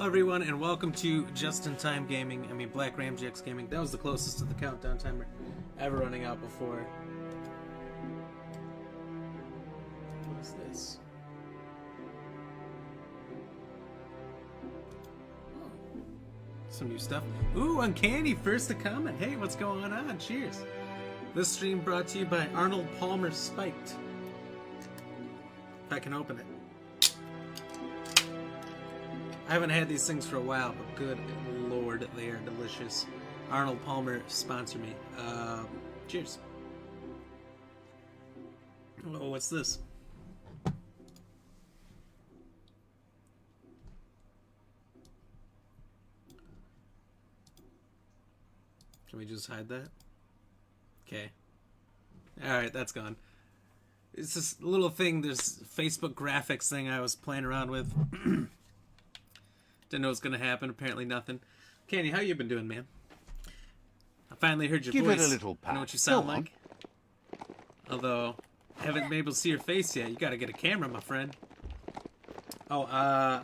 Hello everyone and welcome to Just in Time Gaming. I mean Black Ramjack's Gaming. That was the closest to the countdown timer ever running out before. What is this? Oh, some new stuff. Ooh, Uncanny, first to comment. Hey, what's going on? Cheers. This stream brought to you by Arnold Palmer Spiked. If I can open it. I haven't had these things for a while, but good lord, they are delicious. Arnold Palmer, sponsor me. Cheers. Oh, what's this? Can we just hide that? Okay. Alright, that's gone. It's this little thing, this Facebook graphics thing I was playing around with. Didn't know what's going to happen. Apparently nothing. Candy, how you been doing, man? I finally heard your voice. Give it a little pat. I know what you sound like. Although, I haven't been able to see your face yet. You got to get a camera, my friend. Oh,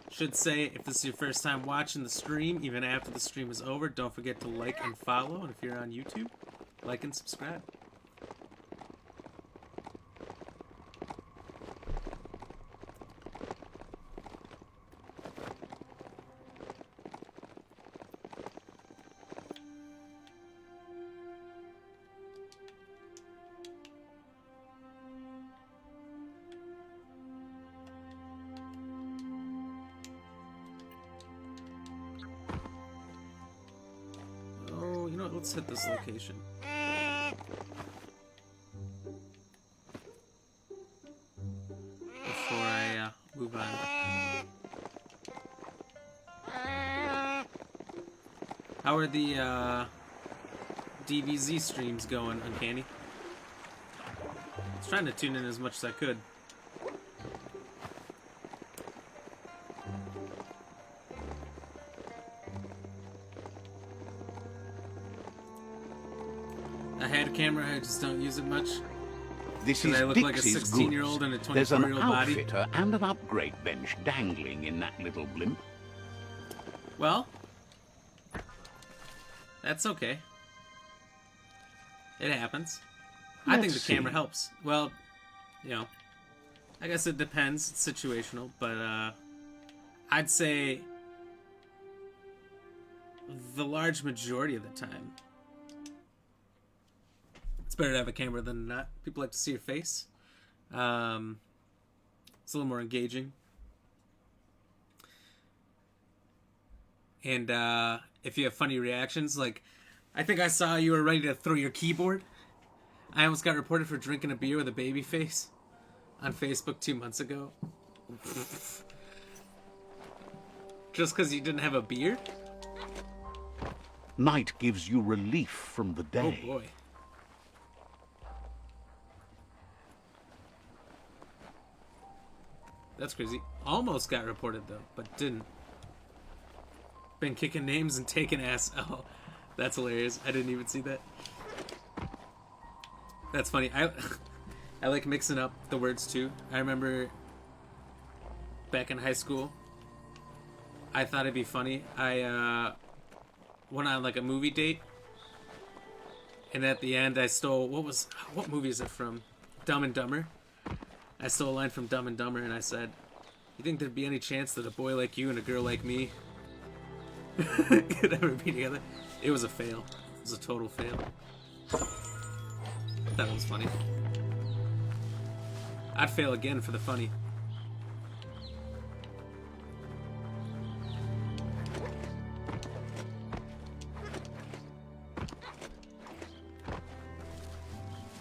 should say, if this is your first time watching the stream, even after the stream is over, don't forget to like and follow. And if you're on YouTube, like and subscribe. Let's hit this location. Before I move on. How are the DBZ streams going, Uncanny? I was trying to tune in as much as I could. Camera, I just don't use it much. This is I look like a 16-year-old and a 24-year-old body. There's an outfitter and an upgrade bench dangling in that little blimp. Well, that's okay. It happens. I think the camera helps. Well, you know, I guess it depends. It's situational, but I'd say the large majority of the time, it's better to have a camera than not. People like to see your face. It's a little more engaging. And if you have funny reactions, like, I think I saw you were ready to throw your keyboard. I almost got reported for drinking a beer with a baby face on Facebook 2 months ago. Just because you didn't have a beard? Night gives you relief from the day. Oh boy. That's crazy. Almost got reported, though, but didn't. Been kicking names and taking ass. Oh, that's hilarious. I didn't even see that. That's funny. I like mixing up the words, too. I remember back in high school, I thought it'd be funny. I went on, like, a movie date, and at the end I stole... What movie is it from? Dumb and Dumber. I stole a line from Dumb and Dumber, and I said, "You think there'd be any chance that a boy like you and a girl like me could ever be together?" It was a fail. It was a total fail. That was funny. I'd fail again for the funny.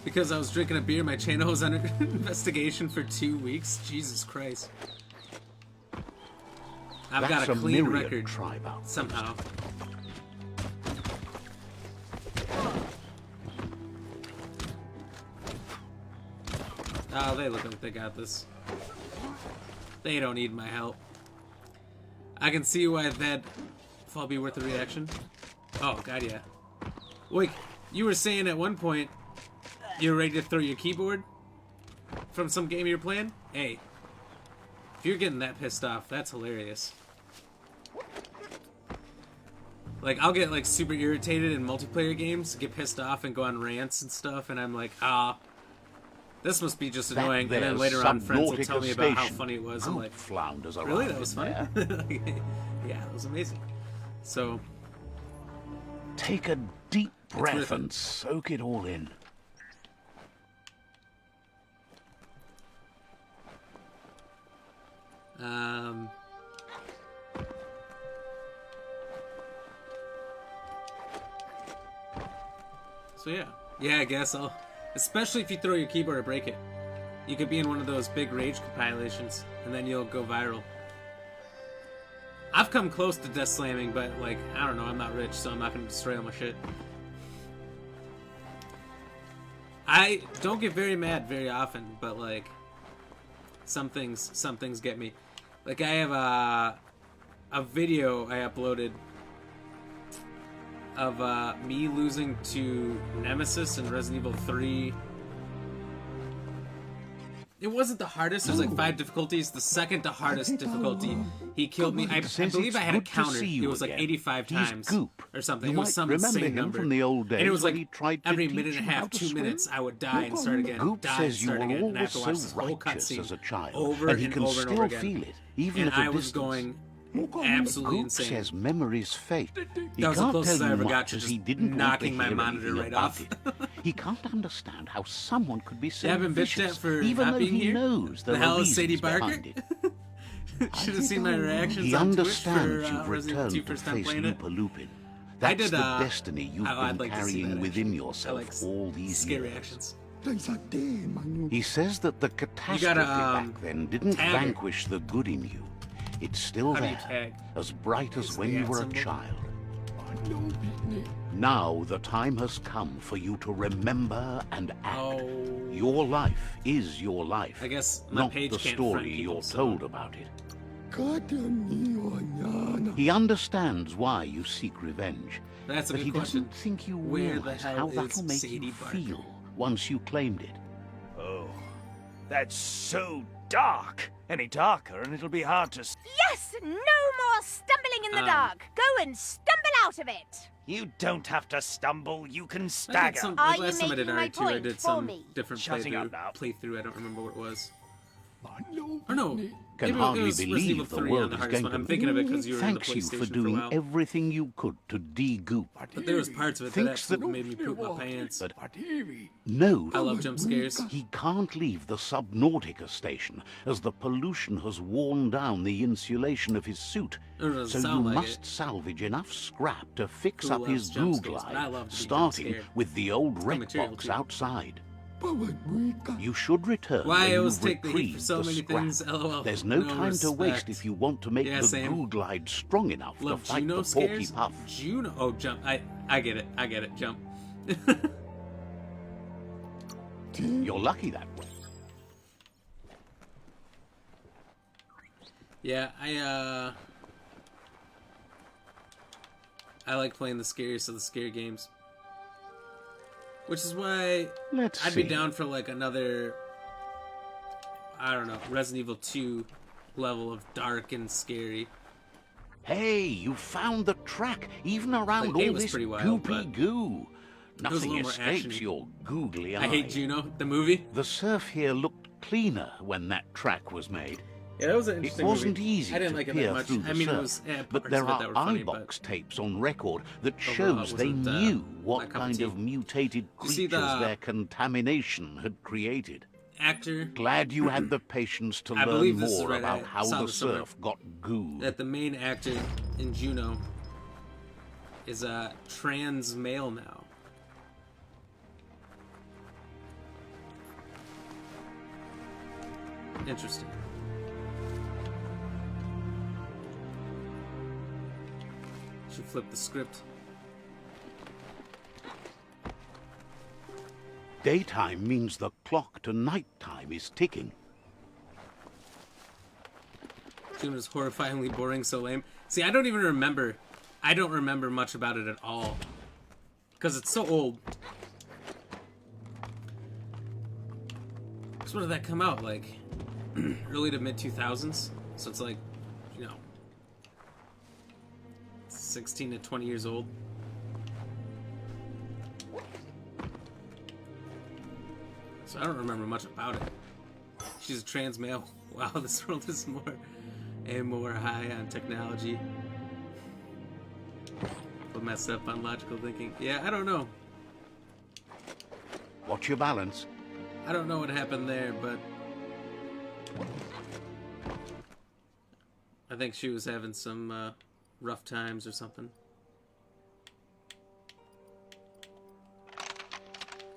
Because I was drinking a beer, my channel was under investigation for 2 weeks. Jesus Christ. I've got a clean record somehow. Oh, they look like they got this. They don't need my help. I can see why that'd be worth a reaction. Oh, God, yeah. Wait, you were saying at one point you're ready to throw your keyboard from some game you're playing? Hey, if you're getting that pissed off, that's hilarious. Like, I'll get, like, super irritated in multiplayer games, get pissed off and go on rants and stuff, and I'm like, this must be just annoying. And then later on, friends will tell me about how funny it was. I'm like, flounders really? around That was in funny? there. Yeah, it was amazing. So, Take a deep breath worth it. and soak it all in. So yeah, I guess I'll, especially if you throw your keyboard or break it, you could be in one of those big rage compilations, and then you'll go viral. I've come close to death slamming, but like, I don't know, I'm not rich, so I'm not gonna destroy all my shit. I don't get very mad very often, but like, some things get me. Like, I have a video I uploaded of me losing to Nemesis in Resident Evil 3. It wasn't the hardest. There's like 5 difficulties. The second to hardest difficulty, he killed me. I believe I had a counter. It was like 85 times or something. It was some insane number. From the old days, and it was like he tried to every teach minute and a you how half, to 2 swim. minutes, I would die and start again. Goop Die and says you start were again. And I have to always watch this so whole righteous as a cutscene child, over and he and can over and still over again. feel it, even And at a I was distance. going absolutely Goop insane. says memories fade. He That was the can't closest tell I you ever got much to as just he didn't knocking my want to hear monitor anything right about off. it. He can't understand how someone could be so Yeah, I've been bitched vicious, at for even not though being he here. knows there The hell are is Sadie reasons Barker? behind it. Should have seen my reactions He on Twitch for understands you've Resident Evil 2 returned to first time face playing it. Looper Lupin. I That's did, the destiny you've I'd been like to see carrying that, within actually. yourself I like all these scare years. reactions. He says that the catastrophe back then didn't tag it. vanquish the good in you. It's still How do you there, tag? as bright as Is when the you were a symbol? child. Now the time has come for you to remember and act. Oh. Your life is your life, I guess my not page the can't story friend people, you're so- told about it. He understands why you seek revenge, That's a but good he question. doesn't think you Where the realize hell how is that'll make Sadie you Barker? feel once you claimed it. Oh, that's so dark. Any darker and it'll be hard to... Yes! No more stumbling in the dark! Go and stumble out of it! You don't have to stumble, you can I did stagger. some, Are like, you last time I did making my R2, I point did for some me? different Shutting up now. playthrough. I don't remember what it was. Or no, Can maybe it hardly was Resident Evil believe the 3 on world the is hardest going one. to I'm thinking of it because you were in the thanks you PlayStation for for a doing while. everything you could to de-goop. But there was parts of it that Thinks that- absolutely made me poop my pants. But no, I love jump scares. he can't leave the Subnautica station as the pollution has worn down the insulation of his suit. It doesn't So you sound like must it. salvage enough scrap to fix Who up his loves jump goo scares? But I glide, love to be jump starting scared. with the old good wreck material, box too. outside. You should return Why I when always you've take the heat for retrieved so the many scrap. things, LOL. There's no time to waste respect. if you want to make Yeah, the same. goo glide strong enough Love to fight Juno the Porky scares? Puff. Juno. Oh, jump. I get it. I get it. Jump. You're lucky that way. Yeah, I like playing the scariest of the scary games. Which is why Let's I'd see. be down for like another, I don't know, Resident Evil 2 level of dark and scary. Hey, you found the track, even around The game all was this pretty wild, goopy but goo. was a Nothing little more escapes action-y. your googly eye. I hate Juno, the movie. The surf here looked cleaner when that track was made. Yeah, that was an It interesting wasn't movie. easy I didn't to like it peer that much. through the I mean, surf, it was but parts there of it are that were funny, iBox tapes on record that overall, shows it they wasn't, knew my what cup of kind tea. of mutated You see creatures the- their contamination had created. actor Glad you had the patience to I learn believe this is more right, about I how saw the this somewhere. surf got gooed. that the main actor in Juno is a trans male now. Interesting. Should flip the script. Daytime means the clock to nighttime is ticking. Juno's horrifyingly boring, so lame. See, I don't even remember. I don't remember much about it at all. Because it's so old. So when did that come out? Like, early to mid-2000s? So it's like, you know, 16 to 20 years old. So I don't remember much about it. She's a trans male. Wow, this world is more and more high on technology. But messed up on logical thinking. Yeah, I don't know. Watch your balance. I don't know what happened there, but I think she was having some rough times or something.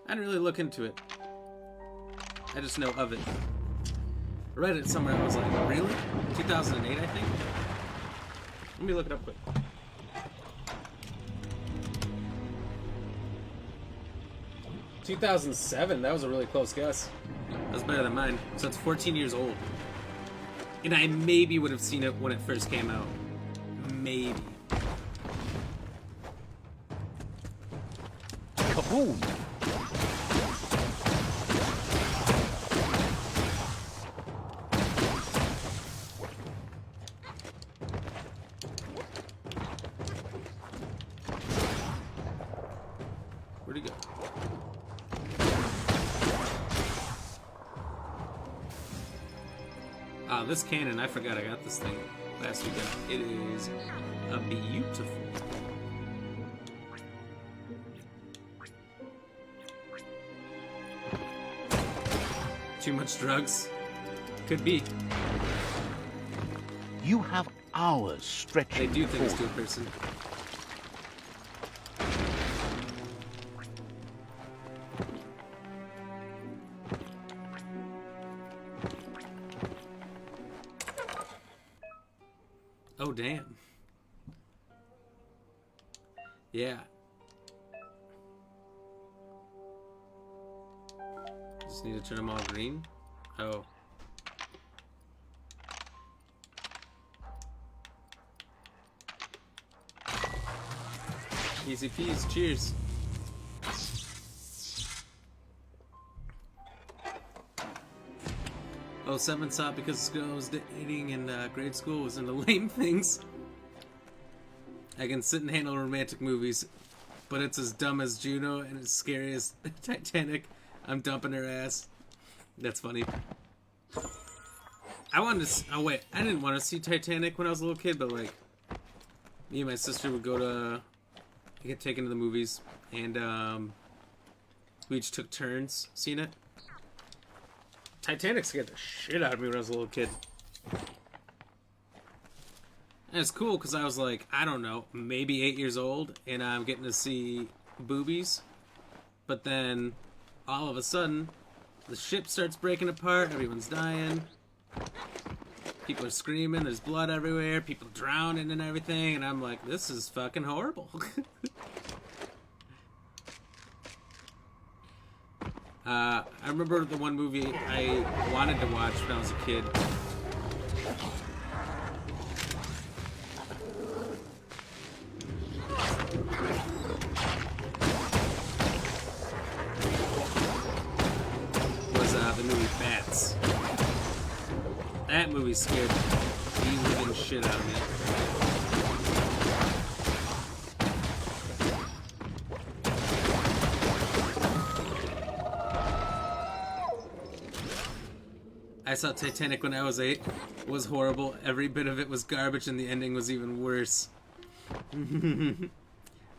I didn't really look into it. I just know of it. I read it somewhere. I was like, really? 2008, I think? Let me look it up quick. "2007, that was a really close guess. That was better than mine. So it's 14 years old. And I maybe would have seen it when it first came out. Maybe. Kaboom! Where'd he go? This cannon, I forgot I got this thing last weekend. It is a beautiful. Too much drugs? Could be. You have hours stretching. They do things to a forward. person. Oh, damn. Yeah. Just need to turn them all green. Oh. Easy peas. Cheers. Oh, 7 saw it because the girl I was dating in grade school was into lame things. I can sit and handle romantic movies, but it's as dumb as Juno and as scary as Titanic. I'm dumping her ass. That's funny. I wanted to. Oh wait, I didn't want to see Titanic when I was a little kid, but like, me and my sister would go to get taken to the movies, and we each took turns seeing it. Titanic scared the shit out of me when I was a little kid. And it's cool because I was like, I don't know, maybe 8 years old, and I'm getting to see boobies. But then, all of a sudden, the ship starts breaking apart, everyone's dying. People are screaming, there's blood everywhere, people drowning and everything, and I'm like, this is fucking horrible. I remember the one movie I wanted to watch when I was a kid. Was the movie Bats. That movie scared the living shit out of me. I saw Titanic when I was 8. It was horrible. Every bit of it was garbage, and the ending was even worse.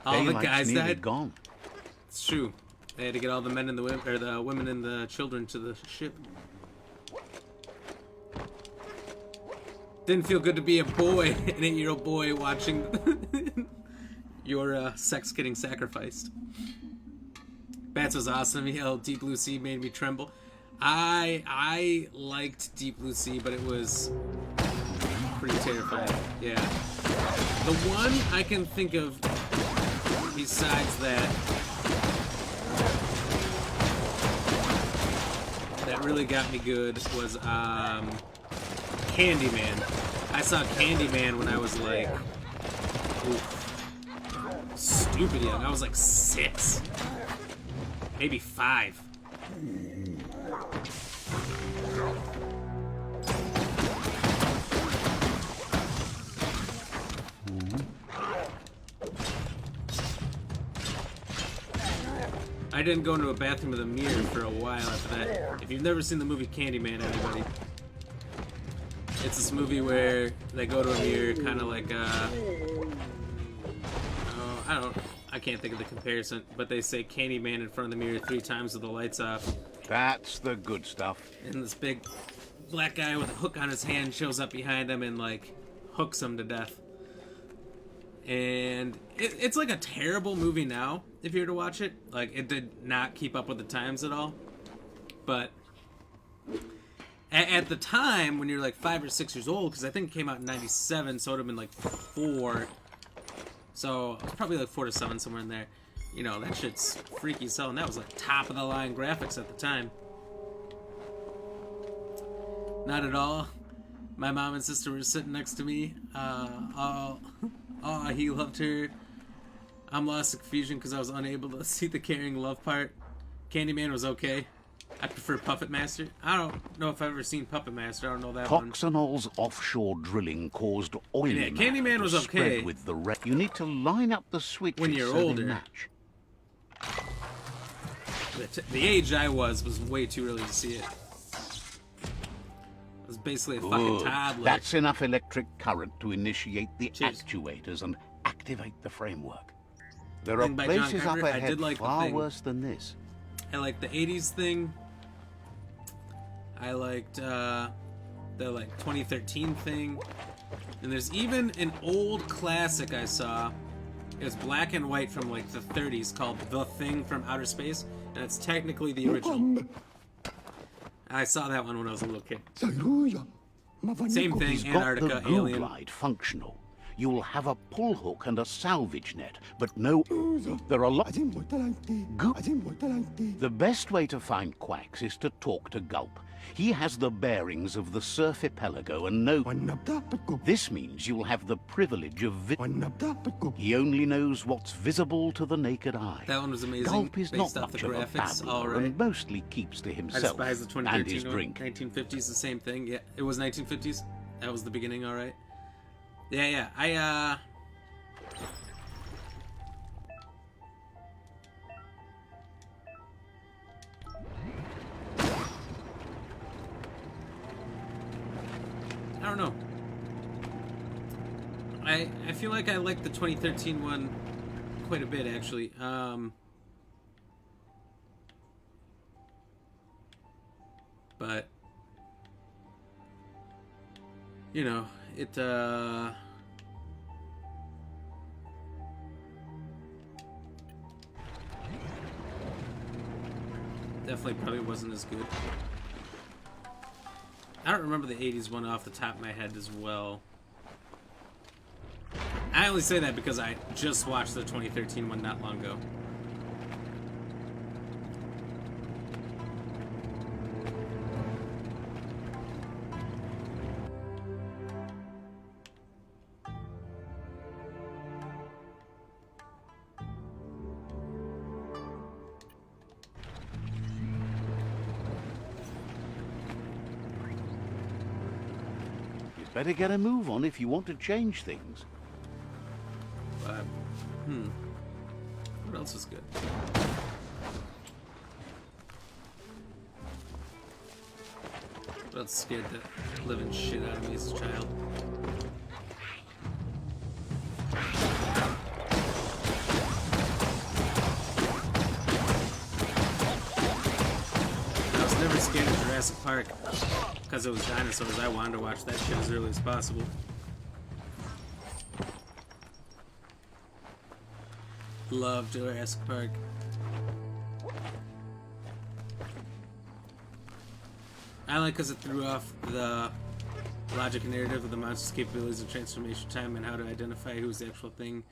All the guys died. Gone. It's true. They had to get all the men and the women, or the women and the children, to the ship. Didn't feel good to be a boy, an 8-year-old boy, watching your sex getting sacrificed. Bats was awesome. Hell, Deep Blue Sea made me tremble. I liked Deep Blue Sea, but it was pretty terrifying. Yeah. The one I can think of besides that really got me good was Candyman. I saw Candyman when I was like stupid young. I was like 6, maybe 5. I didn't go into a bathroom with a mirror for a while after that. If you've never seen the movie Candyman, everybody, it's this movie where they go to a mirror, kind of like I can't think of the comparison, but they say Candyman in front of the mirror 3 times with the lights off. That's the good stuff. And this big black guy with a hook on his hand shows up behind him and like hooks him to death. And it's like a terrible movie now, if you were to watch it. Like, it did not keep up with the times at all. But at the time, when you're like 5 or 6 years old, because I think it came out in 97, so it would have been like 4. So it was probably like 4 to 7, somewhere in there. You know, that shit's freaky as hell, and that was like top of the line graphics at the time. Not at all. My mom and sister were sitting next to me. Oh, he loved her. I'm lost in confusion because I was unable to see the caring love part. Candyman was okay. I prefer Puppet Master. I don't know if I've ever seen Puppet Master. I don't know that one. Toxanol's offshore drilling caused oily Yeah, Candyman was spread okay. with the You need to line up the switches When you're so older. they match. The age I was way too early to see it. I was basically a fucking toddler. That's enough electric current to initiate the Cheers. actuators and activate the framework. There are Thing by John places up Carpenter, I ahead did like the far thing. worse than this. I liked the 80s thing. I liked the like 2013 thing. And there's even an old classic I saw. It was black and white from like the 30s called The Thing from Outer Space. And it's technically the original. I saw that one when I was a little kid. Same thing, He's got Antarctica, the Alien. glide functional. You'll have a pull hook and a salvage net, but no... There are lots... The best way to find quacks is to talk to Gulp. He has the bearings of the Surf Archipelago and no... This means you'll have the privilege of... He only knows what's visible to the naked eye. That one was amazing. Gulp is based not off the much of a graphics. babbler All right. and mostly keeps to I himself despise the and his 2013 one. drink. 1950s, the same thing. Yeah, it was 1950s. That was the beginning, all right. Yeah. I don't know. I feel like I like the 2013 one quite a bit, actually. But you know, it definitely probably wasn't as good. I don't remember the 80s one off the top of my head as well. I only say that because I just watched the 2013 one not long ago. Better get a move on if you want to change things. But, what else is good? What else scared the living shit out of me as a child? I was never scared of Jurassic Park because it was dinosaurs. I wanted to watch that shit as early as possible. Love Jurassic Park. I like because it threw off the logic and narrative of the monster's capabilities of transformation time and how to identify who's the actual thing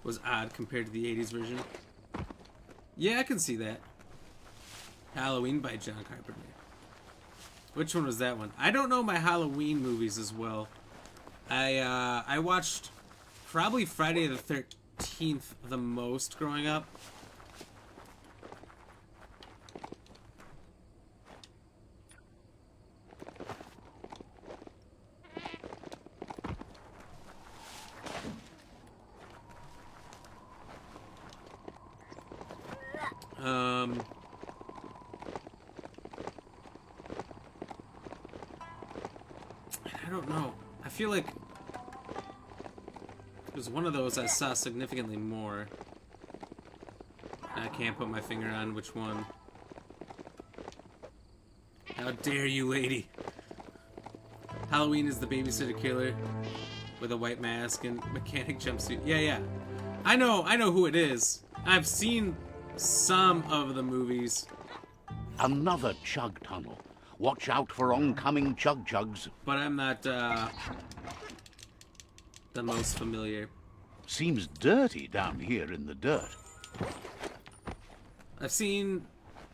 was odd compared to the 80s version. Yeah, I can see that. Halloween by John Carpenter. Which one was that one? I don't know my Halloween movies as well. I watched probably Friday the 13th the most growing up. don't know. I feel like it was one of those I saw significantly more. I can't put my finger on which one. How dare you, lady? Halloween is the babysitter killer with a white mask and mechanic jumpsuit. Yeah. I know who it is. I've seen some of the movies. Another chug tunnel. Watch out for oncoming chug-chugs. But I'm not, the most familiar. Seems dirty down here in the dirt. I've seen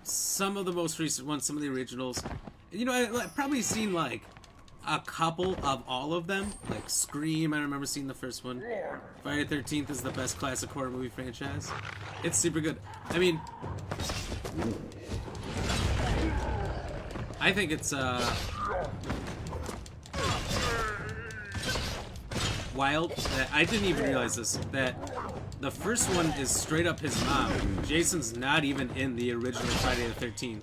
some of the most recent ones, some of the originals. You know, I've probably seen, like, a couple of all of them. Like, Scream, I remember seeing the first one. Friday the 13th is the best classic horror movie franchise. It's super good. I mean, I think it's, wild that I didn't even realize this, that the first one is straight up his mom. Jason's not even in the original Friday the 13th.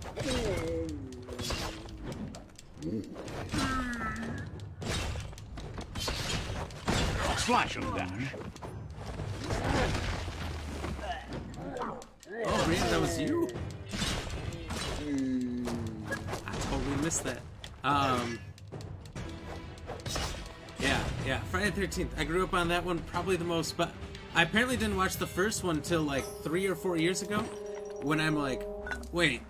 Slash and dash. Oh, Rand, that was you? I totally missed that. Yeah, Friday the 13th. I grew up on that one probably the most, but I apparently didn't watch the first one till like 3 or 4 years ago, when I'm like, wait,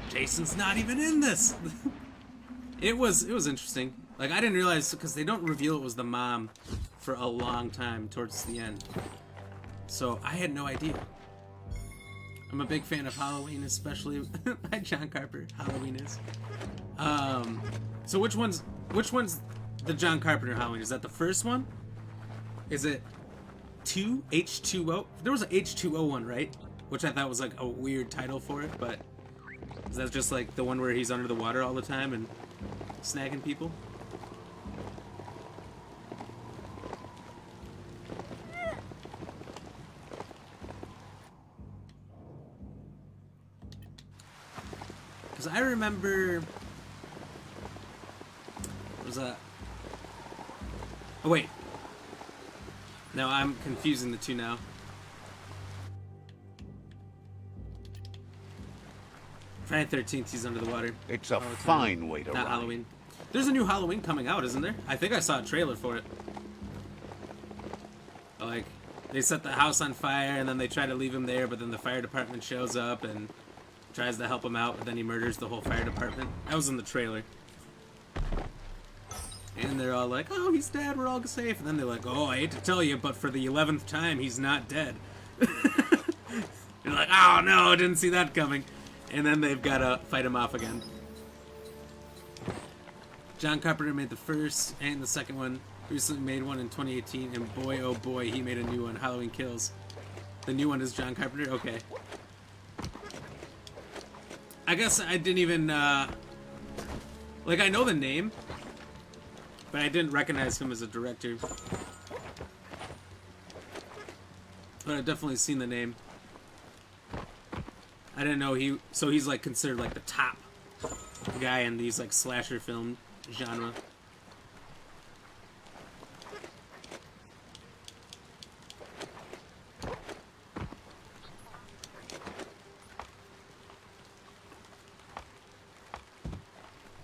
Jason's not even in this. It was interesting. Like, I didn't realize, because they don't reveal it was the mom for a long time towards the end. So I had no idea. I'm a big fan of Halloween, especially by John Carpenter. Halloween is. So which one's the John Carpenter Halloween? Is that the first one? Is it 2? H2O? There was an H2O one, right? Which I thought was like a weird title for it, but is that just like the one where he's under the water all the time and snagging people? Because I remember... was that... Oh, wait. No, I'm confusing the two now. Friday the 13th, he's under the water. It's a fine way to Not ride. Halloween. There's a new Halloween coming out, isn't there? I think I saw a trailer for it. Like, they set the house on fire, and then they try to leave him there, but then the fire department shows up and tries to help him out, but then he murders the whole fire department. That was in the trailer. And they're all like, oh, he's dead, we're all safe. And then they're like, oh, I hate to tell you, but for the 11th time, he's not dead. You're like, oh, no, I didn't see that coming. And then they've got to fight him off again. John Carpenter made the first and the second one. Recently made one in 2018, and boy, oh boy, he made a new one, Halloween Kills. The new one is John Carpenter? Okay. I guess I didn't even, like, I know the name, but I didn't recognize him as a director. But I've definitely seen the name. I didn't know so he's, like, considered, like, the top guy in these, like, slasher film genre.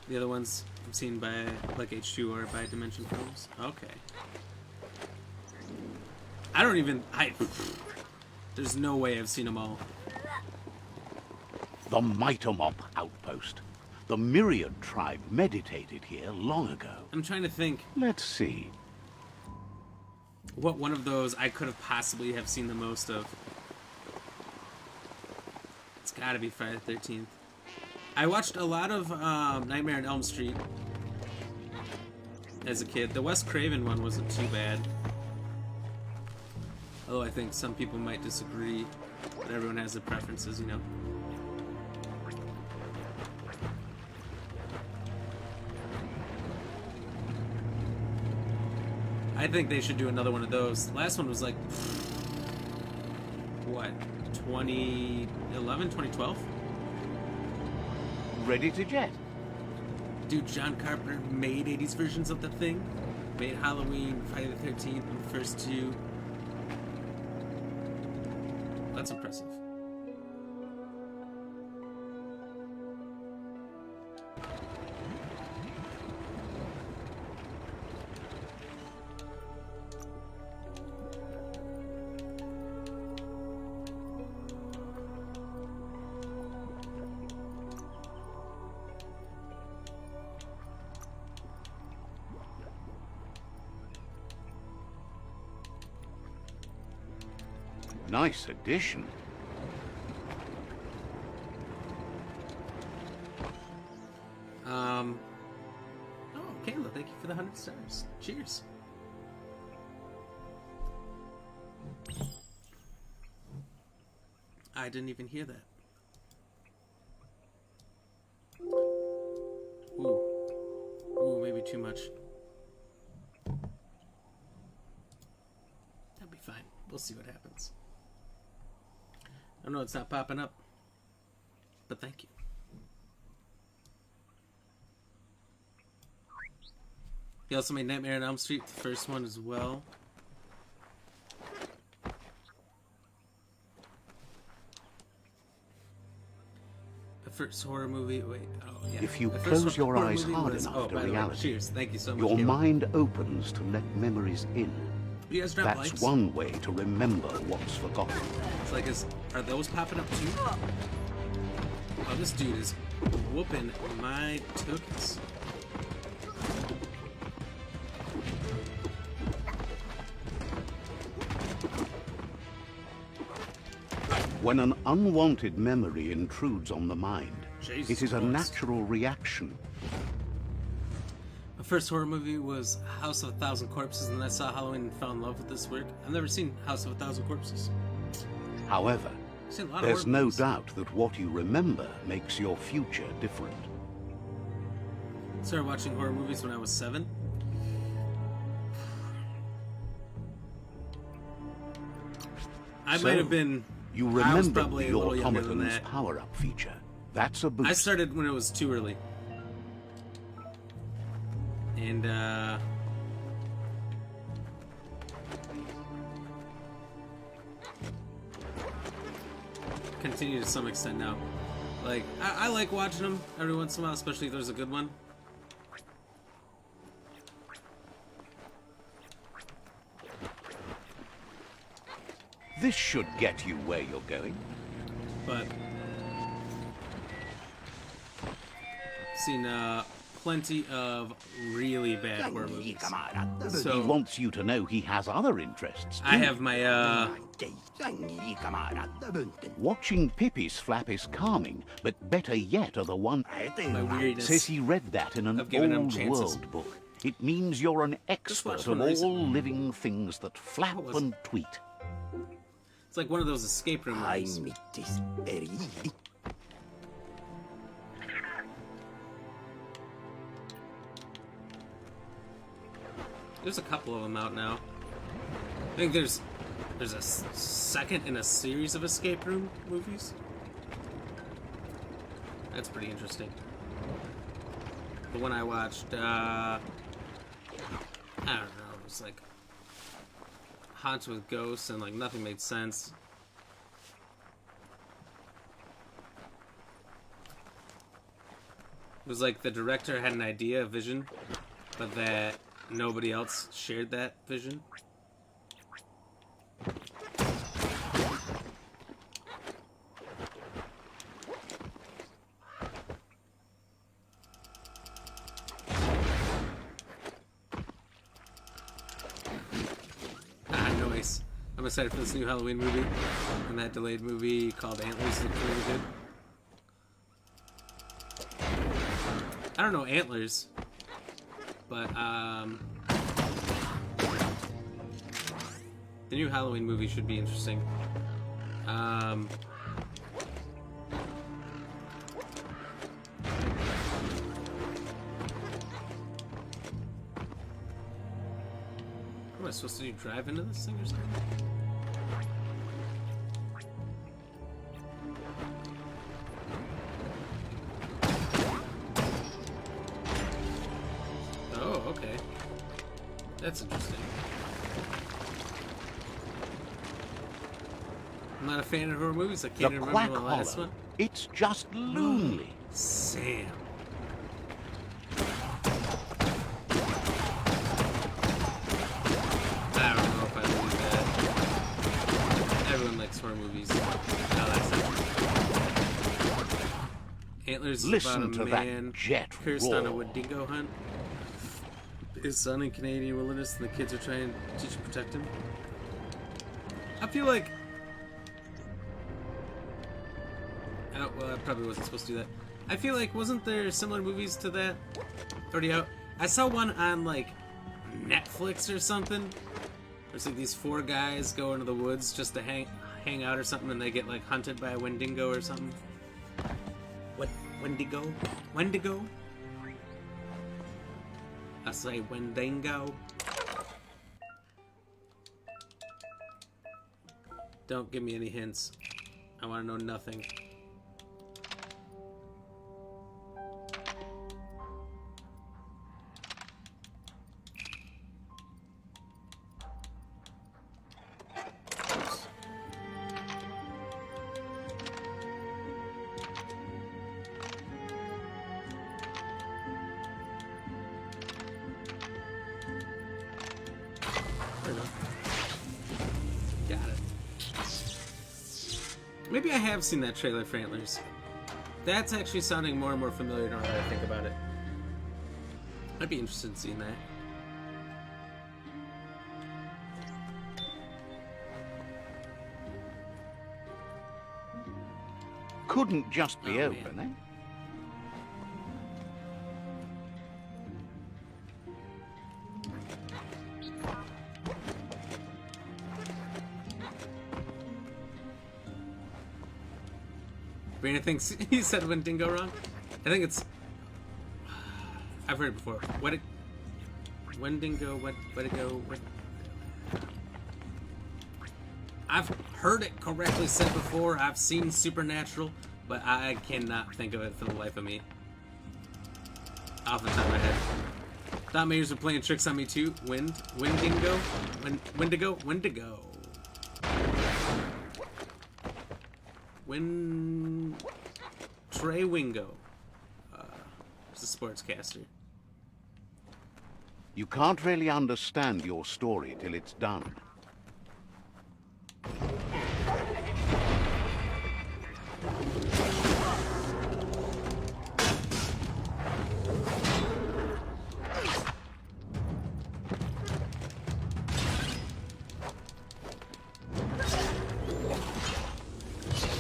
The other ones I've seen by, like, H2 or by Dimension Films. Okay. I don't even... there's no way I've seen them all. The Mitomop outpost. The Myriad tribe meditated here long ago. I'm trying to think Let's see. what one of those I could have possibly have seen the most of. It's gotta be Friday the 13th. I watched a lot of Nightmare on Elm Street as a kid. The Wes Craven one wasn't too bad. Although I think some people might disagree, but everyone has their preferences, you know. I think they should do another one of those. Last one was like, what, 2011, 2012? Ready to jet. dude John Carpenter made 80s versions of the thing. Made Halloween, Friday the 13th, and the first two. That's impressive. Nice addition. Oh, Kayla, thank you for the 100 stars. Cheers. I didn't even hear that. Ooh. Ooh, maybe too much. That'll be fine. We'll see what happens. I know it's not popping up, but thank you. He also made Nightmare on Elm Street, the first one as well. The first horror movie. Wait, oh yeah. If you The first close your horror eyes movie hard was- enough to by the way, reality, cheers. Thank you so much. your Caleb. mind opens to let memories in. You guys drop That's likes? one way to remember what's forgotten. It's like, are those popping up too? Oh, this dude is whooping my tokens. When an unwanted memory intrudes on the mind, Jesus it is a Christ. natural reaction. My first horror movie was House of a Thousand Corpses, and then I saw Halloween and fell in love with this work. I've never seen House of a Thousand Corpses. However, I've seen a lot of there's horror no movies. doubt that what you remember makes your future different. Started watching horror movies when I was 7. I So, might have been. You I was remember probably a the little younger than automaton's that. power-up feature. That's a boost. I started when it was too early. And, continue to some extent now. Like, I like watching them every once in a while, especially if there's a good one. This should get you where you're going. But seen plenty of really bad horror movies. He So wants you to know he has other interests, too. I have my Watching Pippi's flap is calming, but better yet are the one... my weirdness. Says he read that in an Of giving him old chances. world book. It means you're an watched expert one of all recently. living things that flap What was and tweet. It's like one of those escape room movies. There's a couple of them out now. I think there's a second in a series of escape room movies. That's pretty interesting. The one I watched, I don't know, it was like haunts with ghosts and like nothing made sense. It was like the director had an idea, a vision, but that nobody else shared that vision. Ah, nice. I'm excited for this new Halloween movie. And that delayed movie called Antlers looks really good. I don't know Antlers, but the new Halloween movie should be interesting. What am I supposed to do? Drive into this thing or something? That's interesting. I'm not a fan of horror movies. I can't The remember Quack the last Hollow. one. It's just lonely. Sam. I don't know if I believe that. Everyone likes horror movies. No, that's not true. Antlers is Listen about to a man that jet cursed on a roar. wood dingo hunt. His son in Canadian wilderness, and the kids are trying to teach and protect him. I feel like... Oh, well, I probably wasn't supposed to do that. I feel like, wasn't there similar movies to that already out? I saw one on, like, Netflix or something. There's like these 4 guys go into the woods just to hang out or something, and they get, like, hunted by a Wendigo or something. What? Wendigo? Wendigo? I say Wendigo. Don't give me any hints. I want to know nothing. Got it. Maybe I have seen that trailer for Antlers. That's actually sounding more and more familiar now that I think about it. I'd be interested in seeing that. Couldn't just be Oh, open, man. Brandon thinks he said Wendigo wrong. I think it's... I've heard it before. Wendigo, Wendigo, I've heard it correctly said before. I've seen Supernatural, but I cannot think of it for the life of me. Off the top of my head. Thought mayors were playing tricks on me too. Wendigo? Wendigo? Trey Wingo. He's a sportscaster. You can't really understand your story till it's done.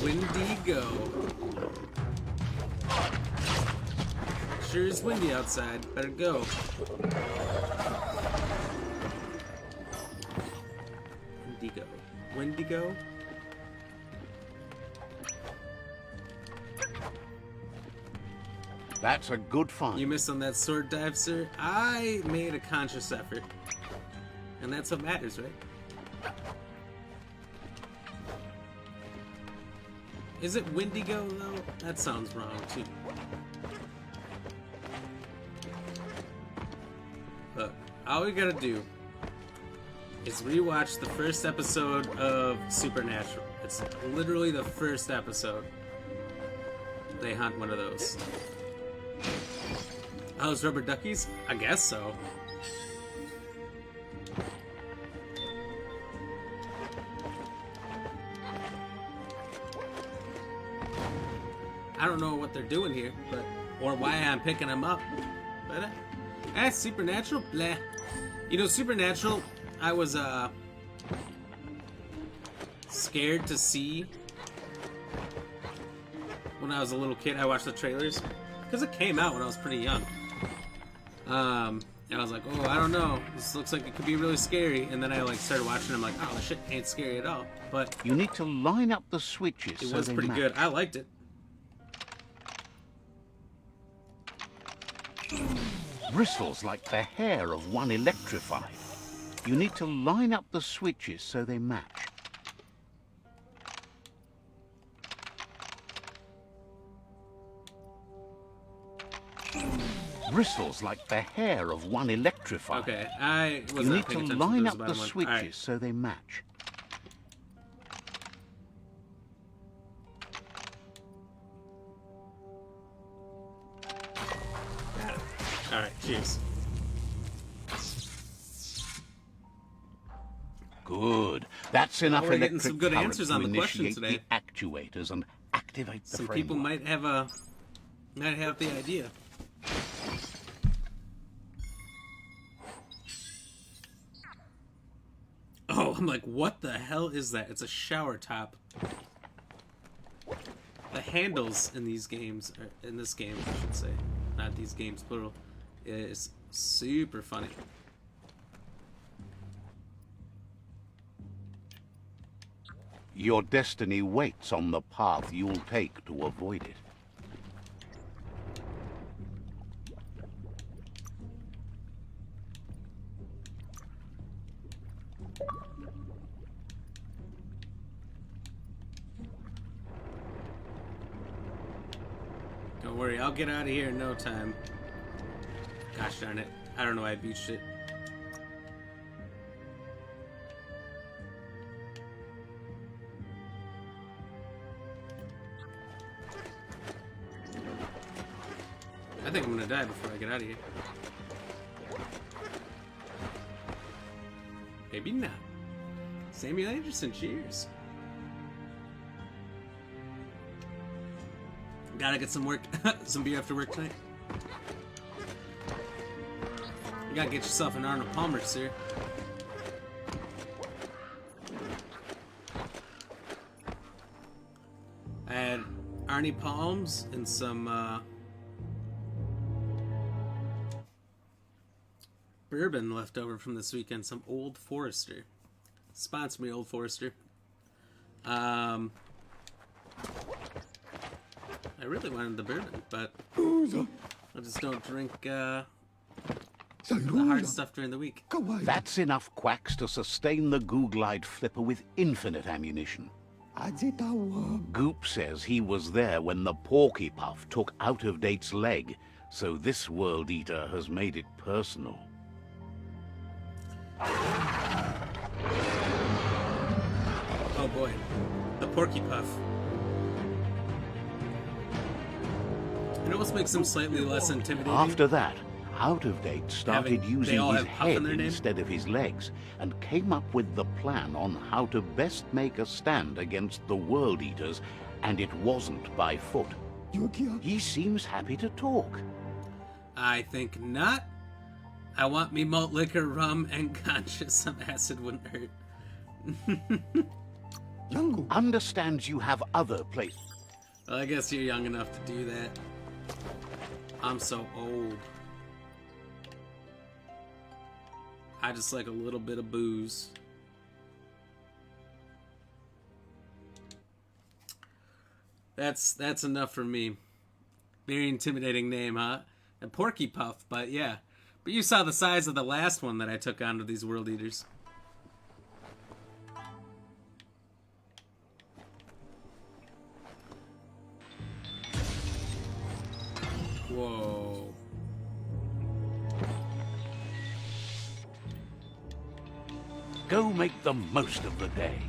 Wendigo. Sure is windy outside. Better go. Wendigo. Wendigo? That's a good find. You missed on that sword dive, sir. I made a conscious effort. And that's what matters, right? Is it Wendigo, though? That sounds wrong, too. Look, all we gotta do is rewatch the first episode of Supernatural. It's literally the first episode. They hunt one of those. Oh, those rubber duckies? I guess so. I don't know what they're doing here, but or why I'm picking them up. But Supernatural, blah. You know, Supernatural, I was scared to see when I was a little kid. I watched the trailers because it came out when I was pretty young. And I was like, oh, I don't know. This looks like it could be really scary. And then I like started watching. I'm like, oh, this shit ain't scary at all. But You need to line up the switches it so was they pretty match. good. I liked it. Bristles like the hair of one electrified. You need to line up the switches so they match. bristles like the hair of one electrified. Okay, I was You not need paying to attention line to up those the bottom switches one. All right. so they match. All right, cheers. Good. That's enough we're getting electric some good current answers to on the question initiate today. the actuators and activate the Some framework. people might have the idea. Oh, I'm like, what the hell is that? It's a shower top. The handles in these games, or in this game, I should say, not these games, plural, is super funny. Your destiny waits on the path you'll take to avoid it. Don't worry, I'll get out of here in no time. Gosh darn it. I don't know why I beat shit. I think I'm gonna die before I get out of here. Maybe not. Samuel Anderson, cheers. Gotta get some work, some beer after work tonight. You gotta get yourself an Arnold Palmer, sir. I had Arnie Palms and some bourbon left over from this weekend. Some Old Forester. Sponsor me, Old Forester. I really wanted the bourbon, but I just don't drink the hard stuff during the week. That's enough quacks to sustain the Googlide flipper with infinite ammunition. Goop says he was there when the Porky Puff took Out-of-Date's leg, so this World Eater has made it personal. Oh boy, the Porky Puff. It almost makes him slightly less intimidating. After that, Out-of-Date started They using all his have Puff in head their name? instead of his legs, and came up with the plan on how to best make a stand against the World Eaters, and it wasn't by foot. He seems happy to talk. I think not. I want me malt liquor, rum, and conscious. Some acid wouldn't hurt. Understands you have other places. Well, I guess you're young enough to do that. I'm so old. I just like a little bit of booze. That's enough for me. Very intimidating name, huh? And Porky Puff, but yeah. But you saw the size of the last one that I took onto these World Eaters. Whoa. Go make the most of the day.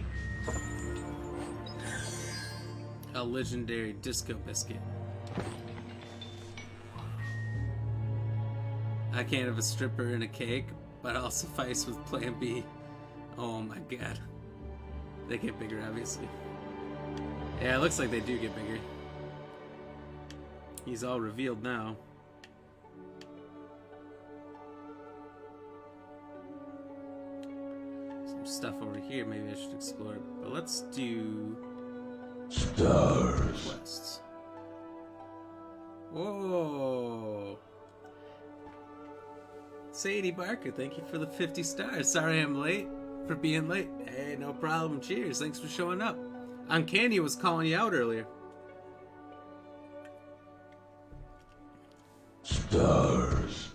A legendary disco biscuit. I can't have a stripper and a cake, but I'll suffice with Plan B. Oh my god. They get bigger, obviously. Yeah, it looks like they do get bigger. He's all revealed now. Some stuff over here maybe I should explore. But let's do... Stars. quests. Whoa! Sadie Barker, thank you for the 50 stars. Sorry I'm late for being late. Hey, no problem. Cheers. Thanks for showing up. Uncanny was calling you out earlier. Stars.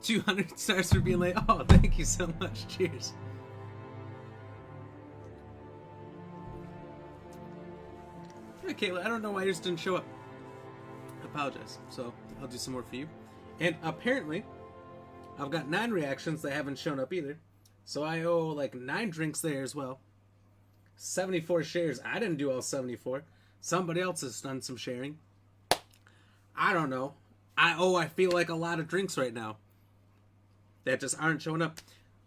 200 stars for being late. Oh, thank you so much. Cheers. Hey, Kayla, I don't know why you just didn't show up. apologize. So I'll do some more for you. And apparently, I've got 9 reactions that haven't shown up either. So I owe like 9 drinks there as well. 74 shares. I didn't do all 74. Somebody else has done some sharing. I don't know. I feel like a lot of drinks right now that just aren't showing up.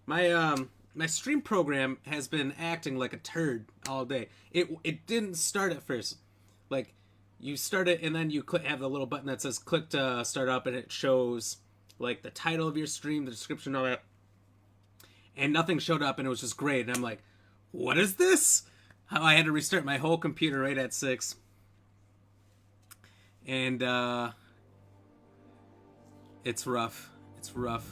My stream program has been acting like a turd all day. It didn't start at first. Like, you start it and then you have the little button that says click to start up, and it shows like the title of your stream, the description, all that. And nothing showed up, and it was just great. And I'm like, what is this? How I had to restart my whole computer right at 6. And it's rough. It's rough.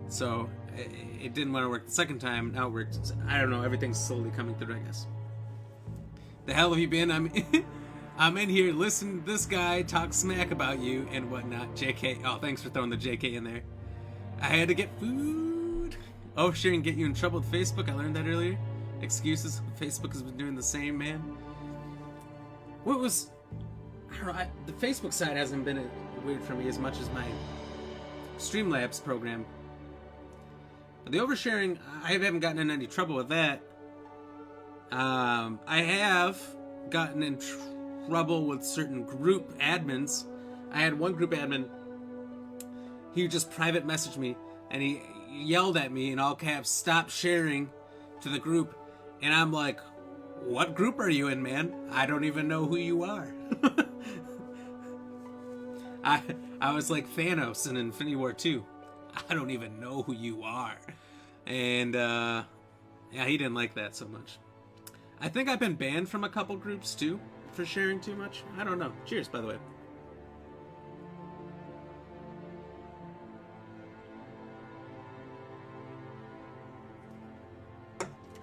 So it didn't want to work the second time. Now it worked. I don't know. Everything's slowly coming through, I guess. The hell have you been? I'm in here listening to this guy talk smack about you and whatnot. JK. Oh, thanks for throwing the JK in there. I had to get food. Oversharing get you in trouble with Facebook. I learned that earlier. Excuses. Facebook has been doing the same, man. What was... I don't know. The Facebook side hasn't been weird for me as much as my Streamlabs program. But the oversharing, I haven't gotten in any trouble with that. I have gotten in trouble with certain group admins. I had one group admin. He just private messaged me, and he yelled at me in all caps, "Stop sharing to the group." And I'm like, what group are you in, man? I don't even know who you are. I was like Thanos in Infinity War 2. I don't even know who you are. And, yeah, he didn't like that so much. I think I've been banned from a couple groups, too, for sharing too much. I don't know. Cheers, by the way.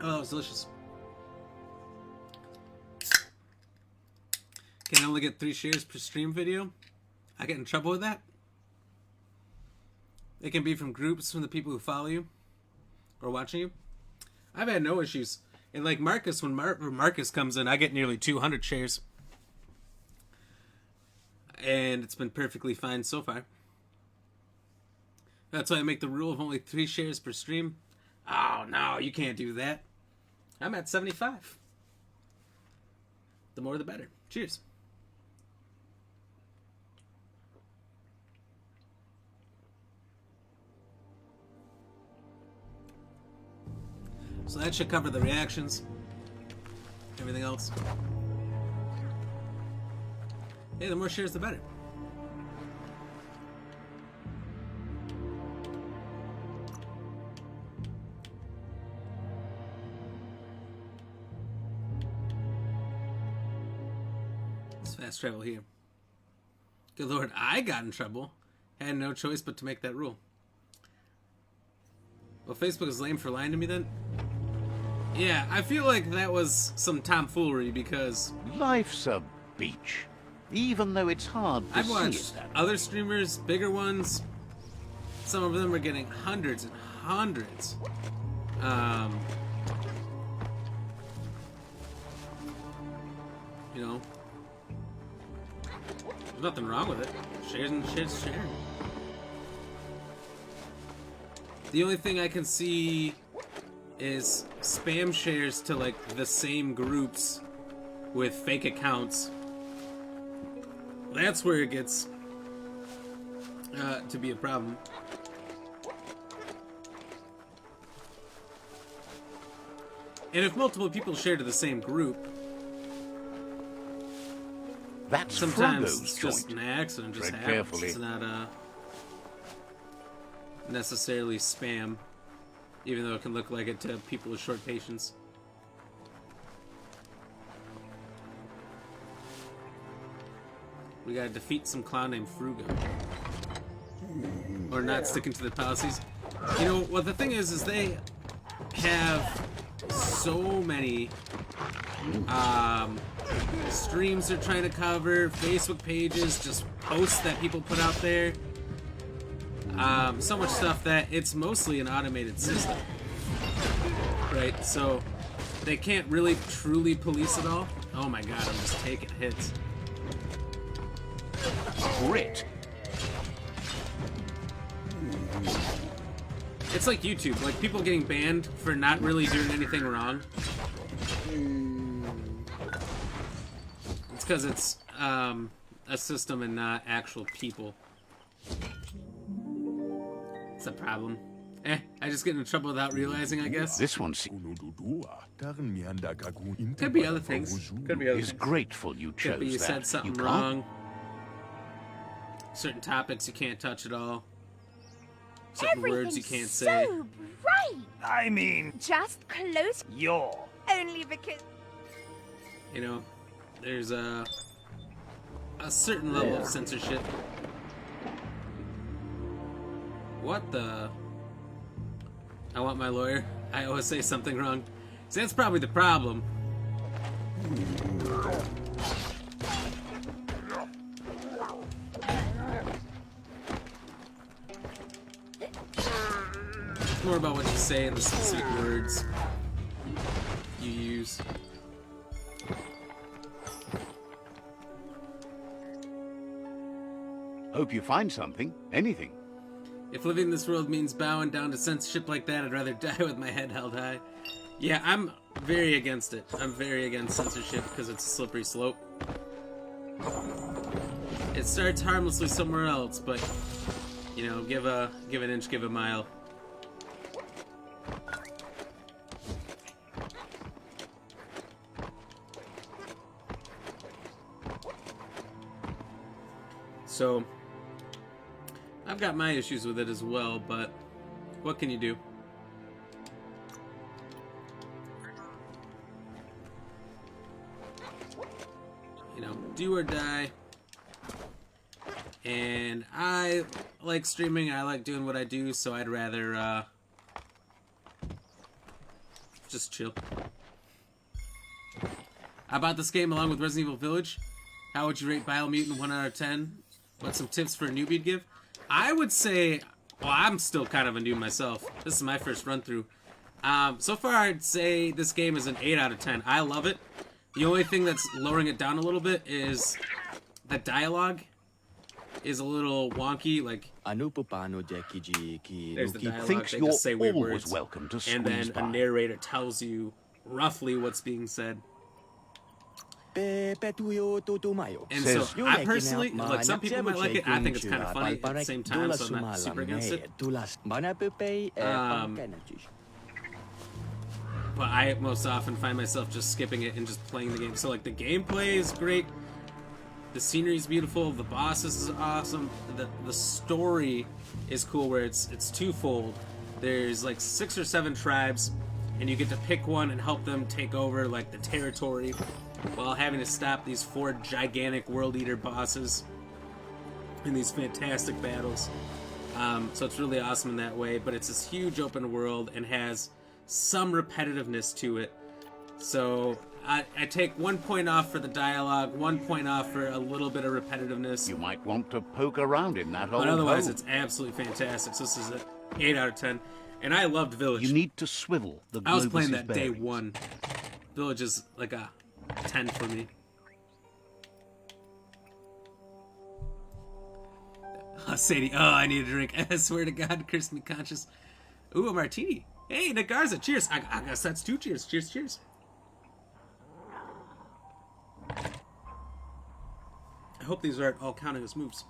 Oh, that was delicious. Can I only get 3 shares per stream video? I get in trouble with that? It can be from groups, from the people who follow you or watching you. I've had no issues. And like Marcus, when Marcus comes in, I get nearly 200 shares. And it's been perfectly fine so far. That's why I make the rule of only 3 shares per stream. Oh, no, you can't do that. I'm at 75. The more the better. Cheers. So that should cover the reactions. Everything else. Hey, the more shares, the better. Let's fast travel here. Good Lord, I got in trouble. Had no choice but to make that rule. Well, Facebook is lame for lying to me then? Yeah, I feel like that was some tomfoolery because... Life's a beach, even though it's hard to I've see watched it that way. other streamers, bigger ones. Some of them are getting hundreds and hundreds. You know, there's nothing wrong with it. Shares and sharing. The only thing I can see is spam shares to like the same groups with fake accounts. That's where it gets to be a problem. And if multiple people share to the same group, That's sometimes Frodo's it's just joint. an accident, just Tread happens. carefully. It's not necessarily spam, even though it can look like it to people with short patience. We gotta defeat some clown named Frugo. Or not sticking to the policies. You know, what the thing is they have so many streams they're trying to cover, Facebook pages, just posts that people put out there. So much stuff that it's mostly an automated system. Right? So they can't really truly police it all. Oh my god, I'm just taking hits. Crit. It's like YouTube, like people getting banned for not really doing anything wrong. It's because it's a system and not actual people. It's a problem. I just get into trouble without realizing, I guess. This one Could be other things. Could be other is things. grateful you chose Could be you that. said something You wrong. Certain topics you can't touch at all. Certain words you can't say. so bright. I mean, Just close. you're. Only because. You know, there's a certain level of censorship. What the? I want my lawyer. I always say something wrong. See, that's probably the problem. It's more about what you say and the specific words you use. Hope you find something. Anything. If living in this world means bowing down to censorship like that, I'd rather die with my head held high. Yeah, I'm very against it. I'm very against censorship because it's a slippery slope. It starts harmlessly somewhere else, but you know, give an inch, give a mile. So I've got my issues with it as well, but what can you do? You know, do or die. And I like streaming, I like doing what I do, so I'd rather just chill. I bought this game along with Resident Evil Village. How would you rate Biomutant 1 out of 10? What's some tips for a newbie to give? I would say, well, I'm still kind of a noob myself. This is my first run through. So far, I'd say this game is an 8 out of 10. I love it. The only thing that's lowering it down a little bit is the dialogue is a little wonky. Like, there's the dialogue. Thinks They you're just say weird always words, welcome to and then squeeze a by. narrator tells you roughly what's being said. And Says- so, I personally, like, some people might like it. I think it's kind of funny at the same time, so I'm not super against it. But I most often find myself just skipping it and just playing the game. So, like, the gameplay is great. The scenery is beautiful. The bosses is awesome. The story is cool where it's twofold. There's, like, 6 or 7 tribes, and you get to pick one and help them take over, like, the territory, while having to stop these 4 gigantic World Eater bosses in these fantastic battles. So it's really awesome in that way, but it's this huge open world and has some repetitiveness to it. So I take 1 point off for the dialogue, 1 point off for a little bit of repetitiveness. You might want to poke around in that old But otherwise, hole. it's absolutely fantastic. So this is an 8 out of 10. And I loved Village. You need to swivel the I was playing Globus's that day bearings. 1. Village is like a 10 for me. Oh, Sadie. Oh, I need a drink. I swear to God, curse me conscious. Ooh, a martini. Hey, Nick Garza. Cheers. I guess that's 2 cheers. Cheers, cheers. I hope these aren't all counting as moves.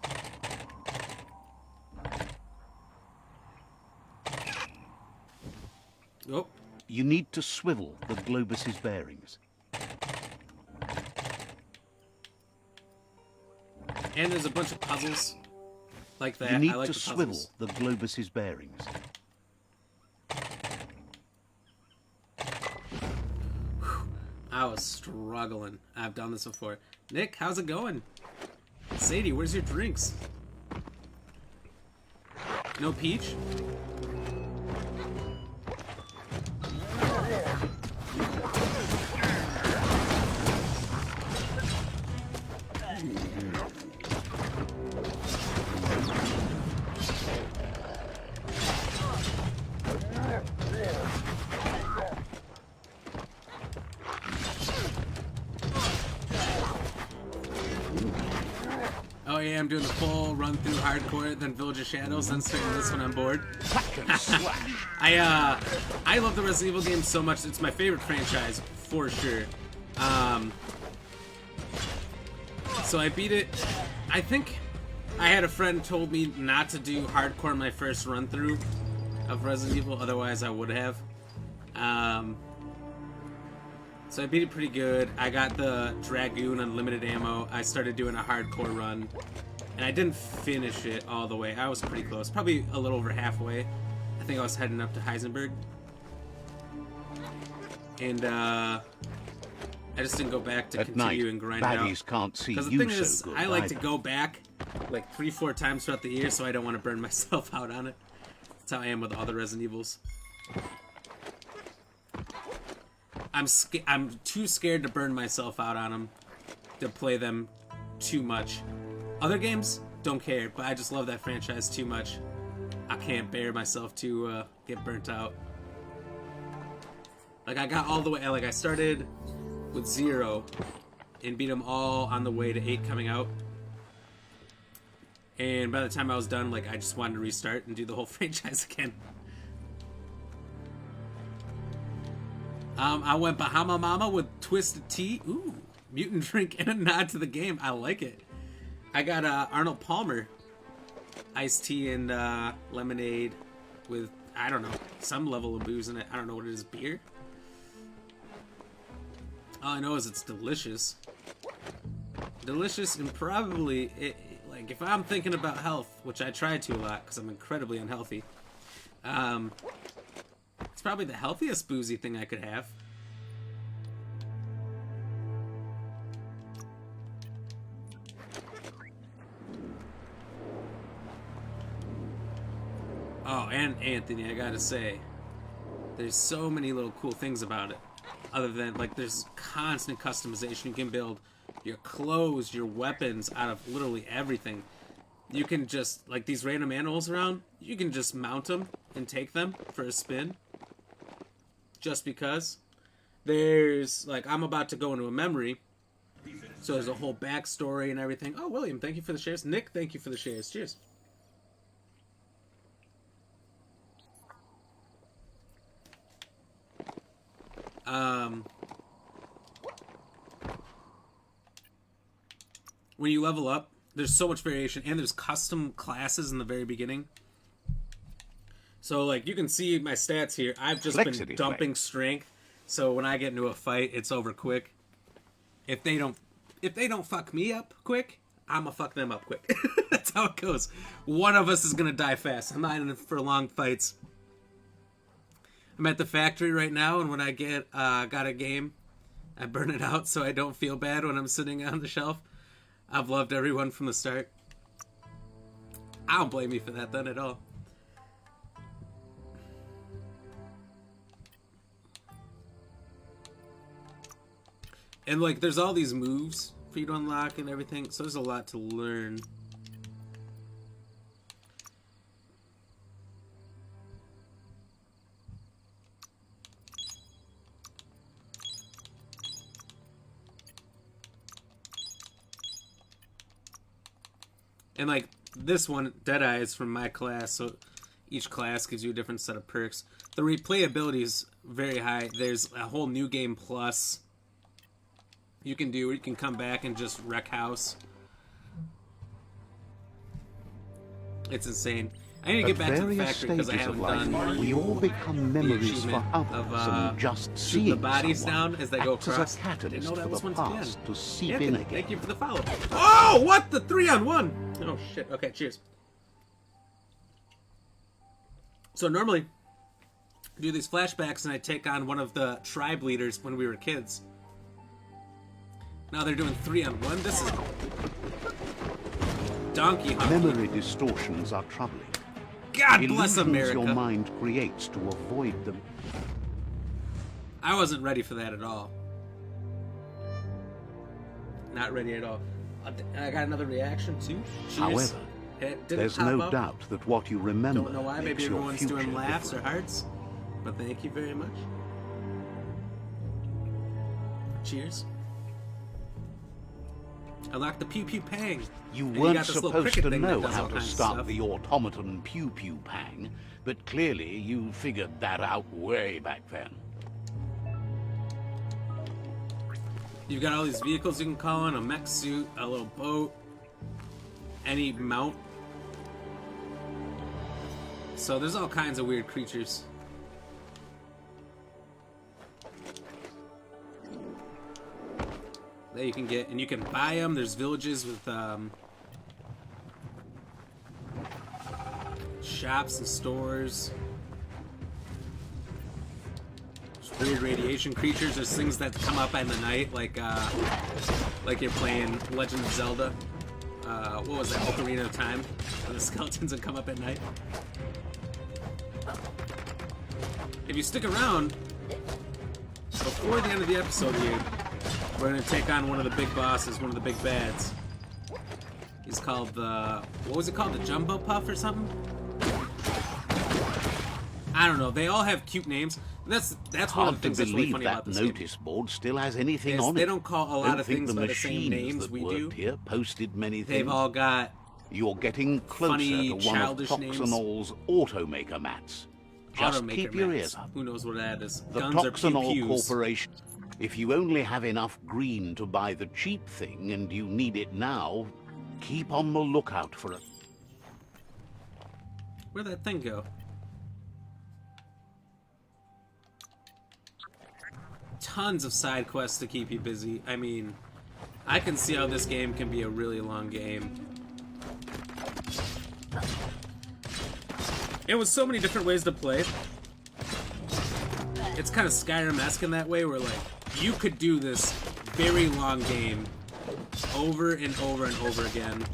Oh. You need to swivel the Globus's bearings. And there's a bunch of puzzles like that. You need I like to the swivel puzzles. the Globus's bearings. I was struggling. I've done this before. Nick, how's it going? Sadie, where's your drinks? No peach? Oh yeah, I'm doing the full run through hardcore, then Village of Shadows, then starting this when I'm bored. I love the Resident Evil games so much. It's my favorite franchise for sure. So I beat it. I think I had a friend told me not to do hardcore my first run through of Resident Evil, otherwise I would have. So I beat it pretty good. I got the Dragoon unlimited ammo. I started doing a hardcore run. And I didn't finish it all the way. I was pretty close. Probably a little over halfway. I think I was heading up to Heisenberg. And I just didn't go back to continue and grind it out. Baddies can't see because the you thing so is, good I like either. to go back like 3-4 times throughout the year, so I don't want to burn myself out on it. That's how I am with all the Resident Evils. I'm too scared to burn myself out on them, to play them too much. Other games, don't care, but I just love that franchise too much. I can't bear myself to get burnt out. Like, I got all the way, like, I started with 0 and beat them all on the way to 8 coming out. And by the time I was done, like, I just wanted to restart and do the whole franchise again. I went Bahama Mama with Twisted Tea. Ooh, mutant drink and a nod to the game. I like it. I got Arnold Palmer iced tea and lemonade with, I don't know, some level of booze in it. I don't know what it is, beer? All I know is it's delicious. Delicious and probably, like, if I'm thinking about health, which I try to a lot because I'm incredibly unhealthy, it's probably the healthiest boozy thing I could have. Oh, and Anthony, I gotta say, there's so many little cool things about it. Other than, like, there's constant customization. You can build your clothes, your weapons out of literally everything. You can just, like, these random animals around, you can just mount them and take them for a spin. Just because. There's, like, I'm about to go into a memory. So there's a whole backstory and everything. Oh, William, thank you for the shares. Nick, thank you for the shares. Cheers. When you level up, there's so much variation, and there's custom classes in the very beginning. So, like, you can see my stats here. I've just been dumping strength, so when I get into a fight, it's over quick. If they don't fuck me up quick, I'ma fuck them up quick. That's how it goes. One of us is gonna die fast. I'm not in it for long fights. I'm at the factory right now, and when I get got a game, I burn it out so I don't feel bad when I'm sitting on the shelf. I've loved everyone from the start. I don't blame you for that then at all. And, like, there's all these moves for you to unlock and everything, so there's a lot to learn. And, like, this one, Deadeye, is from my class, so each class gives you a different set of perks. The replayability is very high. There's a whole new game plus you can do, where you can come back and just wreck house. It's insane. I need to get back to the factory because I haven't done. We all become memories for others, and just seeing the bodies someone down as they go acts across. as a catalyst Didn't know that for was the once past again. to seep Anthony, in again. thank you for the follow. Oh, what? The 3-on-1. Oh, shit. Okay, cheers. So normally, I do these flashbacks and I take on one of the tribe leaders when we were kids. Now they're doing 3-on-1. This is donkey hunting. Memory distortions are troubling. God bless Illusions America. your mind creates to avoid them. I wasn't ready for that at all. Not ready at all. I got another reaction too. Cheers. However, It didn't there's pop no up. doubt that what you remember Don't know why. makes Maybe your everyone's future doing laughs different. or hearts. But thank you very much. Cheers. Unlock the Pew Pew Pang. You And weren't got this little supposed cricket to thing that know does how all to kinds of start stuff. the automaton Pew Pew Pang, but clearly you figured that out way back then. You've got all these vehicles you can call in, a mech suit, a little boat, any mount. So there's all kinds of weird creatures. That you can get, and you can buy them. There's villages with shops and stores. There's weird radiation creatures. There's things that come up in the night, like you're playing Legend of Zelda. What was that? Ocarina of Time. And the skeletons that come up at night. If you stick around, before the end of the episode here, we're going to take on one of the big bosses, one of the big bads. He's called the... What was it called? The Jumbo Puff or something? I don't know. They all have cute names. That's one of the things that's really funny about this game. Notice board still has anything on it. They don't call a lot of things by the same machines names that we worked do. Here posted many things. They've all got You're getting closer funny, to one of childish names. Toxanol's automaker mats. Just Automaker keep your mats. ears up. Who knows what that is? The Guns or Toxanol pew-pews. Corporation. If you only have enough green to buy the cheap thing and you need it now, keep on the lookout for it. Where'd that thing go? Tons of side quests to keep you busy. I mean, I can see how this game can be a really long game. And with so many different ways to play, it's kind of Skyrim-esque in that way, where like you could do this very long game over and over and over again.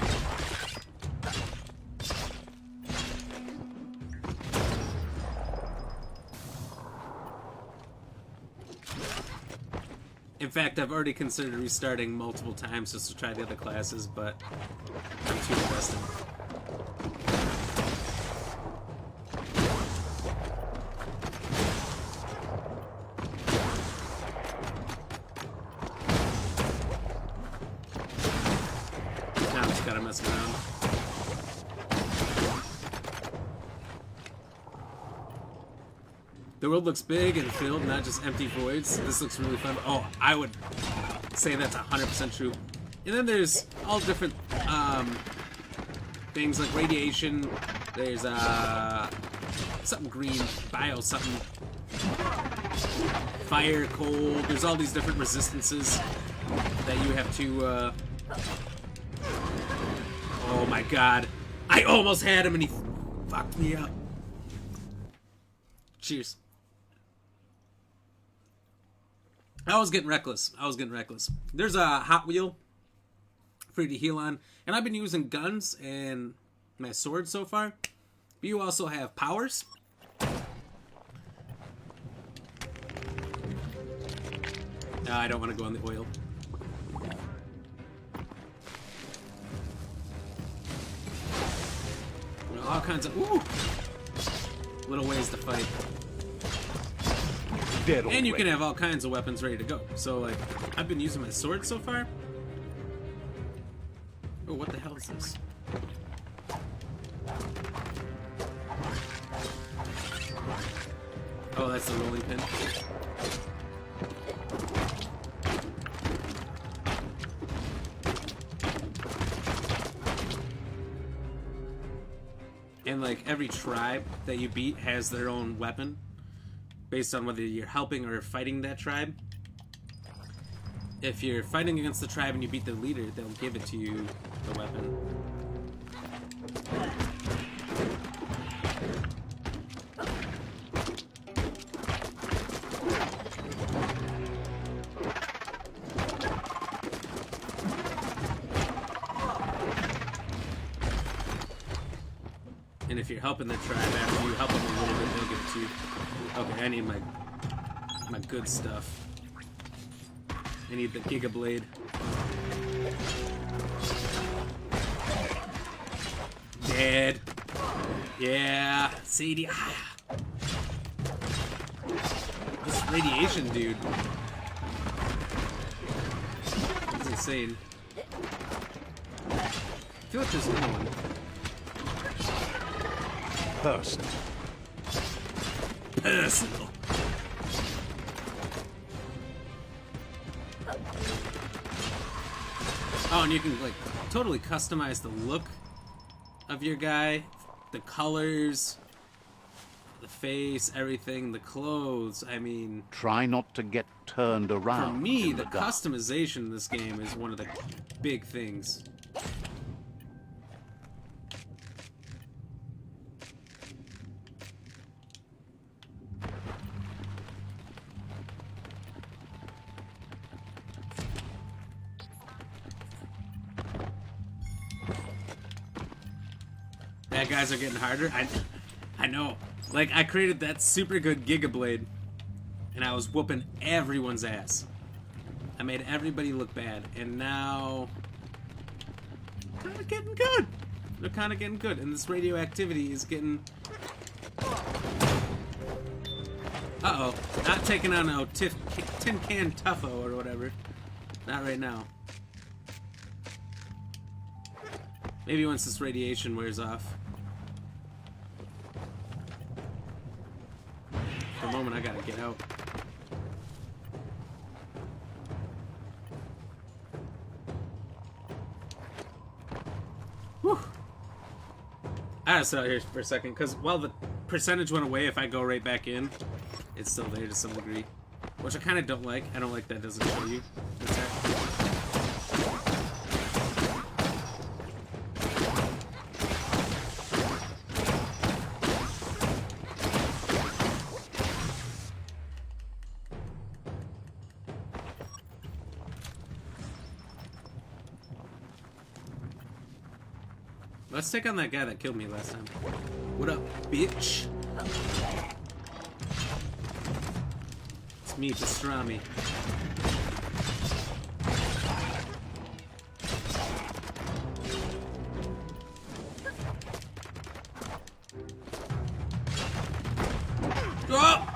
In fact, I've already considered restarting multiple times just to try the other classes, but I'm too invested. Now I'm just gotta mess around. The world looks big and filled, not just empty voids. This looks really fun. Oh, I would say that's 100% true. And then there's all different things like radiation. There's something green, bio something, fire, cold. There's all these different resistances that you have to. Oh my god! I almost had him and he fucked me up. Cheers. I was getting reckless. There's a Hot Wheel for you to heal on. And I've been using guns and my sword so far. But you also have powers. I don't want to go on the oil. All kinds of little ways to fight. And you can have all kinds of weapons ready to go. So, like, I've been using my sword so far. Oh, what the hell is this? Oh, that's the rolling pin. And, like, every tribe that you beat has their own weapon, based on whether you're helping or fighting that tribe. If you're fighting against the tribe and you beat the leader, they'll give it to you, the weapon. And if you're helping the tribe, after you help them a little bit, they'll give it to you. Okay, I need my good stuff. I need the Giga Blade. Dead. Yeah. Sadie. Ah. This radiation dude. It's insane. feel like there's another one. Personal. Personal. Oh, and you can like totally customize the look of your guy, the colors, the face, everything, the clothes. I mean, Try not to get turned around. for me, in the dark. customization in this game is one of the big things. Bad guys are getting harder. I know. Like, I created that super good Giga Blade, and I was whooping everyone's ass. I made everybody look bad, and now kind of getting good. They're kind of getting good, and this radioactivity is getting. Uh-oh, not taking on a tin can Tuffo or whatever. Not right now. Maybe once this radiation wears off. For a moment, I gotta get out. Whew. I gotta sit out here for a second, because while the percentage went away, if I go right back in, it's still there to some degree. Which I kind of don't like. I don't like that it doesn't show you. Let's take on that guy that killed me last time. What up, bitch? It's me, pastrami. Oh!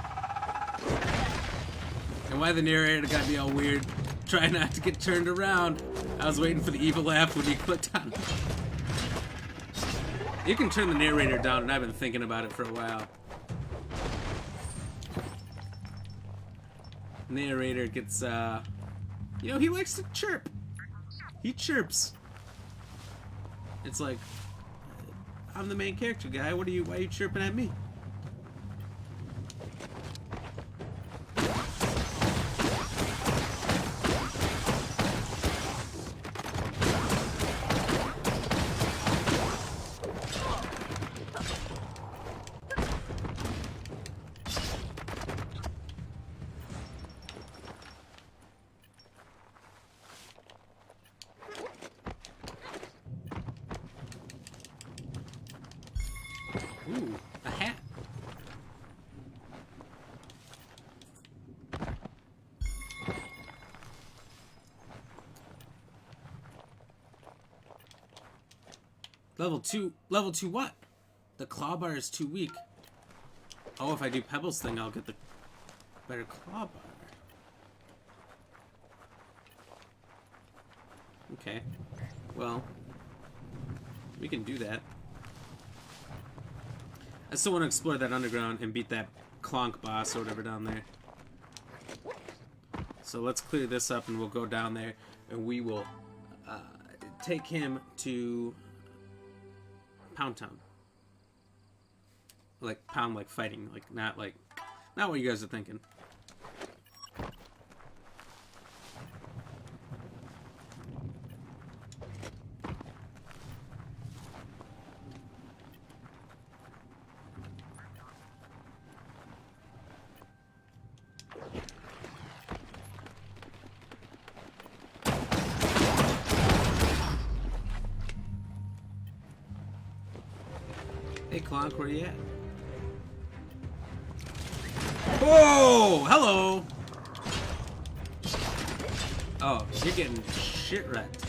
And why the narrator gotta be all weird? Try not to get turned around. I was waiting for the evil laugh when you clicked on it. You can turn the narrator down, and I've been thinking about it for a while. Narrator gets, you know, he likes to chirp. He chirps. It's like, I'm the main character guy. Why are you chirping at me? Ooh, a hat. Level 2 what? The claw bar is too weak. Oh, if I do Pebbles thing, I'll get the better claw bar. Okay. Well, we can do that. I still want to explore that underground and beat that Clonk boss or whatever down there. So let's clear this up and we'll go down there and we will take him to Pound Town. Like pound like fighting, not what you guys are thinking. Hey, Clonk, where you at? Oh, hello! Oh, you're getting shit wrecked.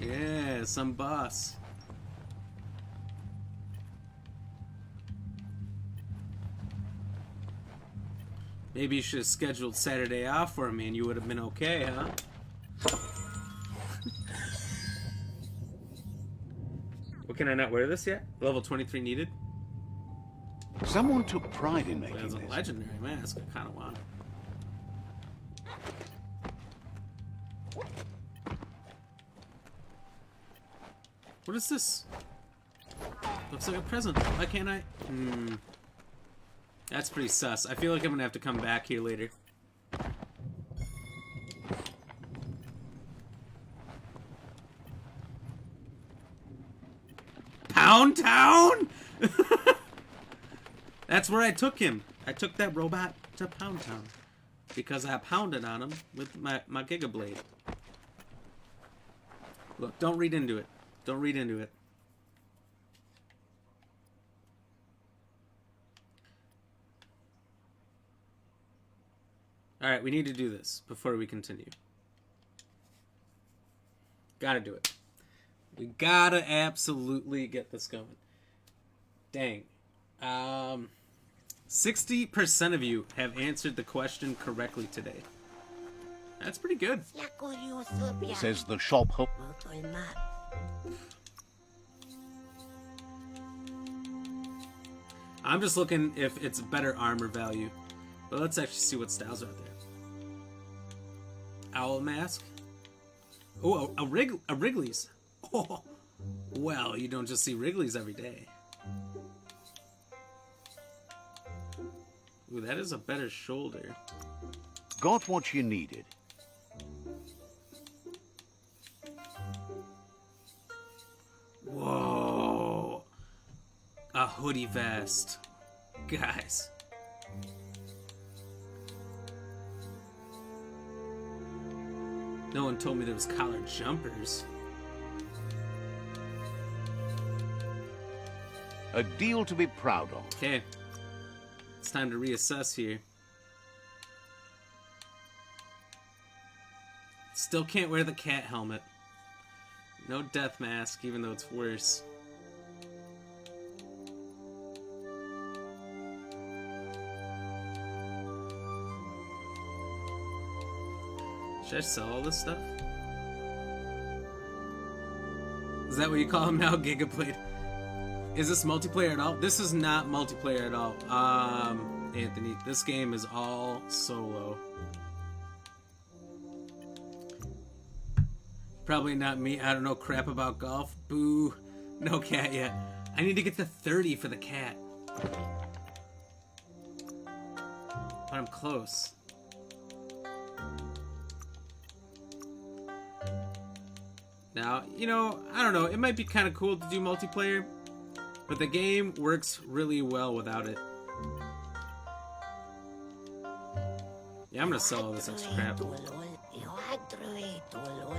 Yeah, some boss. Maybe you should have scheduled Saturday off for me and you would have been okay, huh? What, can I not wear this yet? Level 23 needed? Someone took pride in making That's a this. legendary mask. I kind of want it. What is this? Looks like a present. Why can't I? That's pretty sus. I feel like I'm gonna have to come back here later. Pound Town? That's where I took him. I took that robot to Pound Town. Because I pounded on him with my Giga Blade. Look, don't read into it. Don't read into it. Alright, we need to do this before we continue. Gotta do it. We gotta absolutely get this going. Dang. 60% of you have answered the question correctly today. That's pretty good. Says the shop. I'm just looking if it's better armor value. But let's actually see what styles are out there. Owl mask. Oh, a Wrigley's. Oh, well, you don't just see Wrigley's every day. Ooh, that is a better shoulder. Got what you needed. Whoa. A hoodie vest. Guys. No one told me there was collared jumpers. A deal to be proud of. Okay. It's time to reassess here. Still can't wear the cat helmet. No death mask, even though it's worse. Should I sell all this stuff? Is that what you call him now, Gigablade? Is this multiplayer at all? This is not multiplayer at all. Anthony, this game is all solo. Probably not me. I don't know crap about golf. Boo. No cat yet. I need to get to 30 for the cat. But I'm close. Now, you know, I don't know. It might be kind of cool to do multiplayer, but the game works really well without it. Yeah, I'm gonna sell all this extra crap.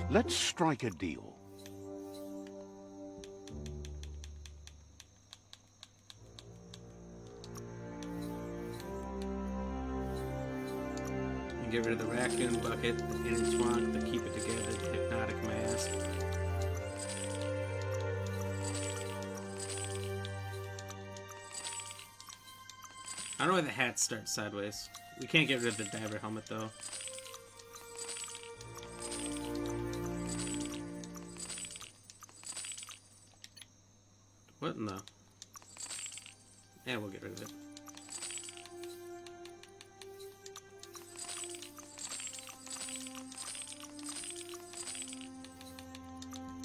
Let's strike a deal. And get rid of the raccoon bucket, the inner trunk, the keep it together, the hypnotic mask. I don't know why the hat starts sideways. We can't get rid of the diver helmet though. What in the? Yeah, we'll get rid of it.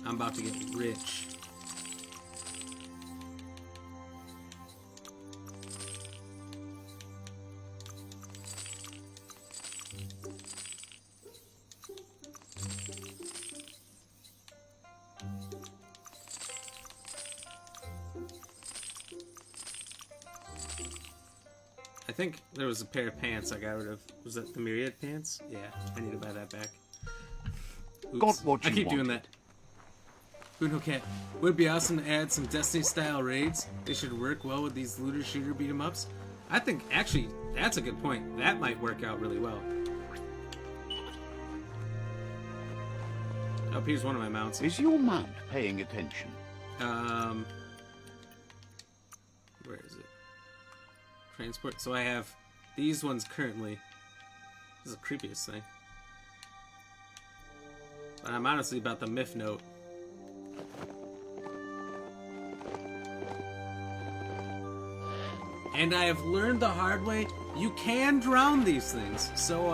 I'm about to get rich. I think there was a pair of pants I got rid of. Was that the Myriad pants? Yeah, I need to buy that back. Oops. Got what you I keep doing wanted. that. Uno cat. Would it be awesome to add some Destiny-style raids? They should work well with these looter-shooter beat-em-ups. I think, actually, that's a good point. That might work out really well. Oh, here's one of my mounts. Is your mount paying attention? Where is it? Transport. So I have these ones currently. This is the creepiest thing. I'm honestly about the myth note. And I have learned the hard way, you can drown these things. So,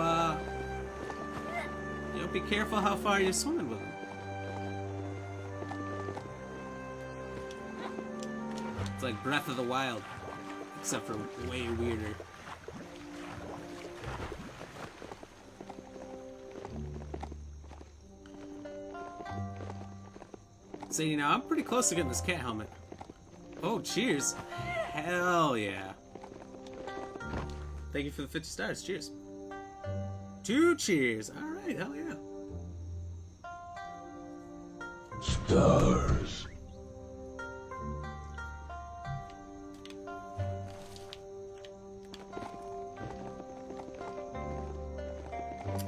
you know, be careful how far you're swimming with them. It's like Breath of the Wild, except for way weirder. Sadie, now I'm pretty close to getting this cat helmet. Oh, cheers. Hell yeah. Thank you for the 50 stars. Cheers. 2 cheers. Alright, hell yeah. Stars.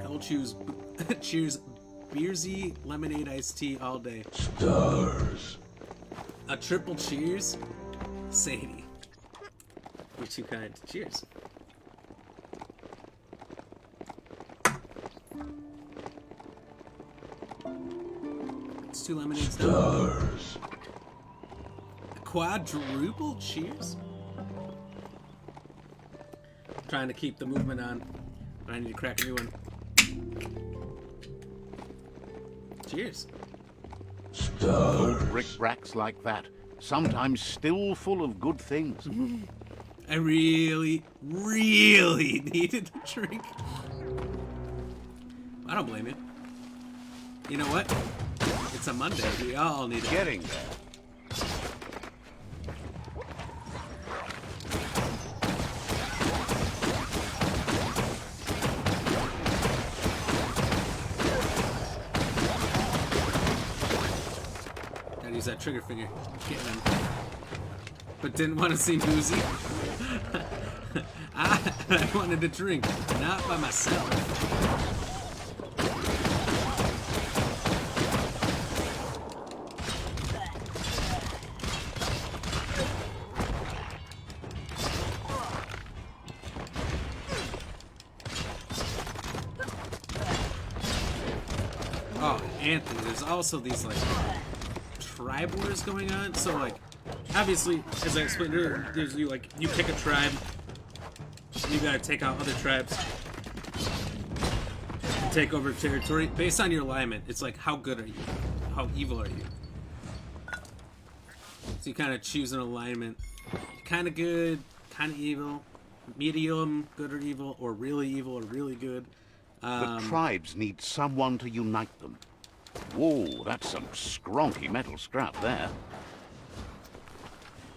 I'll choose cheers Beersy lemonade iced tea all day. Stars. A triple cheers? Sadie. You're too kind. Cheers. It's 2 lemonades now. Stars. A quadruple cheers? Trying to keep the movement on, but I need to crack a new one. Cheers. Stars. Old brick-bracks like that, sometimes still full of good things. I really, really needed a drink. I don't blame you. You know what? It's a Monday. We all need it. Getting there. Gotta use that trigger finger. Getting him. But didn't want to seem boozy. I wanted to drink, not by myself. Oh, Anthony, there's also these, like, tribe wars going on. So, like, obviously, as I explained earlier, there's you pick a tribe, you gotta take out other tribes, and take over territory based on your alignment. It's like, how good are you? How evil are you? So you kind of choose an alignment, kind of good, kind of evil, medium, good or evil, or really good. The tribes need someone to unite them. Whoa, that's some scronky metal scrap there.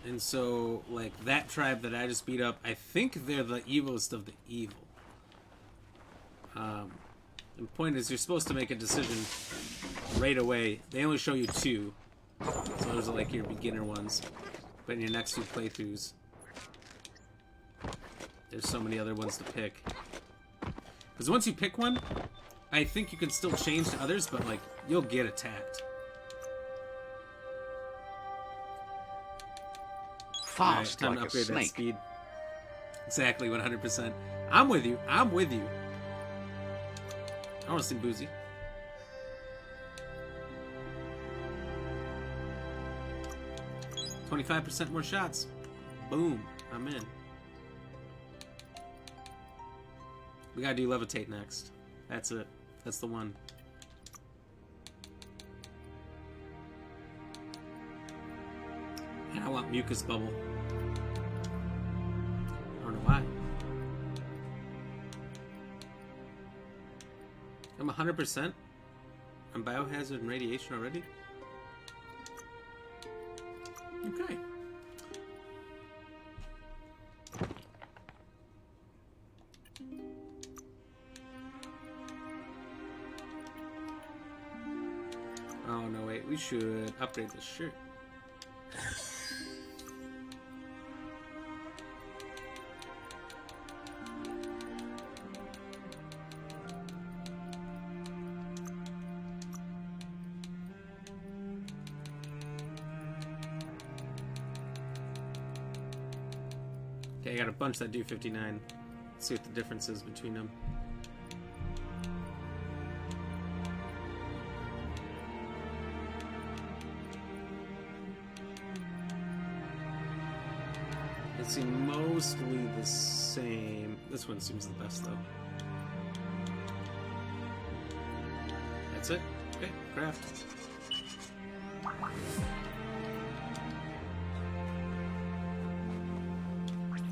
And so, like, that tribe that I just beat up, I think they're the evilest of the evil. And the point is, you're supposed to make a decision right away. They only show you 2. So those are, like, your beginner ones. But in your next 2 playthroughs, there's so many other ones to pick. Because once you pick one, I think you can still change to others, but, like, you'll get attacked. Fast time to like a upgrade that snake. speed. Exactly, 100%. I'm with you. I'm with you. I want to see boozy. $25% more shots. Boom. I'm in. We gotta do levitate next. That's it. That's the one. And I want mucus bubble. I don't know why. I'm 100% on biohazard and radiation already? Okay. Oh no, wait, we should upgrade this shirt. Okay, I got a bunch that do 59. Let's see what the difference is between them. They seem mostly the same. This one seems the best, though. That's it. Okay, craft.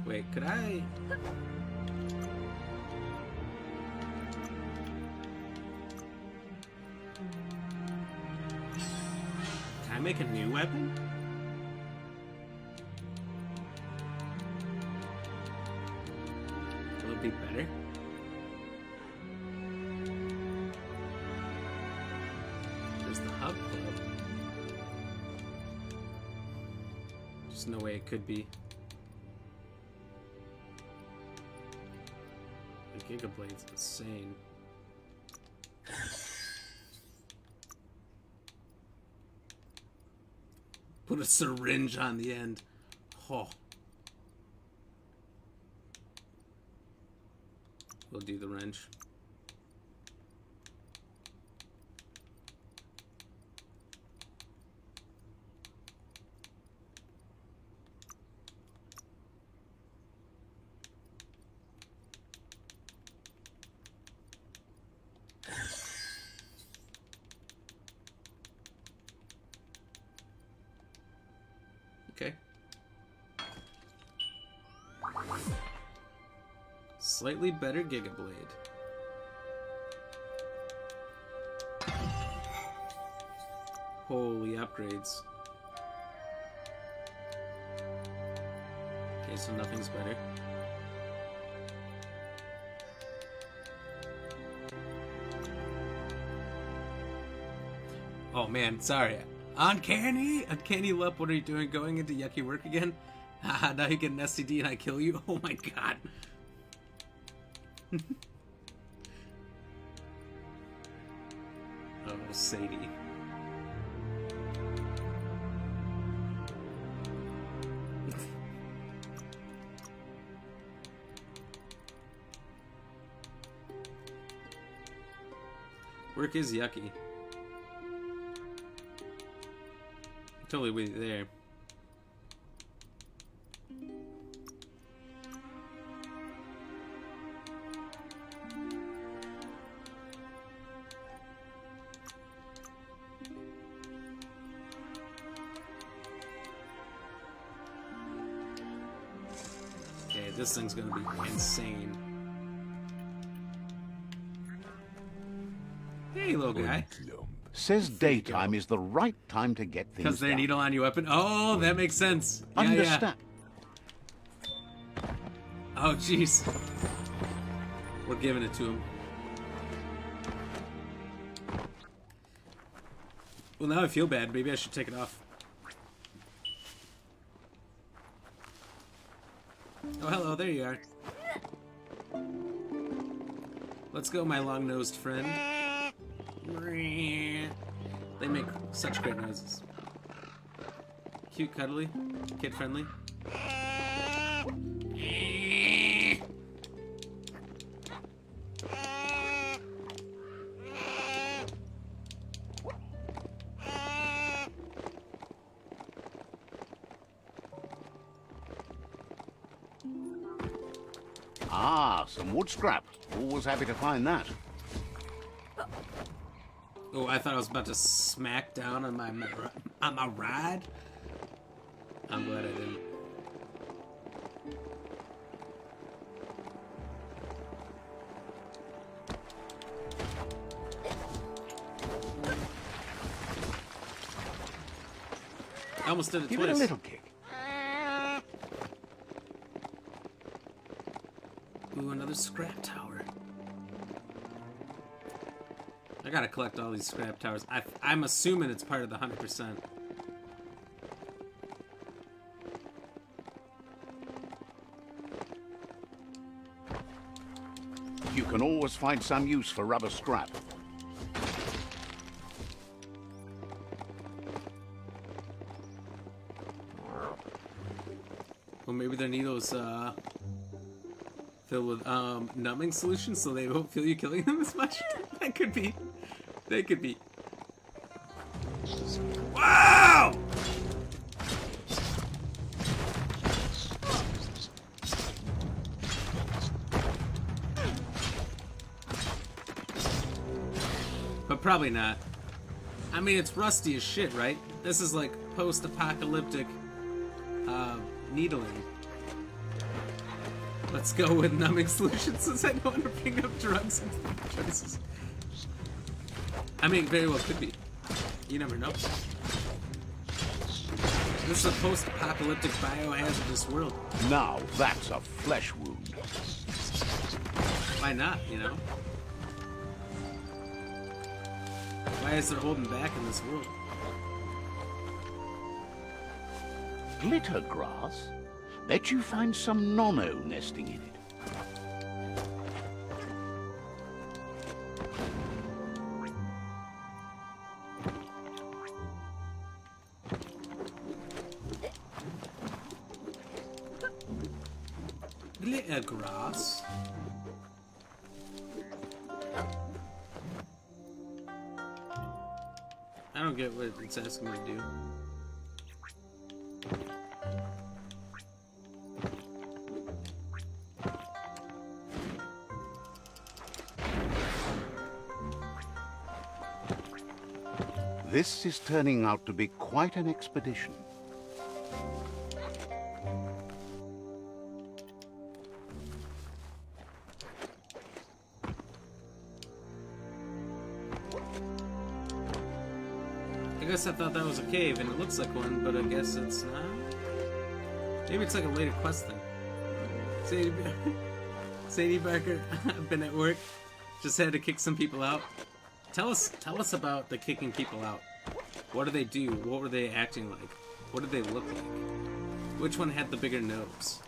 Wait, could I... Can I make a new weapon? Will it be better? There's the hub club. There's no way it could be. The Giga Blade's insane. Put a syringe on the end. Oh. We'll do the wrench. Okay. Slightly better Giga Blade. Holy upgrades. Okay, so nothing's better. Oh man, sorry. Uncanny Lup, what are you doing? Going into yucky work again? Haha, now you get an STD and I kill you? Oh my god. Oh, Sadie. Work is yucky. Totally with you there. Okay, this thing's gonna be insane. Hey, little guy. Says daytime is the right time to get things Because they're done. needle on your weapon. Oh, that makes sense. Yeah, Understand? yeah. Oh, jeez. We're giving it to him. Well, now I feel bad. Maybe I should take it off. Oh, hello. There you are. Let's go, my long-nosed friend. They make such great noises. Cute, cuddly, kid-friendly. Ah, some wood scrap. Always happy to find that. Oh, I thought I was about to smack down on my ride. I'm glad I didn't. I almost did it Give twice. it a little kick. Ooh, another scrap tower. I gotta collect all these scrap towers. I'm assuming it's part of the 100%. You can always find some use for rubber scrap. Well, maybe their needles filled with numbing solutions, so they won't feel you killing them as much. That could be. They could be. Wow! Probably not. I mean, it's rusty as shit, right? This is like post-apocalyptic needling. Let's go with numbing solutions since I don't want to bring up drugs into the choices. I mean, it very well could be. You never know. This is a post-apocalyptic biohazardous world. Now that's a flesh wound. Why not, you know? Why is there holding back in this world? Glitter grass? Bet you find some nono nesting in it. Glitter grass? I don't get what it's asking me to do. This is turning out to be quite an expedition. I guess I thought that was a cave, and it looks like one, but I guess it's not. Maybe it's like a later quest thing. Sadie Barker, I've been at work. Just had to kick some people out. Tell us about the kicking people out. What do they do? What were they acting like? What did they look like? Which one had the bigger nose?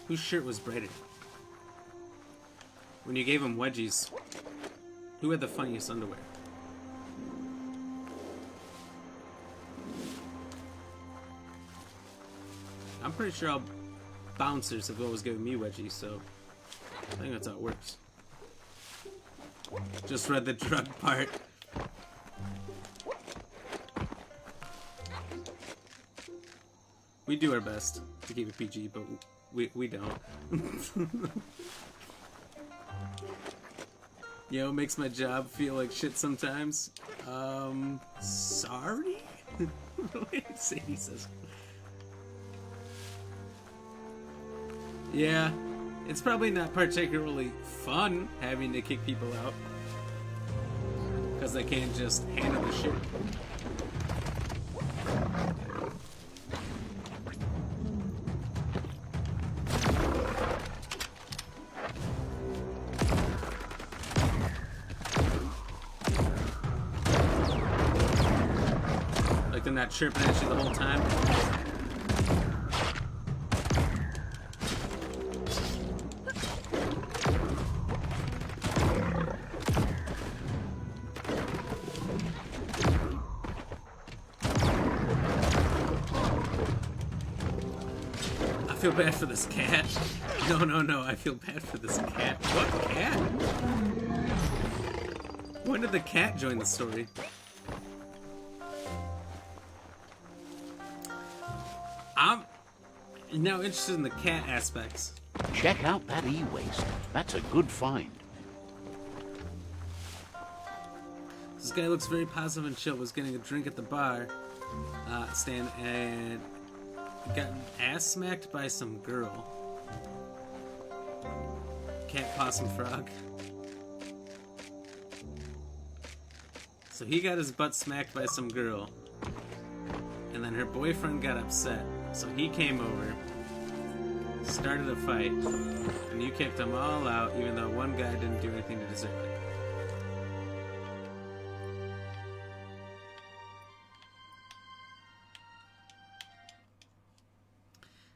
Whose shirt was brighter? When you gave him wedgies, who had the funniest underwear? I'm pretty sure all bouncers have always given me wedgies, so I think that's how it works. Just read the drug part. We do our best to keep it PG, but we don't. You know, it makes my job feel like shit sometimes. Sorry? Sadie says. Yeah, it's probably not particularly fun having to kick people out. Because they can't just handle the shit. Like they're not chirping at you the whole time. I feel bad for this cat. No, I feel bad for this cat. What cat? When did the cat join the story? I'm now interested in the cat aspects. Check out that e-waste. That's a good find. This guy looks very positive and chill. Was getting a drink at the bar stand and got ass smacked by some girl. Cat, possum, frog. So he got his butt smacked by some girl. And then her boyfriend got upset. So he came over, started a fight, and you kicked them all out, even though one guy didn't do anything to deserve it.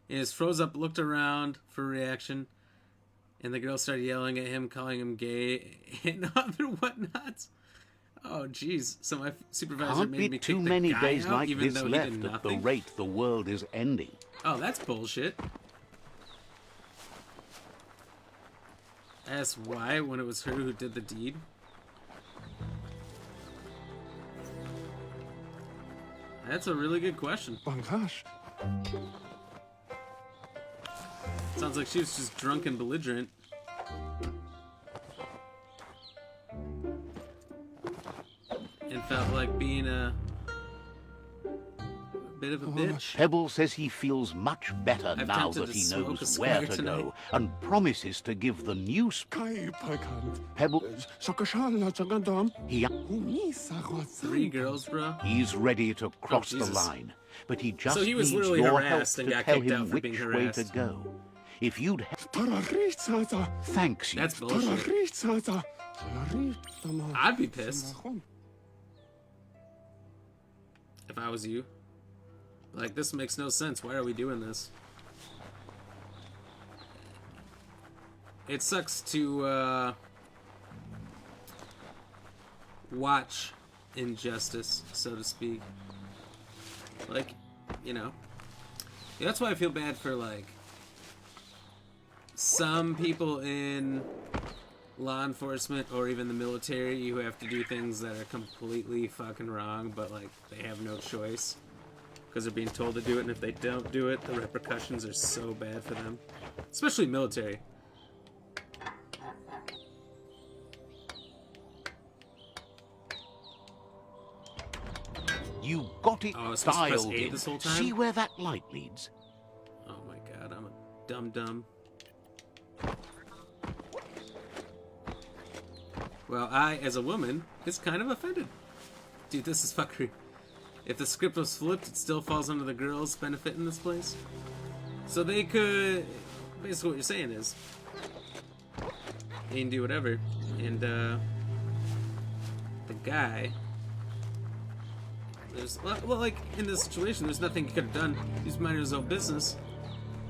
He just froze up, looked around for a reaction, and the girl started yelling at him, calling him gay, and other whatnots. Oh, jeez. So my supervisor Can't made be me too kick the many guy days out, like even this though he did left at the nothing. rate the world is ending. Oh, that's bullshit. Asked why when it was her who did the deed. That's a really good question. Oh gosh. It's Sounds like she was just drunk and belligerent. And felt like being a bit of a bitch. Pebble says he feels much better I've now attempted that to he smoke a knows square where to tonight. go and promises to give the new Pebble. He, 3 girls, bro. he's ready to cross the Jesus. line, but he just So he was needs literally your harassed help and to got tell kicked out him for which being way to harassed. go. If you'd thanks you. That's bullshit. I'd be pissed if I was you. Like, this makes no sense. Why are we doing this? It sucks to watch injustice, so to speak. Like, you know. Yeah, that's why I feel bad for, like, some people in law enforcement or even the military who have to do things that are completely fucking wrong, but, like, they have no choice because they're being told to do it, and if they don't do it, the repercussions are so bad for them. Especially military. You got it Oh, I was supposed to press dialed A in. this whole time? See where that light leads? Oh my god, I'm a dum-dum. Well, I, as a woman, is kind of offended. Dude, this is fuckery. If the script was flipped, it still falls under the girls' benefit in this place. So they could... Basically what you're saying is... They can do whatever. And, the guy... There's... Well, like, in this situation, there's nothing he could have done. He's minding his own business.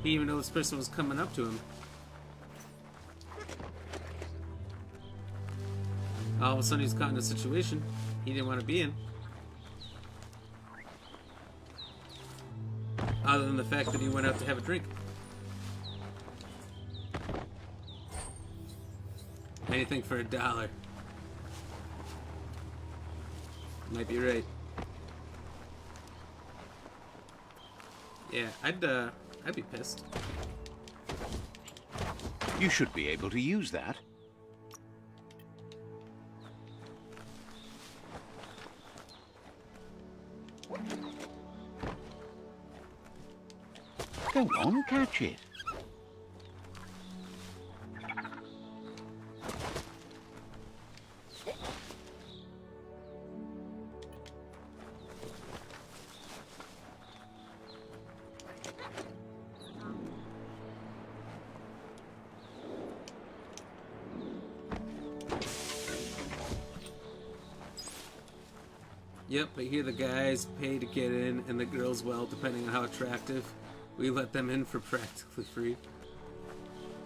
He didn't even know this person was coming up to him. All of a sudden he's caught in a situation he didn't want to be in. Other than the fact that he went out to have a drink. Anything for $1. Might be right. Yeah, I'd be pissed. You should be able to use that. Go on, catch it. Yep, but here the guys pay to get in, and the girls, well, depending on how attractive, we let them in for practically free.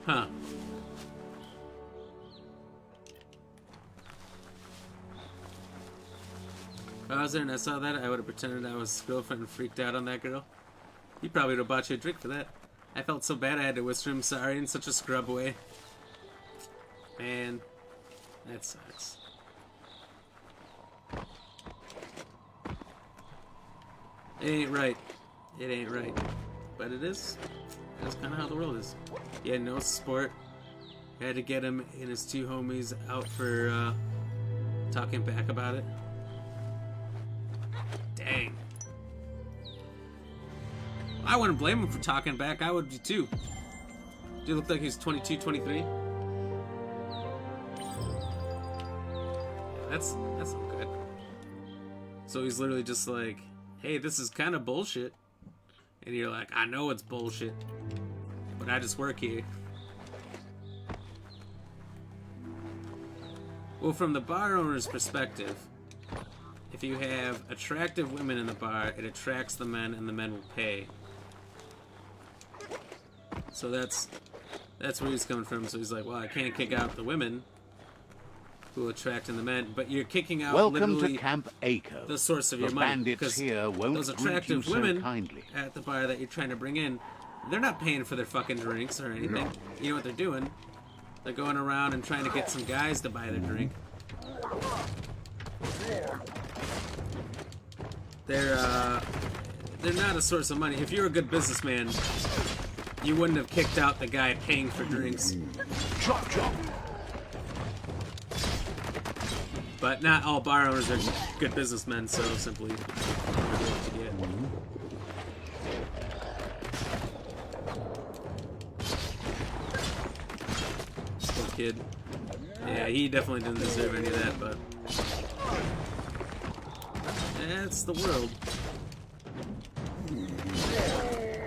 Huh. If I was there and I saw that, I would have pretended I was his girlfriend and freaked out on that girl. He probably would have bought you a drink for that. I felt so bad I had to whisper him sorry in such a scrub way. Man, that sucks. It ain't right. It ain't right. But it is. That's kind of how the world is. He had no support. I had to get him and his 2 homies out for talking back about it. Dang. I wouldn't blame him for talking back. I would too. Dude looked like he was 22, 23. That's not good. So he's literally just like, hey, this is kind of bullshit. And you're like, I know it's bullshit, but I just work here. Well, from the bar owner's perspective, if you have attractive women in the bar, it attracts the men, and the men will pay. So that's where he's coming from. So he's like, well, I can't kick out the women who attract in the men, but you're kicking out Welcome literally to Camp Aco. the source of your The money. bandits Because here won't those greet you attractive so women kindly. at the bar that you're trying to bring in, they're not paying for their fucking drinks or anything. You know what they're doing? They're going around and trying to get some guys to buy their drink. They're not a source of money. If you're a good businessman, you wouldn't have kicked out the guy paying for drinks. Chop, chop. But not all bar owners are good businessmen, so simply what you get. Poor kid. Yeah, he definitely didn't deserve any of that, but it's the world.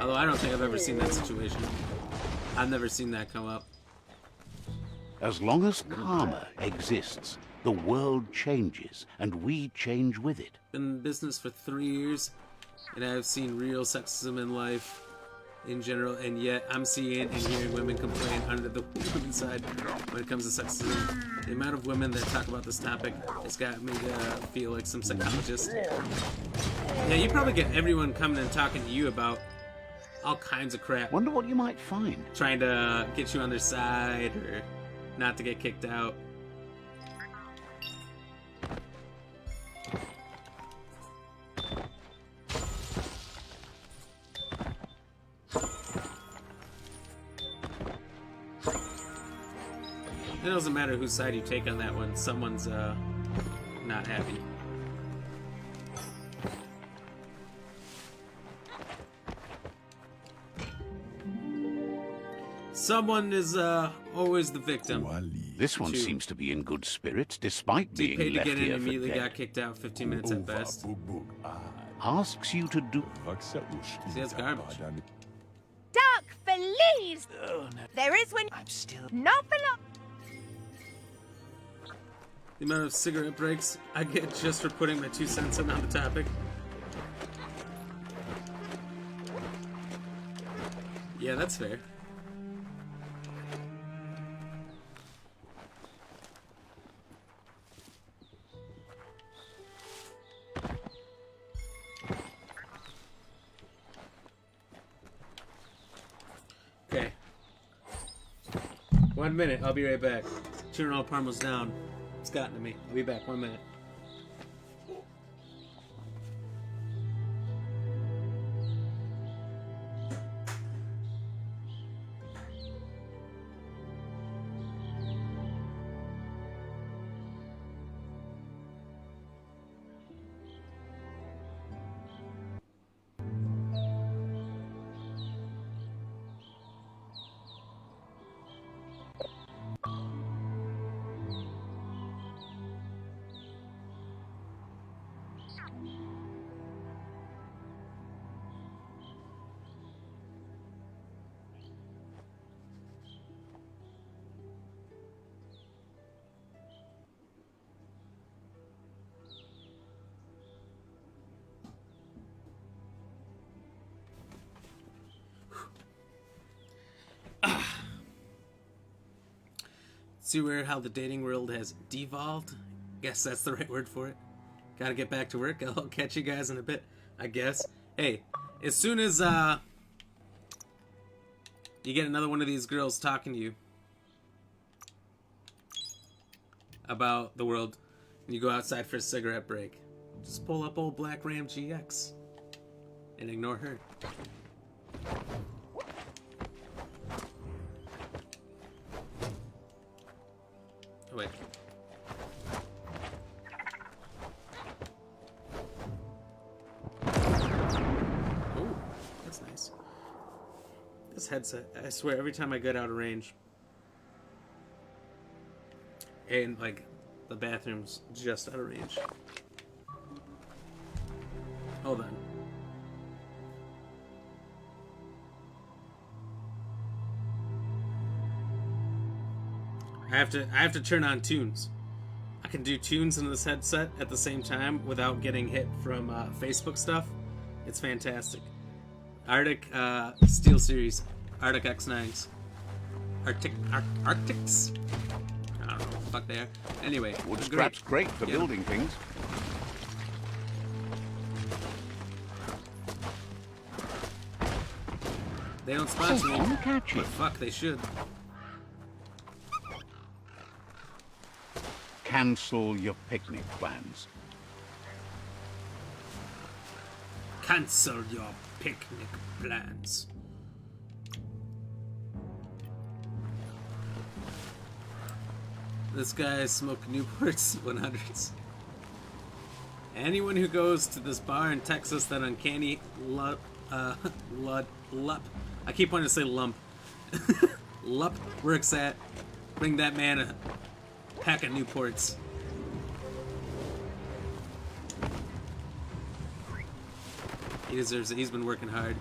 Although I don't think I've ever seen that situation. I've never seen that come up. As long as karma exists, the world changes, and we change with it. Been in business for 3 years, and I've seen real sexism in life in general, and yet I'm seeing and hearing women complain under the women's side when it comes to sexism. The amount of women that talk about this topic has got me to feel like some psychologist. Yeah, you probably get everyone coming and talking to you about all kinds of crap. Wonder what you might find. Trying to get you on their side or not to get kicked out. It doesn't matter whose side you take on that one. Someone's not happy. Someone is always the victim. This one seems to be in good spirits, despite He being paid to left get in here and for immediately dead. got kicked out 15 minutes at best. Asks you to do... See, that's garbage. Dark Feliz! There is when... I'm still... Not for long. The amount of cigarette breaks I get just for putting my 2 cents in on the topic. Yeah, that's fair. Okay. 1 minute, I'll be right back. Turn all Parmos down. It's gotten to me. I'll be back. 1 minute. See how the dating world has devolved? Guess that's the right word for it. Gotta get back to work. I'll catch you guys in a bit, I guess. Hey, as soon as you get another one of these girls talking to you about the world, and you go outside for a cigarette break, just pull up old Black Ram GX and ignore her. Oh, wait. Ooh, that's nice. This headset, I swear, every time I get out of range, and like the bathroom's just out of range. Hold on. I have to turn on tunes. I can do tunes in this headset at the same time without getting hit from Facebook stuff. It's fantastic. Arctic Steel Series, Arctic X9s, Arctics. I don't know what the fuck they are. Anyway, Wood it's scrap's great for Yeah. building things. They don't sponsor me, Oh, catchy. but fuck, they should. Cancel your picnic plans. Cancel your picnic plans. This guy smoked Newports 100s. Anyone who goes to this bar in Texas, that uncanny lup, I keep wanting to say lump. Lup works at, bring that man a pack of Newports. He deserves it. He's been working hard.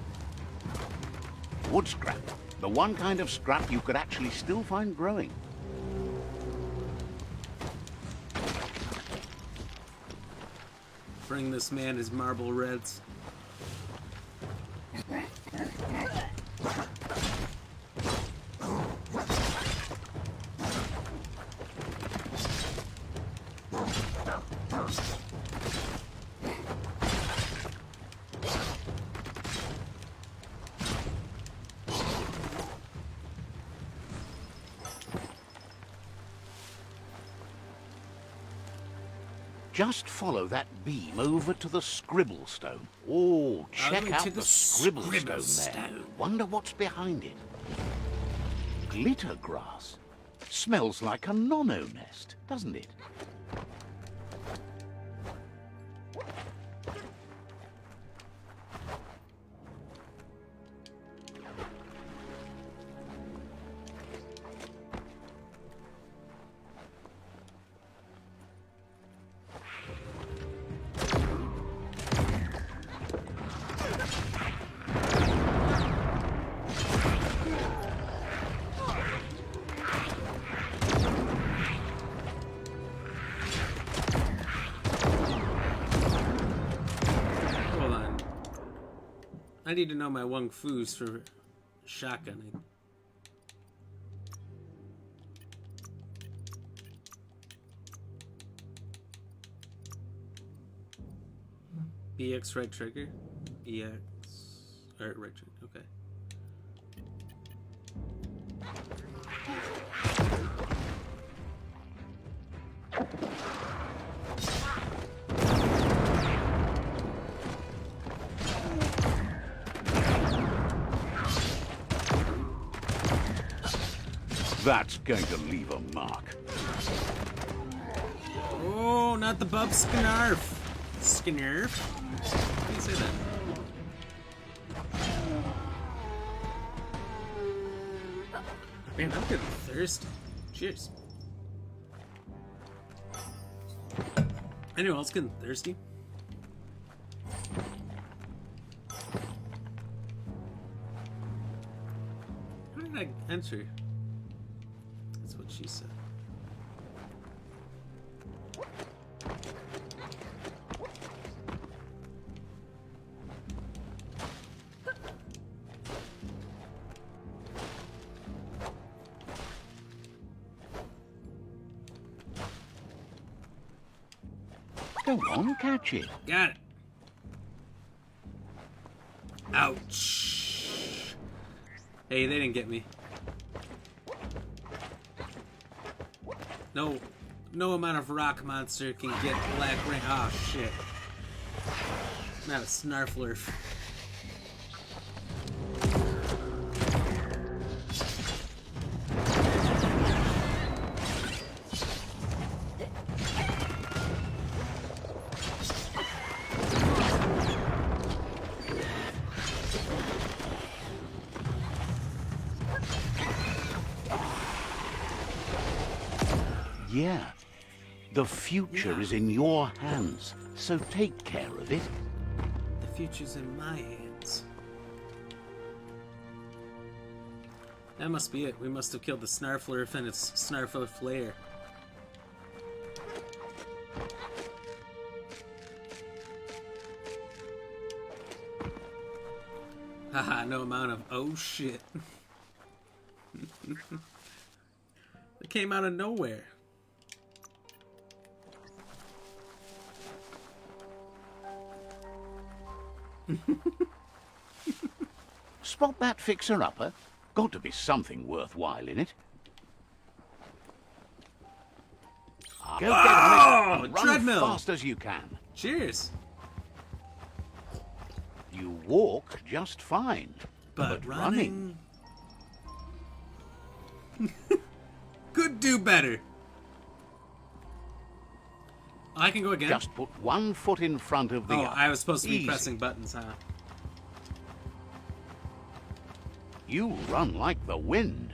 Wood scrap. The one kind of scrap you could actually still find growing. Bring this man his marble reds. Just follow that beam over to the scribble stone. Oh, check out the scribble stone there. Wonder what's behind it. Glitter grass. Smells like a nono nest, doesn't it? I need to know my Wung Fu's for shotgunning. EX right trigger. EX. Or right trigger. Okay. That's going to leave a mark. Oh, not the Bub Skinarf. Skinarf? How do you say that? Man, I'm getting thirsty. Cheers. Anyone else getting thirsty? How did I enter? That's what she said. Go on, catch it. Got it. Ouch. Hey, they didn't get me. No amount of rock monster can get black rain. Oh shit. Not a snarfler. Yeah. The future is in your hands, so take care of it. The future's in my hands. That must be it. We must have killed the snarfler and its snarfler lair. Haha, no amount of oh shit. It came out of nowhere. Spot that fixer-upper? Got to be something worthwhile in it. Go get on it. Run treadmill. fast as you can. Cheers. You walk just fine. But running... Could do better. I can go again. Just put one foot in front of the Oh, other. I was supposed to be Easy. pressing buttons, huh? You run like the wind.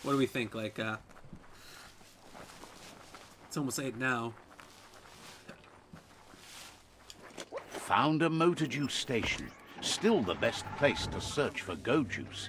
What do we think? Like, it's almost 8 now. Found a motor juice station. Still the best place to search for go juice.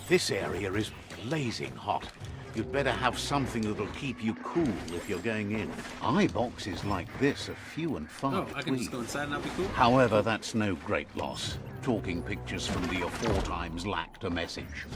This area is blazing hot. You'd better have something that'll keep you cool if you're going in. Eye boxes like this are few and far Oh, between. I can just go inside and that'll be cool. However, that's no great loss. Talking pictures from the aforetimes lacked a message.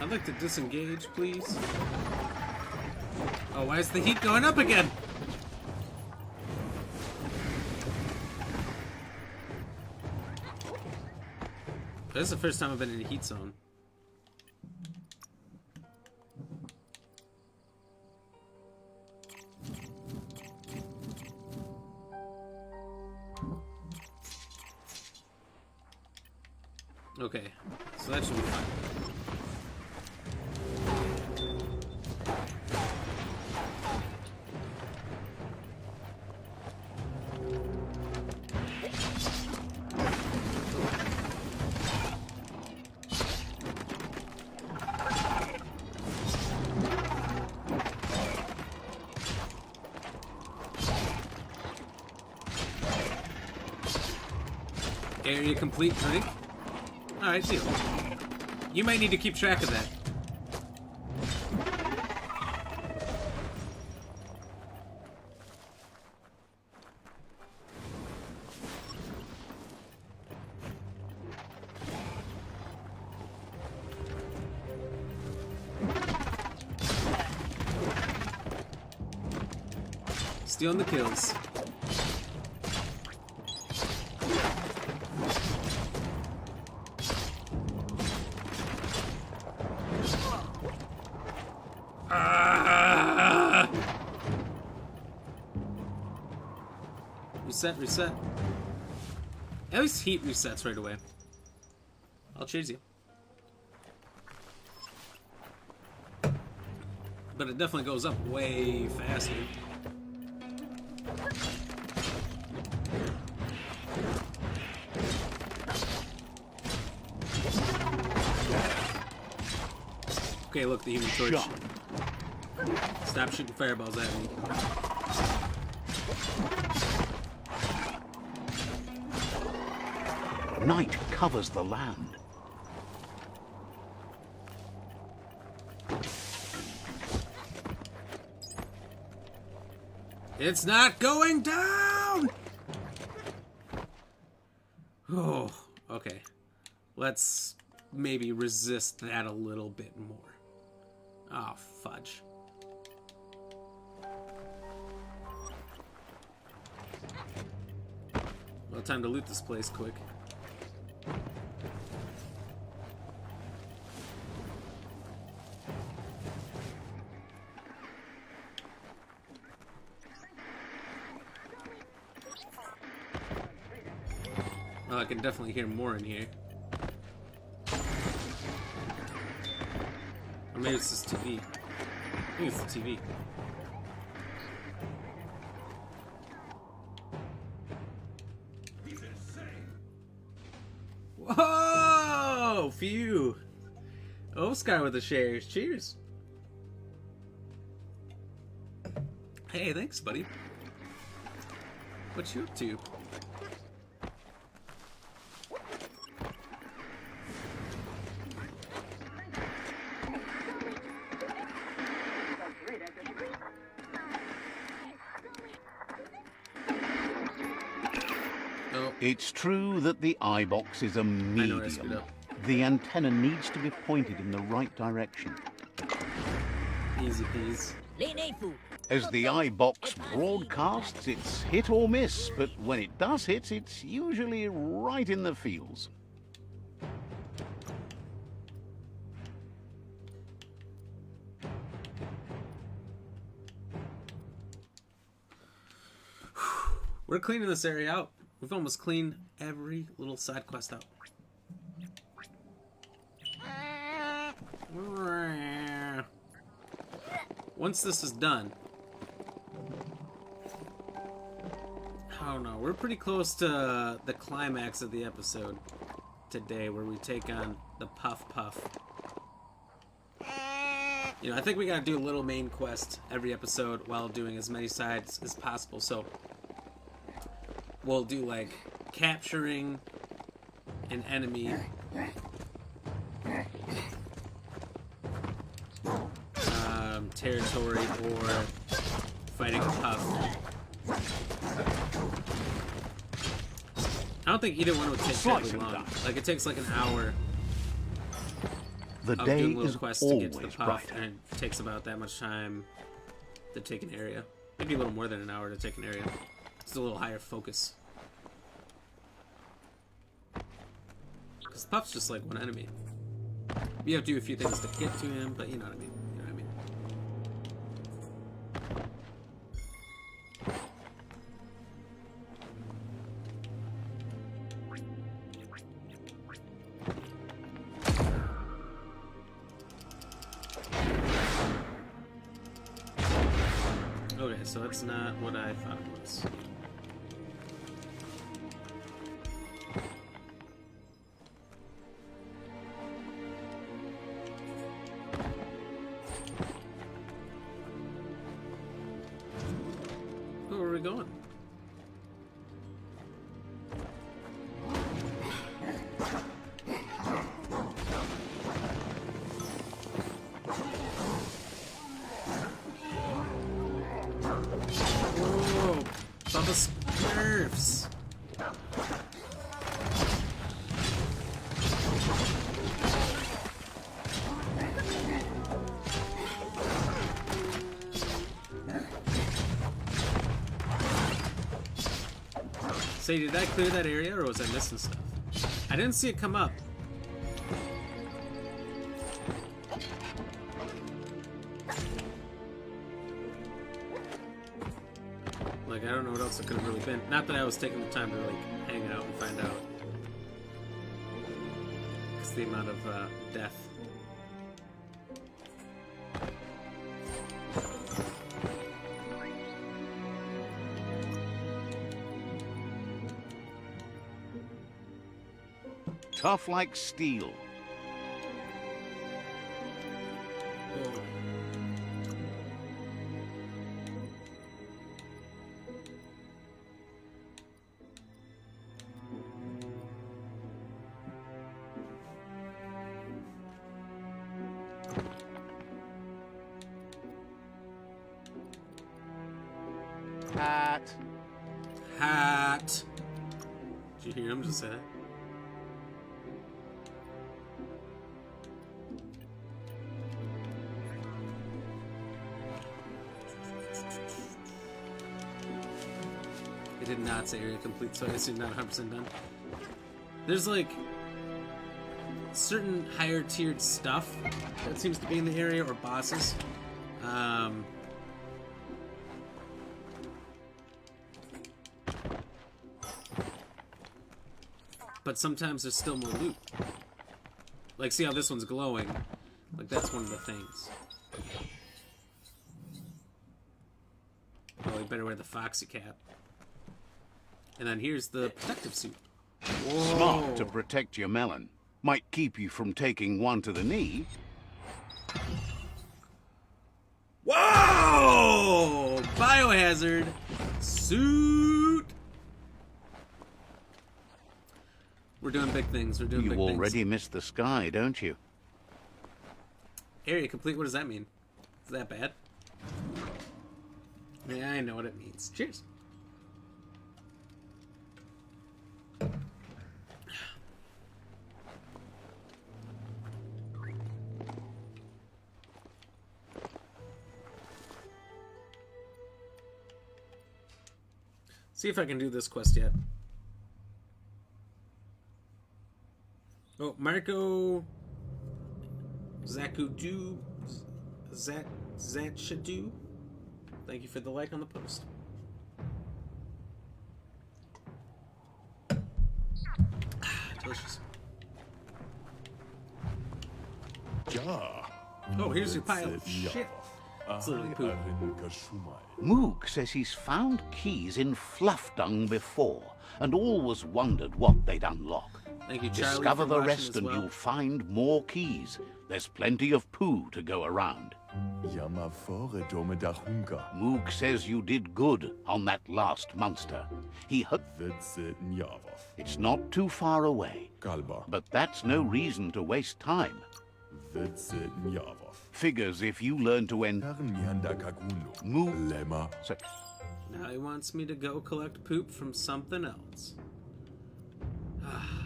I'd like to disengage, please. Oh, why is the heat going up again? This is the first time I've been in a heat zone. Okay, so that should be fine. Area complete drink. Alright, deal. You might need to keep track of that. Stealing the kills. Reset. At least heat resets right away. I'll cheers you. But it definitely goes up way faster. Okay, look, the human torch. Shot. Stop shooting fireballs at me. Night covers the land. It's not going down! Oh, okay. Let's maybe resist that a little bit more. Oh, fudge. Well, time to loot this place quick. Oh, I can definitely hear more in here. Or maybe it's just TV. I think it's the TV. Whoa! Phew! Oscar with the shares. Cheers! Hey, thanks, buddy. What you up to? Oh, It's true that the eye box is a know where I screwed medium. up. The antenna needs to be pointed in the right direction. Easy peas. As the eye box broadcasts, it's hit or miss, but when it does hit, it's usually right in the feels. We're cleaning this area out. We've almost cleaned every little side quest out. Once this is done, I don't know, we're pretty close to the climax of the episode today, where we take on the Puff Puff. You know, I think we gotta do a little main quest every episode while doing as many sides as possible, so we'll do like capturing an enemy, territory, or fighting a puff. I don't think either one would take that long. Like, it takes like an hour The of day doing little is quests to get to the always puff, brighter. and it takes about that much time to take an area. Maybe a little more than an hour to take an area. It's a little higher focus. Because Puff's just like one enemy. You have to do a few things to get to him, but you know what I mean. You know what I mean. Okay, so that's not what I thought it was. Where are we going? Whoa! Bubba Smurfs! Say, did I clear that area, or was I missing stuff? I didn't see it come up. Like, I don't know what else it could have really been. Not that I was taking the time to, like, hang out and find out. It's the amount of, death. Tough like steel. Oh. Hat. Hat! Did you hear him just say that? It did not say area complete, so I assume not 100% done. There's like certain higher tiered stuff that seems to be in the area, or bosses. But sometimes there's still more loot. Like, see how this one's glowing? Like, that's one of the things. Oh, we better wear the Foxy cap. And then here's the protective suit. Whoa. Smart to protect your melon. Might keep you from taking one to the knee. Whoa! Biohazard suit. We're doing big things. We're doing big You things. already missed the sky, don't you? Area complete. What does that mean? Is that bad? Yeah, I know what it means. Cheers. See if I can do this quest yet. Oh, Marco Zakudu Zatshadu. Thank you for the like on the post. Delicious. Oh, here's your pile of shit. It's literally poop. Moog says he's found keys in fluff dung before, and always wondered what they'd unlock. Thank you, Charlie, Discover for the watching rest as and well. you'll find more keys. There's plenty of poo to go around. Moog says you did good on that last monster. He It's not too far away, but that's no reason to waste time. Figures if you learn to end Moog. So, Now he wants me to go collect poop from something else.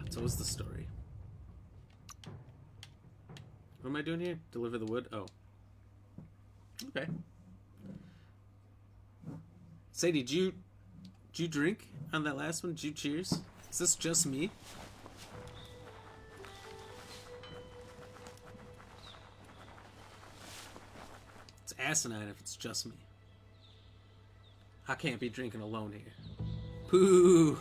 It's always the story. What am I doing here? Deliver the wood? Oh. Okay. Sadie, did you drink on that last one? Did you cheers? Is this just me? It's asinine if it's just me. I can't be drinking alone here. Pooh!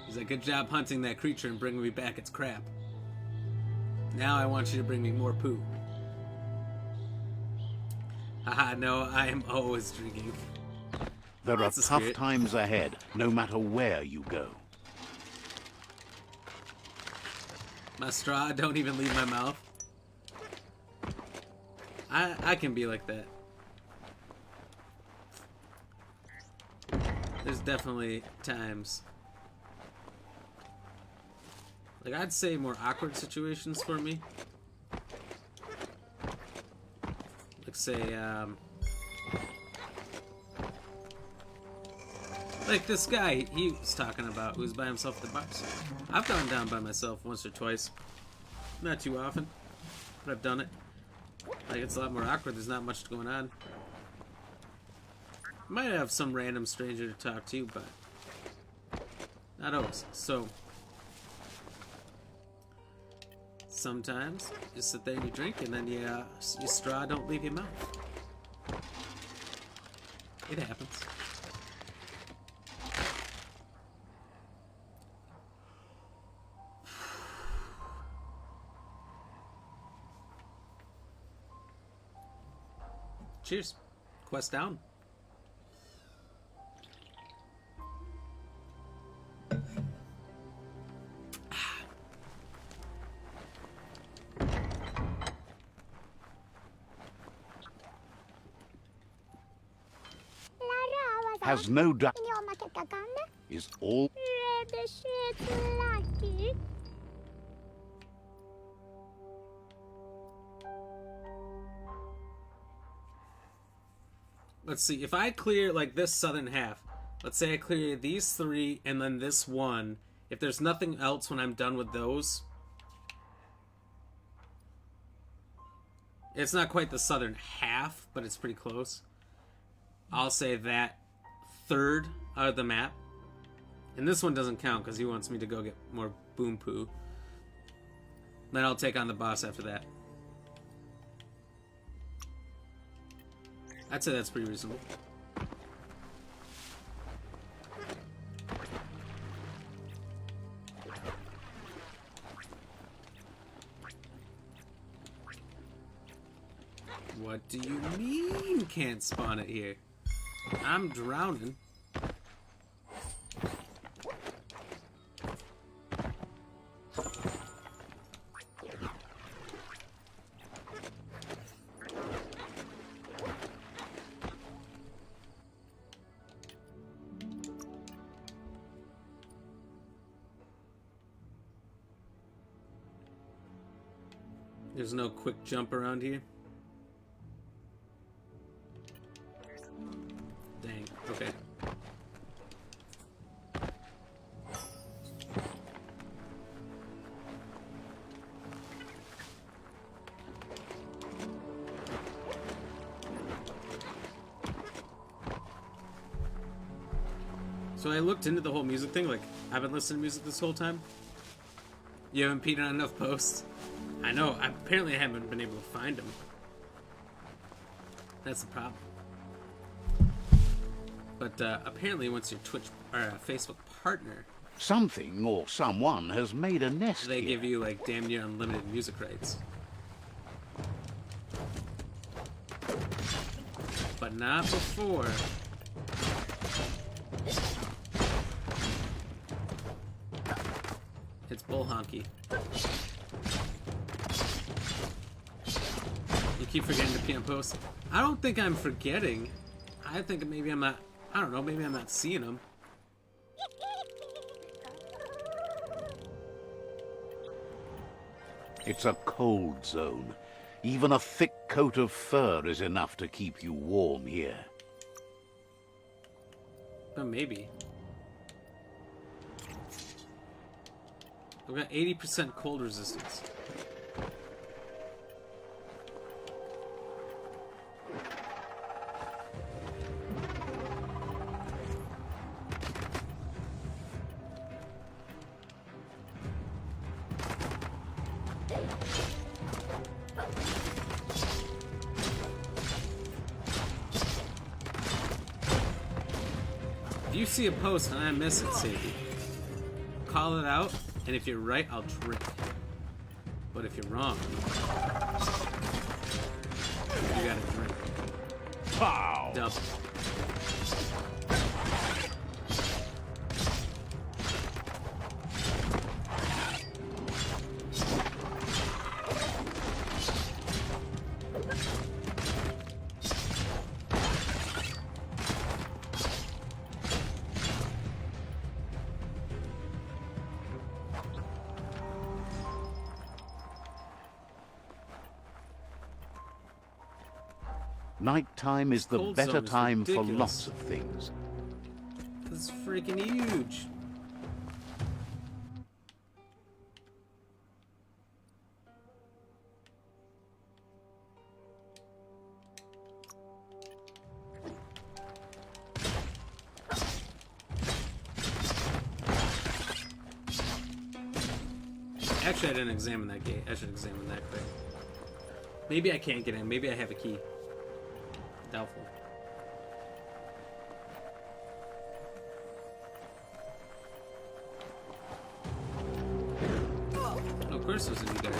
He's like, good job hunting that creature and bringing me back its crap. Now I want you to bring me more poo. Haha, no, I am always drinking. there are That's the tough spirit. times ahead, no matter where you go. My straw don't even leave my mouth. I can be like that. There's definitely times. Like, I'd say more awkward situations for me. Like, say, like this guy he was talking about who's by himself at the bars. I've gone down by myself once or twice. Not too often, but I've done it. Like, it's a lot more awkward. There's not much going on. Might have some random stranger to talk to, but not always. So sometimes you sit there and you drink, and then your straw don't leave your mouth. It happens. Cheers. Quest down. Has no doubt is all. Let's see, if I clear, like, this southern half, let's say I clear these three and then this one, if there's nothing else when I'm done with those, it's not quite the southern half, but it's pretty close. I'll say that third out of the map. And this one doesn't count because he wants me to go get more boom poo. Then I'll take on the boss after that. I'd say that's pretty reasonable. What do you mean can't spawn it here? I'm drowning. There's no quick jump around here. Dang, okay. So I looked into the whole music thing. Like, I've been listening to music this whole time. You haven't peed on enough posts. I know. Apparently, I haven't been able to find them. That's the problem. But apparently, once you're Twitch or Facebook partner, Something or someone has made a nest they here. give you like damn near unlimited music rights. But not before. It's bull honky. You keep forgetting to pee on posts. I don't think I'm forgetting. I think maybe I'm not. I don't know. Maybe I'm not seeing them. It's a cold zone. Even a thick coat of fur is enough to keep you warm here. But maybe. We've got 80% cold resistance. If you see a post and I miss it, Sadie, call it out, and if you're right, I'll drink. But if you're wrong, you gotta drink. Pow! Double. Nighttime is the Cold better zone is time for ridiculous. lots of things. This is freaking huge. Actually, I didn't examine that gate. I should examine that quick. Maybe I can't get in. Maybe I have a key. Doubtful. Oh, of course there's a new guy.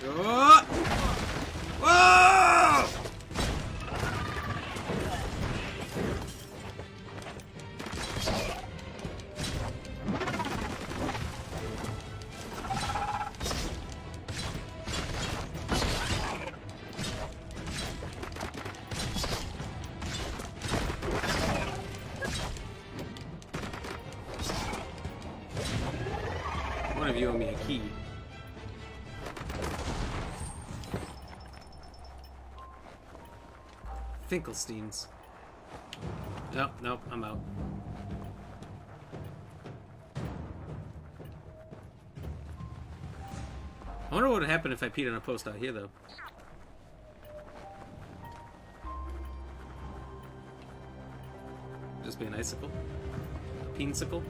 Oh! Whoa! One of you owe me a key. Finkelsteins. Nope, nope, I'm out. I wonder what would happen if I peed on a post out here, though. Just be an icicle? A peensicle?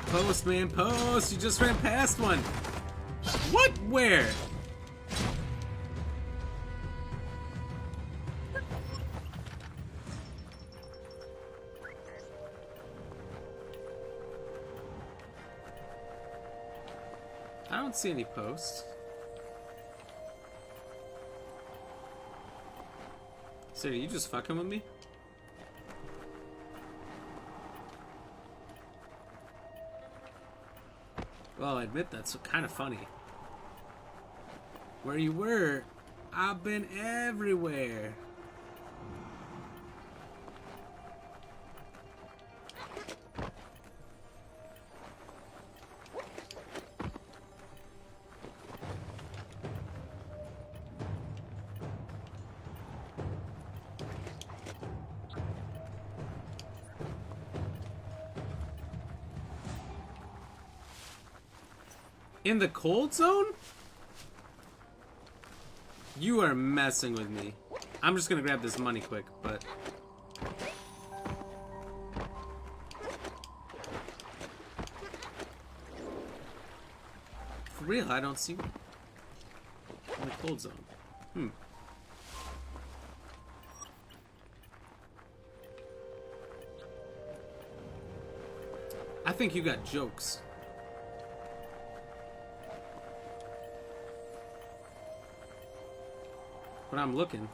Post, man, post! You just ran past one! What? Where? I don't see any posts. So are you just fucking with me? Well, I admit that's kind of funny. Where you were, I've been everywhere. In the cold zone? You are messing with me. I'm just gonna grab this money quick, but... For real, I don't see one. In the cold zone. I think you got jokes. But I'm looking.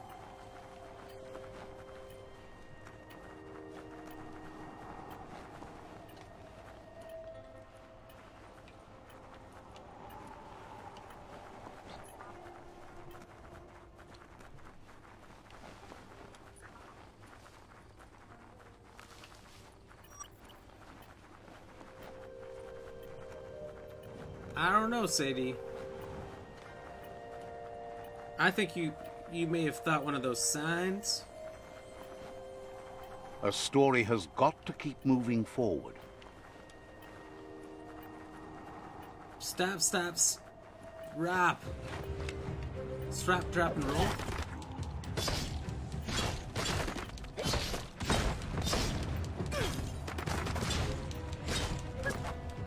I don't know, Sadie. I think you may have thought one of those signs. A story has got to keep moving forward. Stop, drop. Strap, drop, and roll.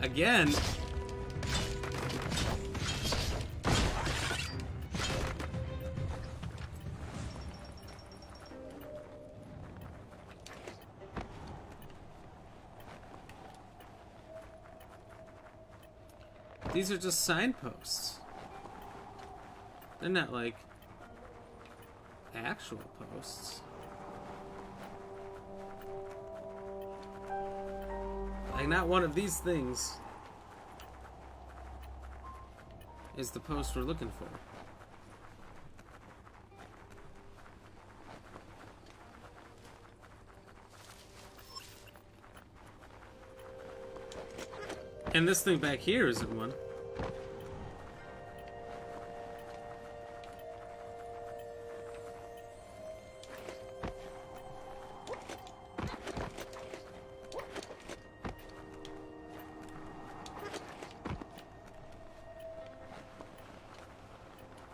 Again. These are just signposts. They're not like actual posts. Like, not one of these things is the post we're looking for. And this thing back here isn't one.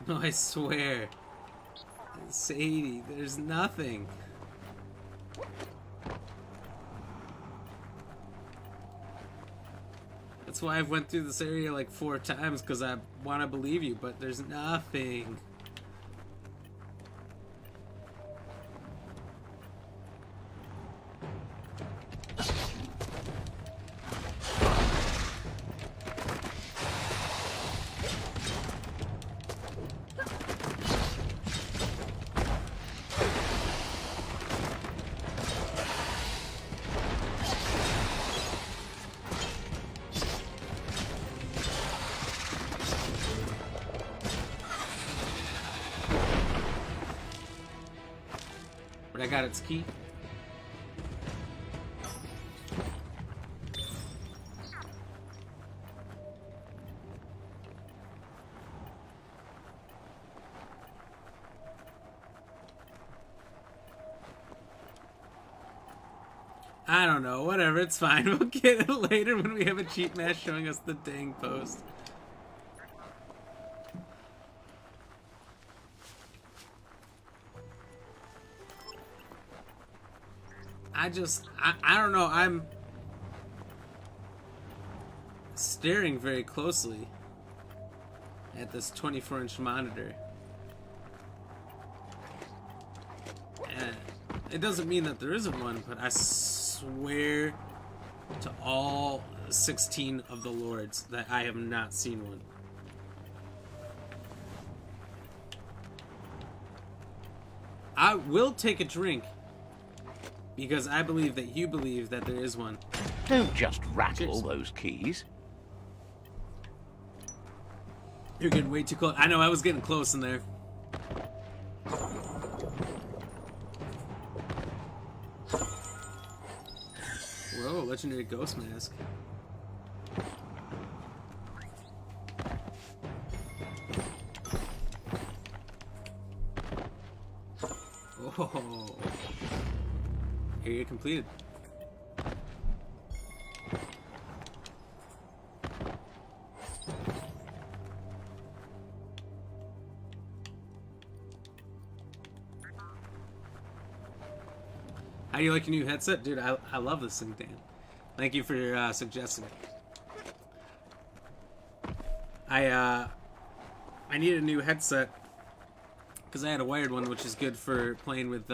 No, I swear. Sadie, there's nothing. That's why I've went through this area like 4 times, because I want to believe you, but there's nothing. But I got its key. I don't know, whatever, it's fine. We'll get it later when we have a cheat match showing us the dang post. I don't know, I'm staring very closely at this 24-inch monitor. And it doesn't mean that there isn't one, but I swear to all 16 of the lords that I have not seen one. I will take a drink because I believe that you believe that there is one. Don't just rattle Cheers. those keys. You're getting way too close. I know, I was getting close in there. Whoa, legendary ghost mask. Oh. Area completed. How do you like your new headset? Dude, I love this thing, Dan. Thank you for suggesting it. I needed a new headset because I had a wired one, which is good for playing with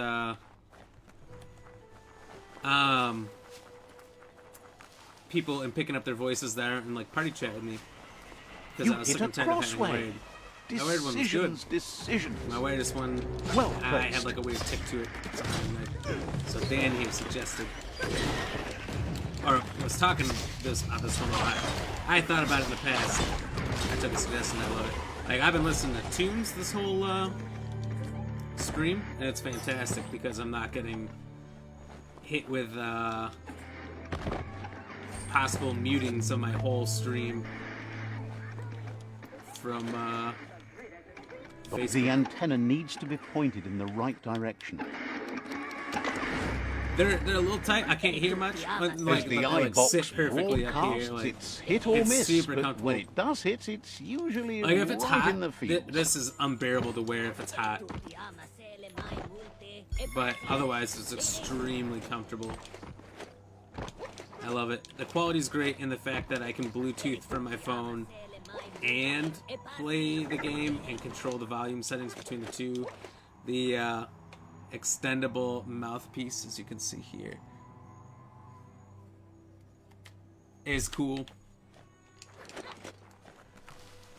people and picking up their voices that aren't in like party chat with me. Because I was sick and tired of having wired. My wired one was good. Decisions. My wireless one, Well I had like a weird tick to it. So Dan here suggested, or was talking about this one a lot. I thought about it in the past. I took a suggestion. I love it. Like I've been listening to tunes this whole stream, and it's fantastic because I'm not getting hit with possible mutings of my whole stream from Facebook. The antenna needs to be pointed in the right direction. They're a little tight. I can't hear much. Like, the like iBox sit perfectly up here. broadcasts, Like, it's hit or it's miss, super but comfortable. when it does hit, it's usually Like if it's right hot, in the field. this is unbearable to wear if it's hot. But otherwise, it's extremely comfortable. I love it. The quality's great in the fact that I can Bluetooth from my phone and play the game and control the volume settings between the two. The extendable mouthpiece, as you can see here, is cool.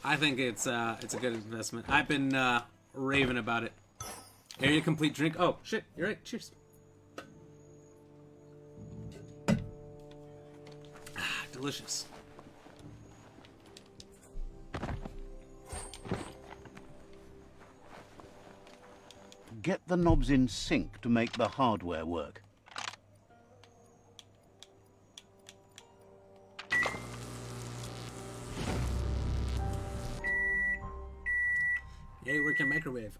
I think it's a good investment. I've been raving about it. Area complete drink. Oh shit, you're right. Cheers. Ah, delicious. Get the knobs in sync to make the hardware work. Yay, working microwave.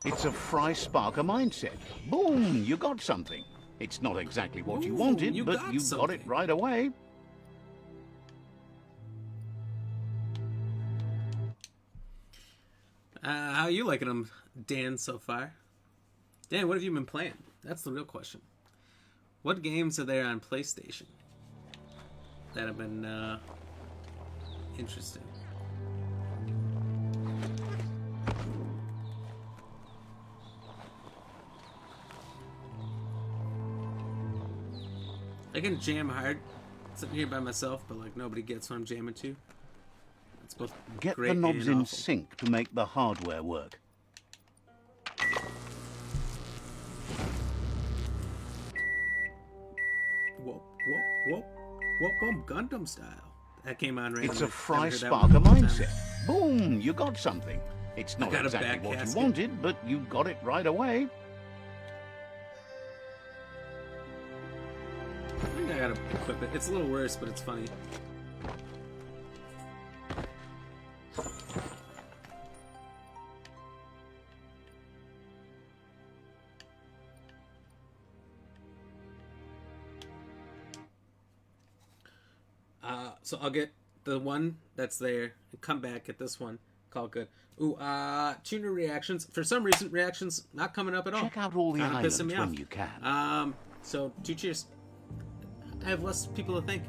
It's a Fry Sparker mindset. Boom, you got something. It's not exactly what you wanted, you but got you got something. it right away. How are you liking them, Dan, so far? Dan, what have you been playing? That's the real question. What games are there on PlayStation that have been interesting? I can jam hard sitting here by myself, but like nobody gets what I'm jamming to. It's both Get great the knobs and in awful. sync to make the hardware work. Whoop, whoop, whoop, whoop, whoop, Gundam style. That came on randomly. It's a Fry Haven't heard that Sparker one in a long time. mindset. Boom, you got something. It's not got a exactly back what casket. you wanted, but you got it right away. I think I gotta equip it. It's a little worse, but it's funny. So I'll get the one that's there and come back, get this one, call it good. Ooh, tuner reactions. For some reason, reactions not coming up at all. Check out all the Kinda islands pissing me when off. you can. So 2 cheers. I have less people to thank.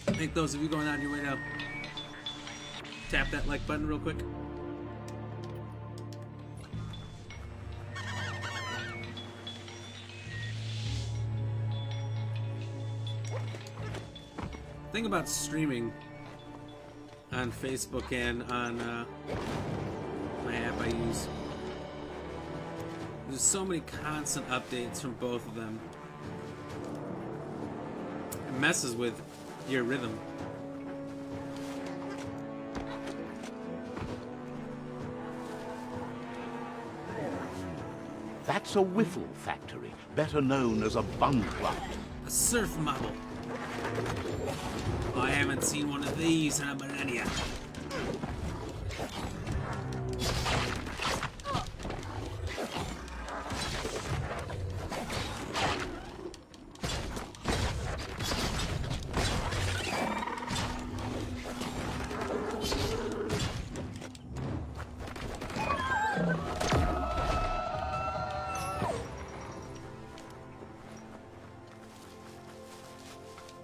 Thank those of you going on your way now. Tap that like button real quick. Thing about streaming on Facebook and on my app I use, there's so many constant updates from both of them. It messes with your rhythm. It's a whiffle factory, better known as a bun plant. A surf model. I haven't seen one of these in a millennia.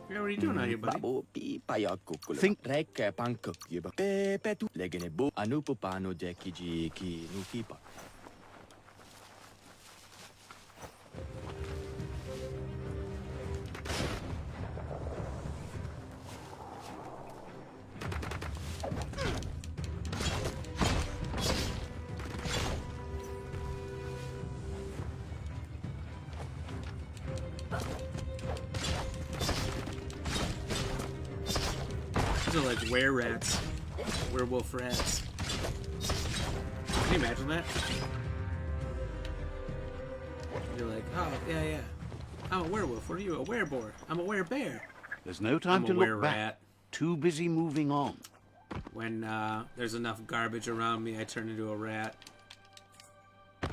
What are you doing out here, buddy? Think These are like were-rats. Werewolf rats. Can you imagine that? You're like, oh, yeah. I'm a werewolf. What are you? A wereboar. I'm a werebear. there's no time I'm to a look were-rat. back. Too busy moving on. When there's enough garbage around me, I turn into a rat.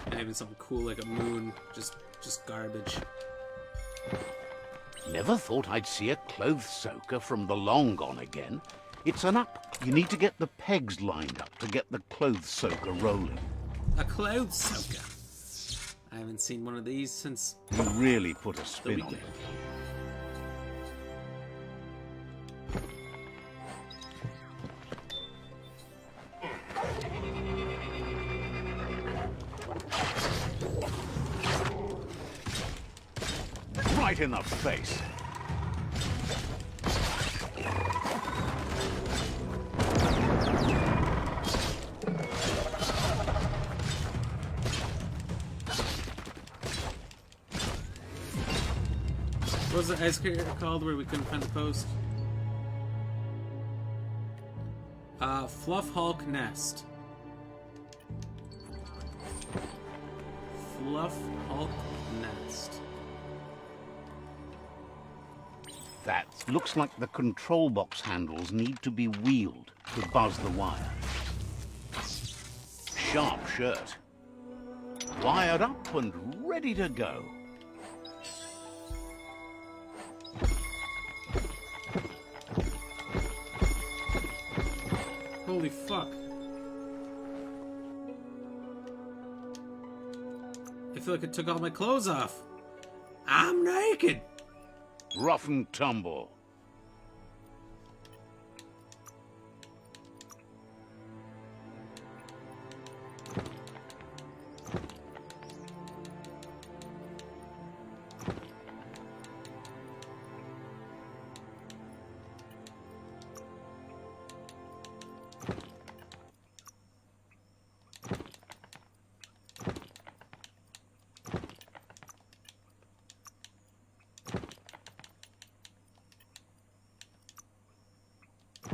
And even something cool like a moon. Just garbage. Never thought I'd see a clothes soaker from the long gone again. It's an up. You need to get the pegs lined up to get the clothes soaker rolling. A clothes soaker. I haven't seen one of these since You really put a the spin on weekend. it. Right in the face. What was the ice cream called where we couldn't find the post? Fluff Hulk Nest. Fluff Hulk Nest. That looks like the control box handles need to be wheeled to buzz the wire. Sharp shirt. Wired up and ready to go. Holy fuck. I feel like I took all my clothes off. I'm naked. Rough and tumble.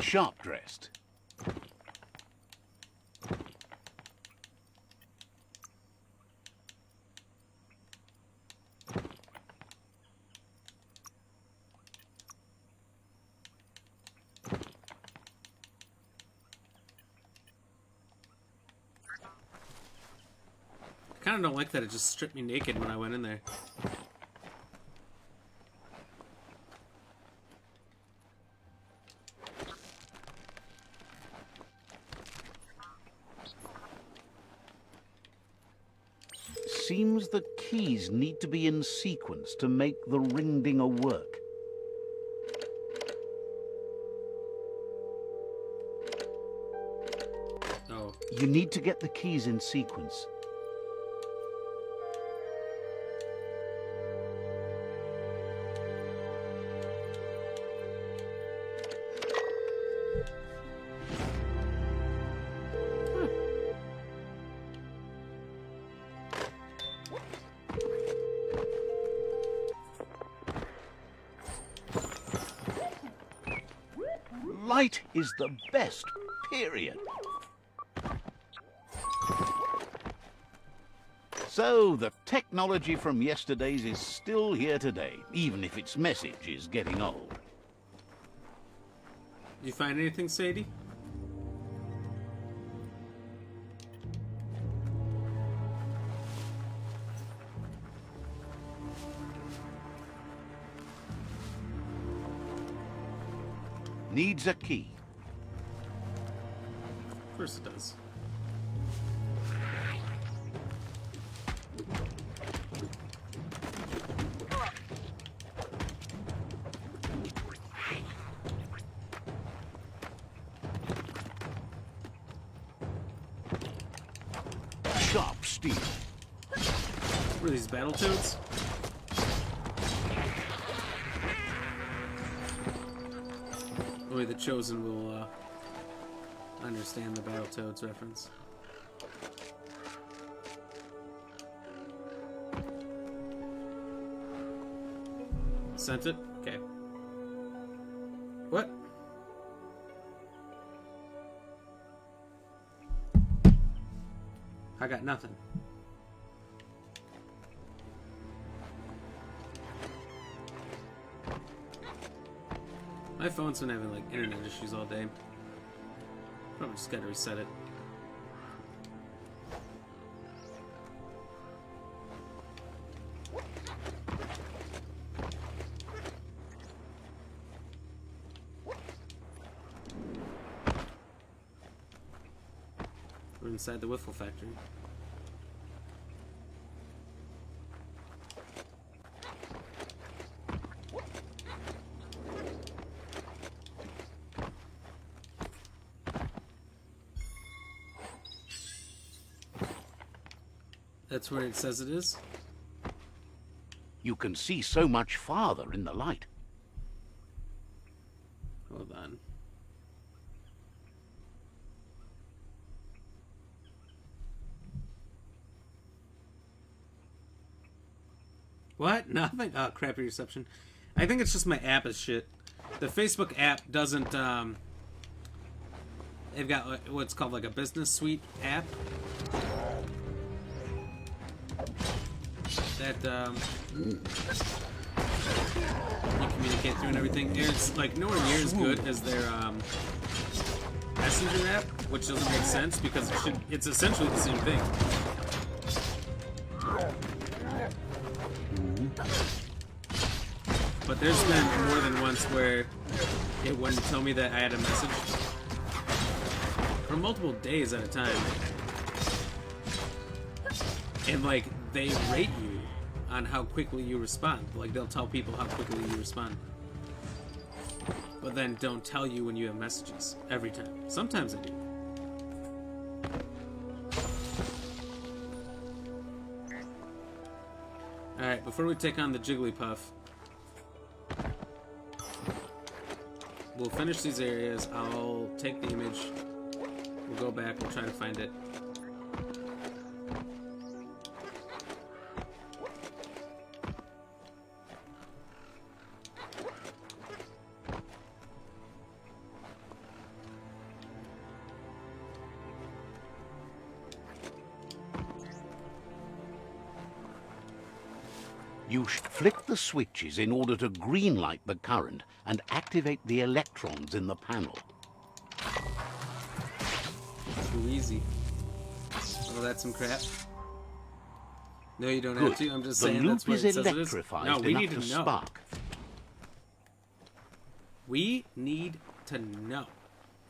Sharp dressed. I kind of don't like that it just stripped me naked when I went in there. Seems the keys need to be in sequence to make the ring dinger work. Oh. You need to get the keys in sequence. Light is the best, period. So, the technology from yesterday's is still here today, even if its message is getting old. You find anything, Sadie? Needs a key. Of course it does. Sharp steel. What are these, Battletoads? Only the Chosen will understand the Battletoads reference. Sent it? Okay. What? I got nothing. My phone's been having like internet issues all day. Probably just gotta reset it. We're inside the Wiffle Factory. That's where it says it is. You can see so much farther in the light. Hold on. What? Nothing? Oh, crappy reception. I think it's just my app is shit. The Facebook app doesn't, they've got what's called like a business suite app. That, you communicate through and everything. It's like nowhere near as good as their, Messenger app, which doesn't make sense because it's essentially the same thing. But there's been more than once where it wouldn't tell me that I had a message for multiple days at a time. And like, they rate you on how quickly you respond. Like, they'll tell people how quickly you respond. But then don't tell you when you have messages every time. Sometimes I do. Alright, before we take on the Jigglypuff, we'll finish these areas. I'll take the image. We'll go back. We'll try to find it. You flick the switches in order to greenlight the current and activate the electrons in the panel. Too easy. Oh, that's some crap. No, you don't Good. have to. I'm just The saying loop that's what is it says it is. electrified No, we enough need to to know. spark. We need to know,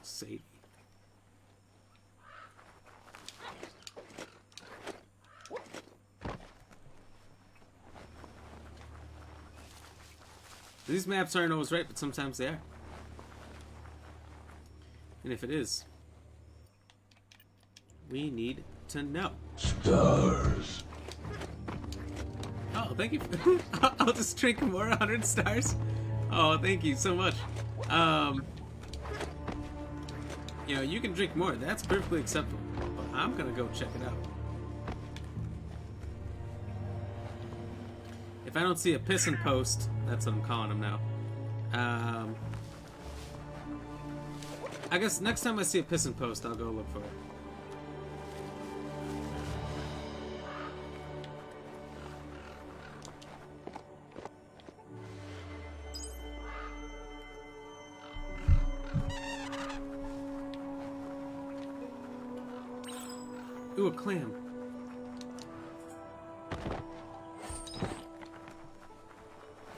Sadie. These maps aren't always right, but sometimes they are. And if it is, we need to know. Stars. Oh, thank you. I'll just drink more 100 stars. Oh, thank you so much. You know, you can drink more. That's perfectly acceptable. But I'm gonna go check it out. If I don't see a pissin' post, that's what I'm calling them now. I guess next time I see a pissin' post, I'll go look for it. Ooh, a clam.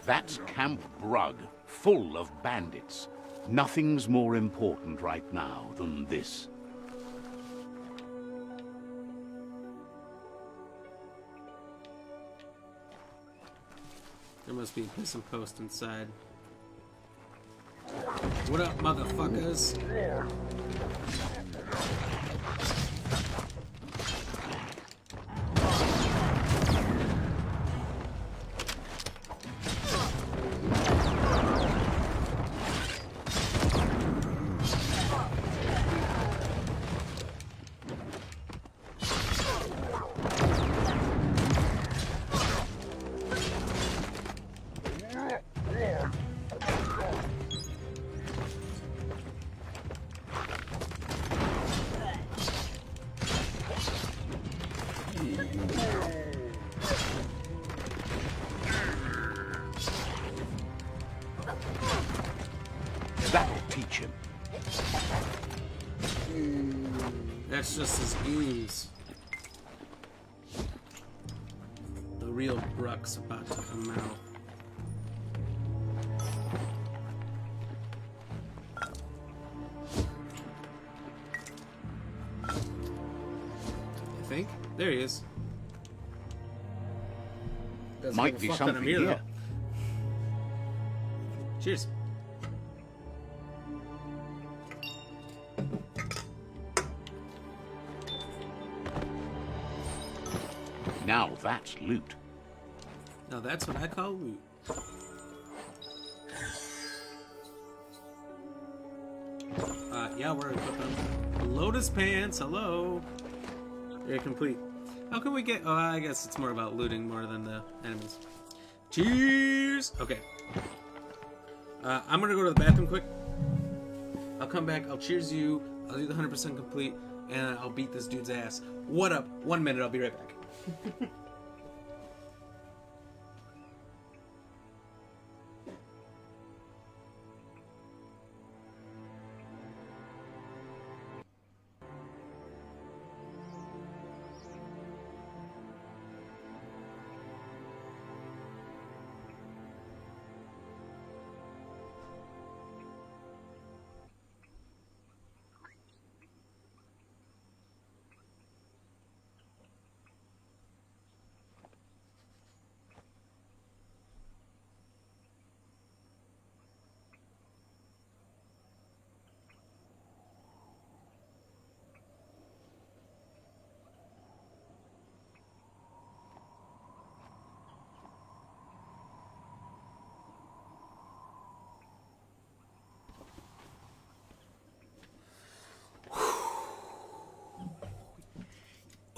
That's Camp Brug, full of bandits. Nothing's more important right now than this. There must be a prison post inside. What up, motherfuckers? That'll teach him. That's just his ooze. The real Bruck's about to come out. I think. There he is. Doesn't Might give a be fuck something that I'm here, though. here. Cheers. Now that's loot. Now that's what I call loot. Yeah, we're equipping. Lotus pants, hello. They're complete. How can we get? Oh, I guess it's more about looting more than the enemies. Cheers. Okay. I'm gonna go to the bathroom quick. I'll come back. I'll cheers you. I'll do the 100% complete, and I'll beat this dude's ass. What up? 1 minute. I'll be right back.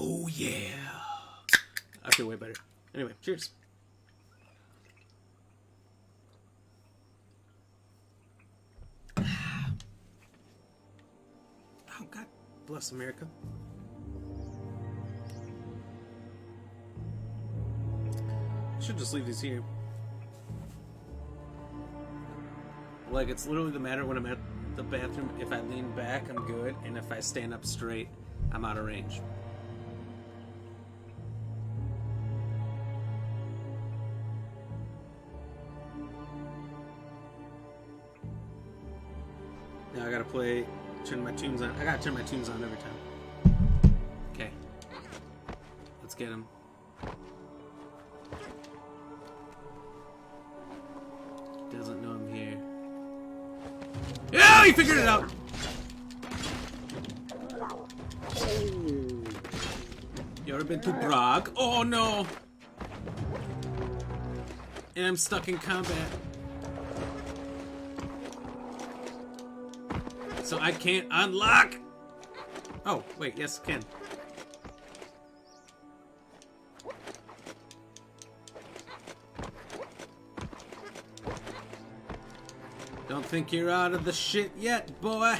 Oh yeah. I feel way better. Anyway, cheers. Oh, God bless America. I should just leave these here. Like, it's literally the matter when I'm at the bathroom. If I lean back, I'm good. And if I stand up straight, I'm out of range. Now I gotta turn my tunes on. I gotta turn my tunes on every time. Okay. Let's get him. Doesn't know I'm here. Yeah, he figured it out! You ever been to Prague? Oh no! And I'm stuck in combat. So I can't unlock! Oh, wait, yes, I can. Don't think you're out of the shit yet, boy!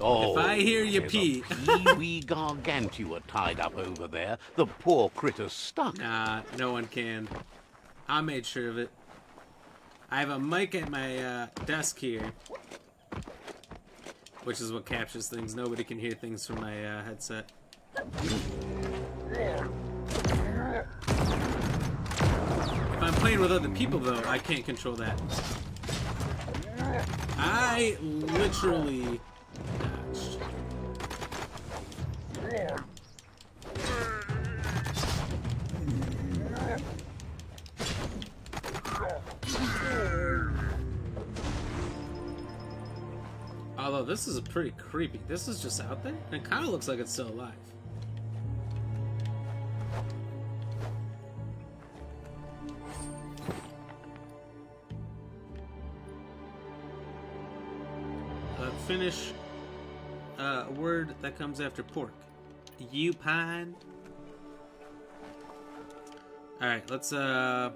Oh, If I hear you there's pee. a Pee-wee gargantua tied up over there. The poor critter's stuck. Nah, no one can. I made sure of it. I have a mic at my desk here, which is what captures things. Nobody can hear things from my headset. If I'm playing with other people, though, I can't control that. I literally dodged. Although this is pretty creepy. This is just out there, and it kind of looks like it's still alive. Finish a word that comes after pork. You pine. Alright, let's oh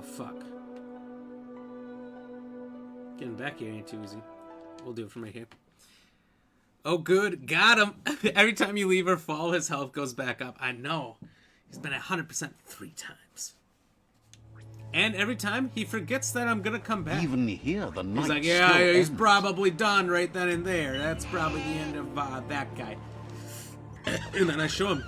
fuck. Getting back here ain't too easy. We'll do it from right here. Oh good, got him! Every time you leave or fall, his health goes back up. I know. He's been at 100% 3 times. And every time, he forgets that I'm gonna come back. Even here, the night He's like, still yeah, he's ends. probably done right then and there. That's probably the end of that guy. And then I show him.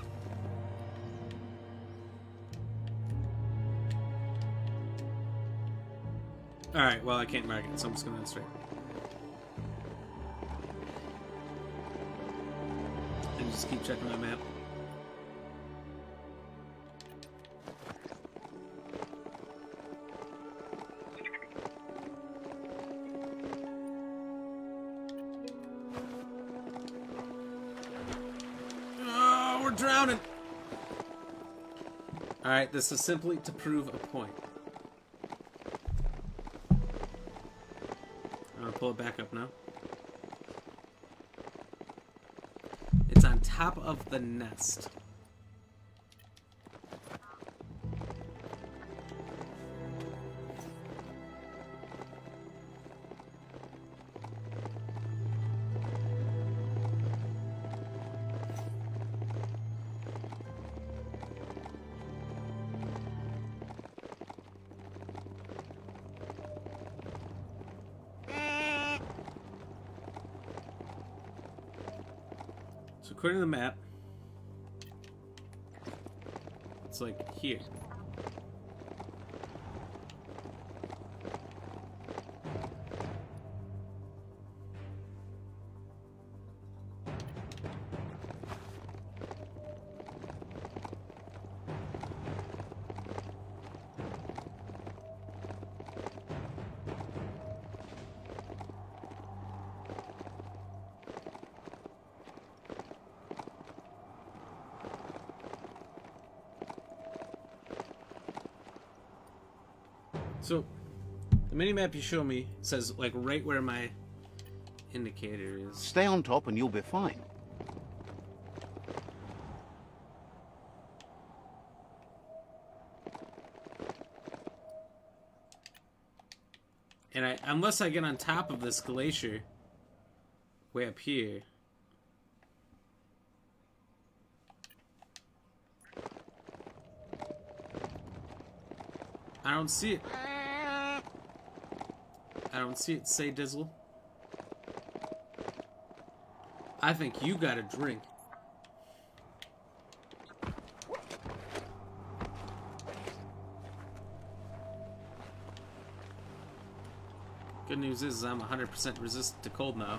Alright, well, I can't mark it, so I'm just gonna run straight. And just keep checking my map. Drowning. Alright, this is simply to prove a point. I'm gonna pull it back up now. It's on top of the nest. So according to the map, it's like here. So, the mini-map you show me says, like, right where my indicator is. Stay on top and you'll be fine. And unless I get on top of this glacier, way up here, I don't see it. I don't see it, say Dizzle. I think you got a drink. Good news is I'm 100% resistant to cold now.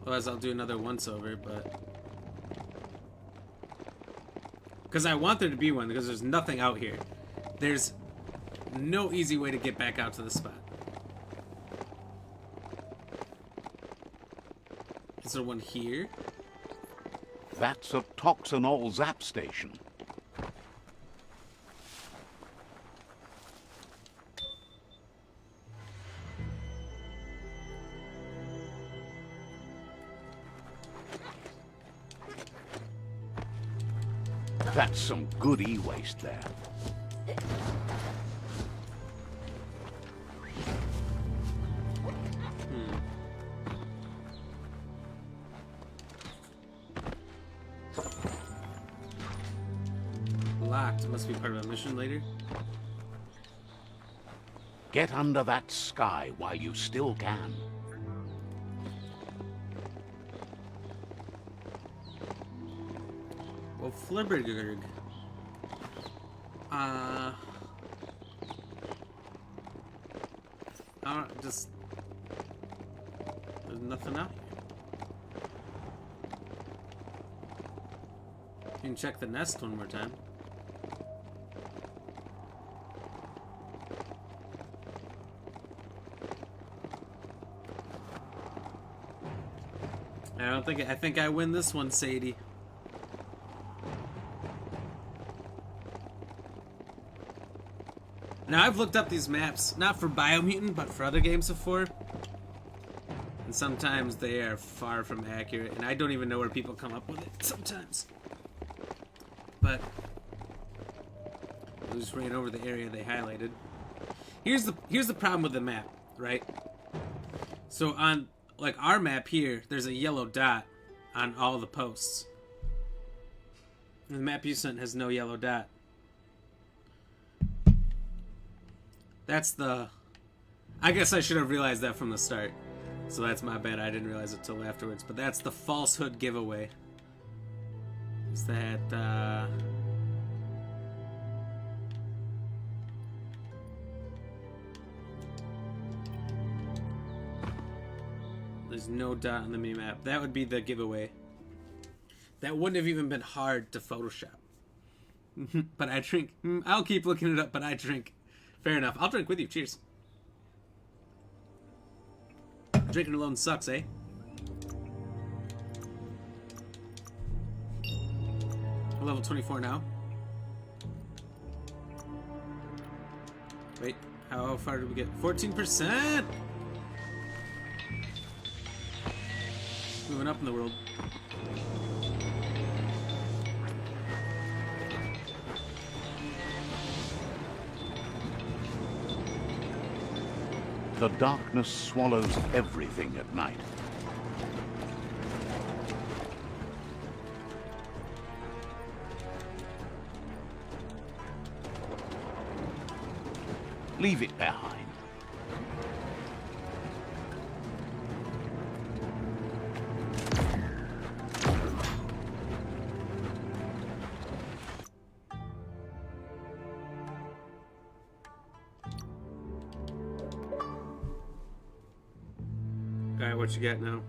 Otherwise, I'll do another once-over, but... Because I want there to be one, because there's nothing out here. There's no easy way to get back out to the spot. Is there one here? That's a toxinol zap station. That's some good e-waste there. Locked. Must be part of a mission later. Get under that sky while you still can. Well, Flibbergurg. Just... There's nothing out here. You can check the nest one more time. I think I win this one, Sadie. Now, I've looked up these maps, not for Biomutant, but for other games before. And sometimes they are far from accurate, and I don't even know where people come up with it sometimes. But I just ran over the area they highlighted. Here's the problem with the map, right? So on like our map here, there's a yellow dot on all the posts. And the map you sent has no yellow dot. That's the... I guess I should have realized that from the start. So that's my bad, I didn't realize it till afterwards. But that's the falsehood giveaway. Is that, There's no dot on the minimap. That would be the giveaway. That wouldn't have even been hard to Photoshop. But I drink. I'll keep looking it up, but I drink. Fair enough. I'll drink with you. Cheers. Drinking alone sucks, eh? We're level 24 now. Wait, how far did we get? 14%! Moving up in the world. The darkness swallows everything at night. Leave it behind. Alright, what you got now?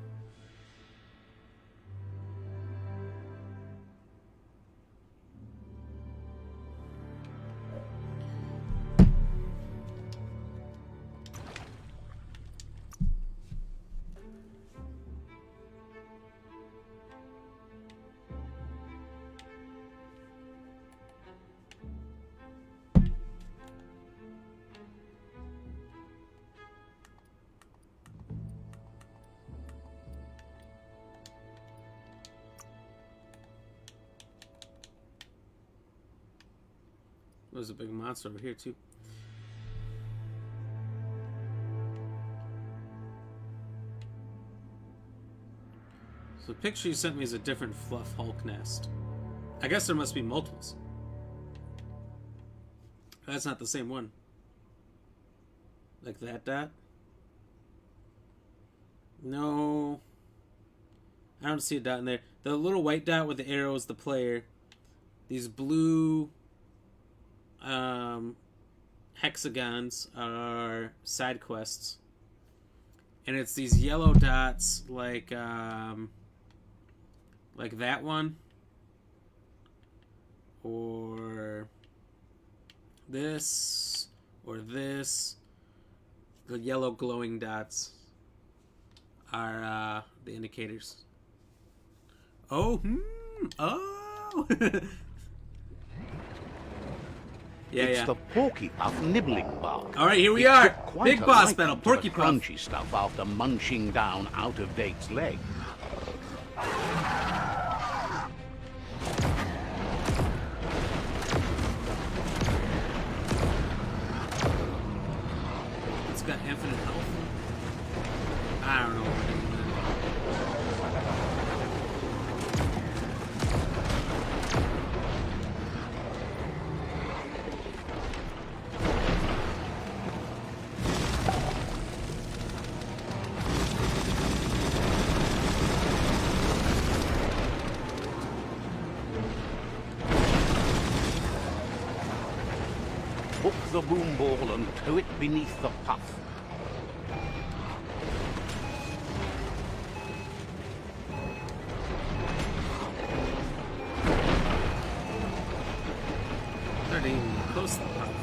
There's a big monster over here too. So the picture you sent me is a different fluff Hulk nest. I guess there must be multiples. That's not the same one. Like that dot? No. I don't see a dot in there. The little white dot with the arrow is the player. These blue hexagons are side quests, and it's these yellow dots like that one, or this, or this. The yellow glowing dots are the indicators. Oh, oh. Yeah, it's yeah. the Porky Puff nibbling bark. All right, here we It are. took quite Big a boss liking battle. to Porky the Puff. crunchy stuff after munching down out of date's leg. It's got infinite health. I don't know what we're doing then. Hook the boom ball and tow it beneath the puff. Not even close to the puff.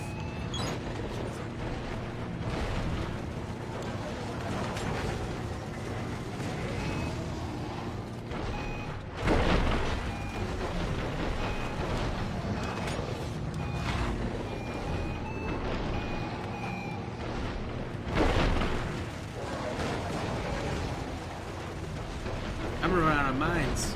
I'm gonna run out of mines.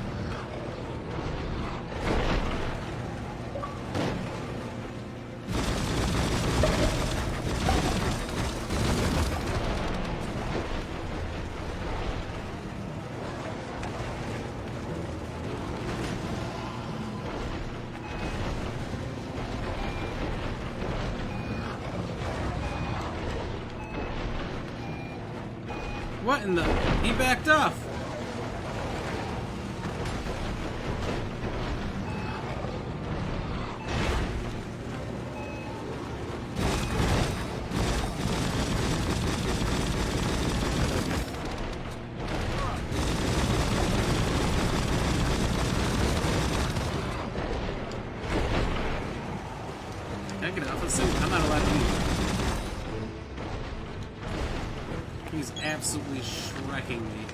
What in the? He backed off. Can I get off the suit? I'm not allowed to leave. He's absolutely shrekking me.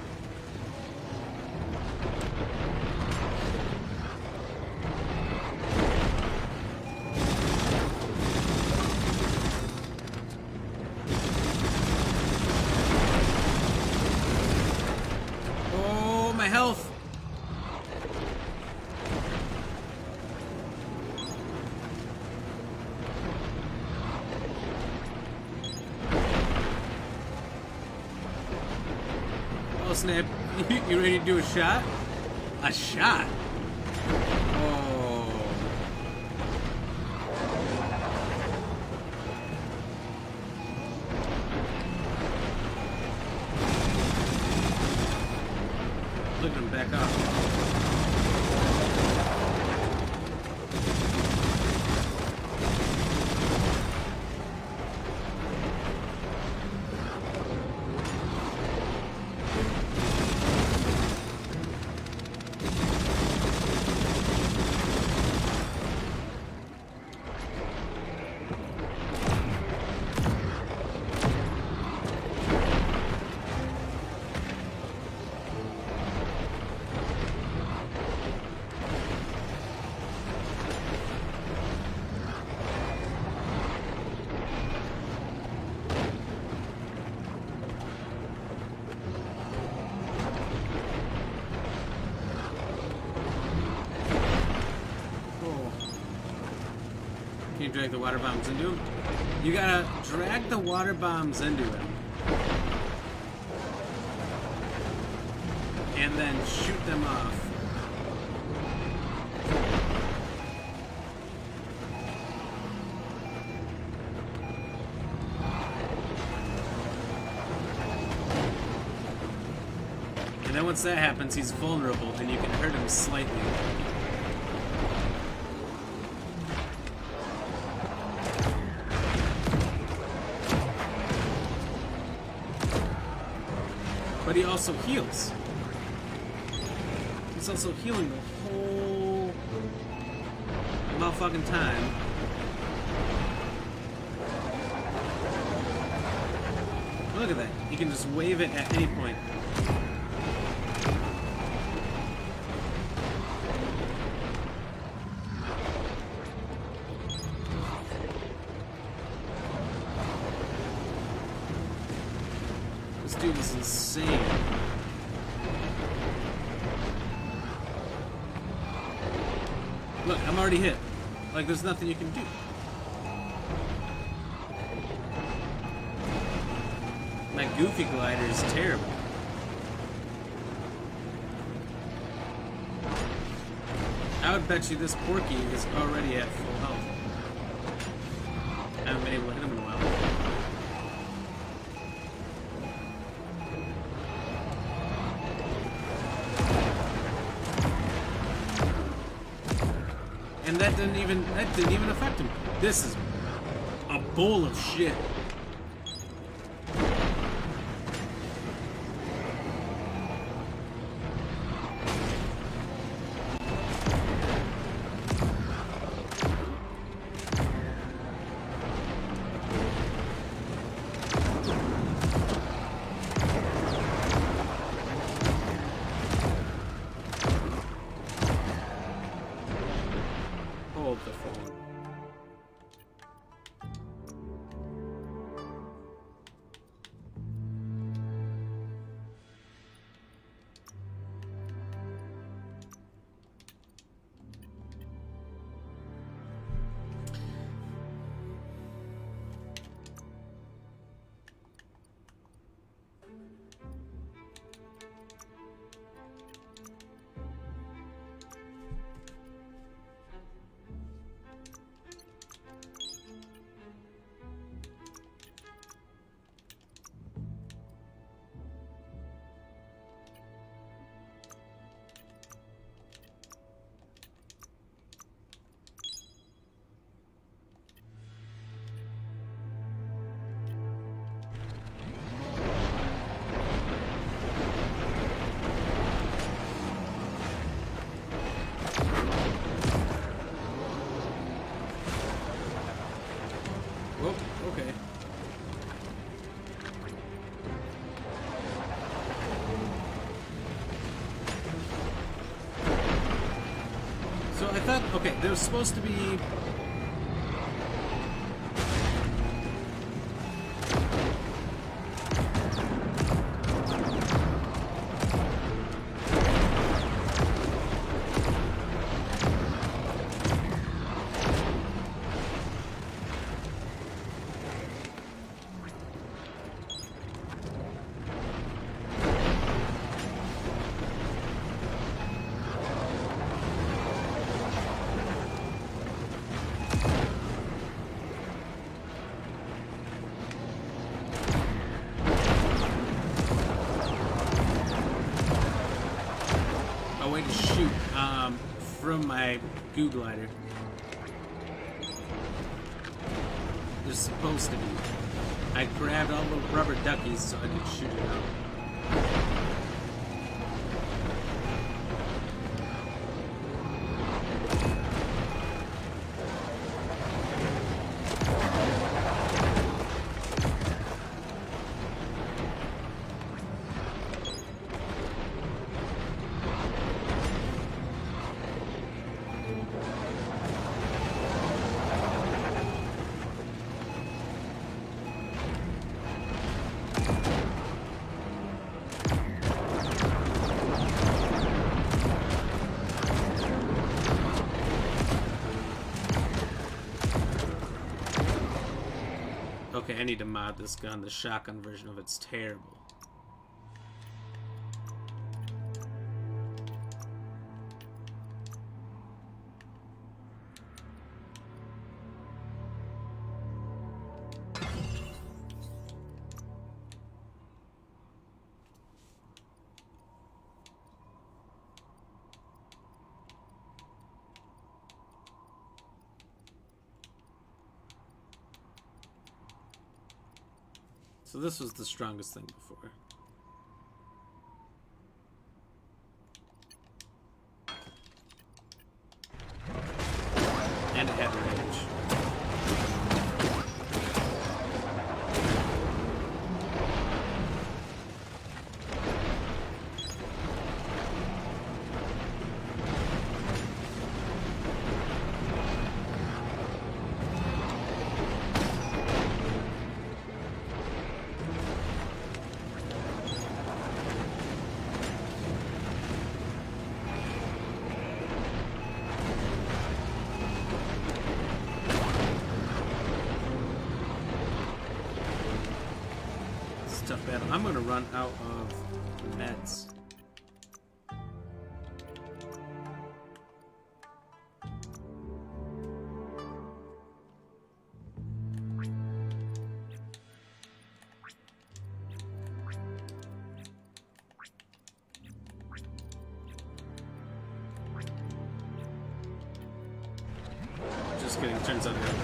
Oh, my health! Oh snap, you ready to do a shot? A shot? Oh. Look at him back up. Can you drag the water bombs into him? You gotta drag the water bombs into him. And then shoot them off. And then once that happens, he's vulnerable and you can hurt him slightly. But he also heals. He's also healing the whole motherfucking time. Look at that. You can just wave it at any point. This dude is insane. Look, I'm already hit. Like, there's nothing you can do. My goofy glider is terrible. I would bet you this Porky is already at full health. I haven't been able to hit him in a while. And that didn't even affect him. This is a bowl of shit. Hold the phone. Whoa, okay. So I thought, okay, there was supposed to be... a way to shoot from my goo glider. There's supposed to be. I grabbed all the rubber duckies so I could shoot it out. Okay, I need to mod this gun. The shotgun version of it's terrible. So this was the strongest thing before. And it had range. tough battle. I'm gonna run out of meds. Just kidding, turns out I got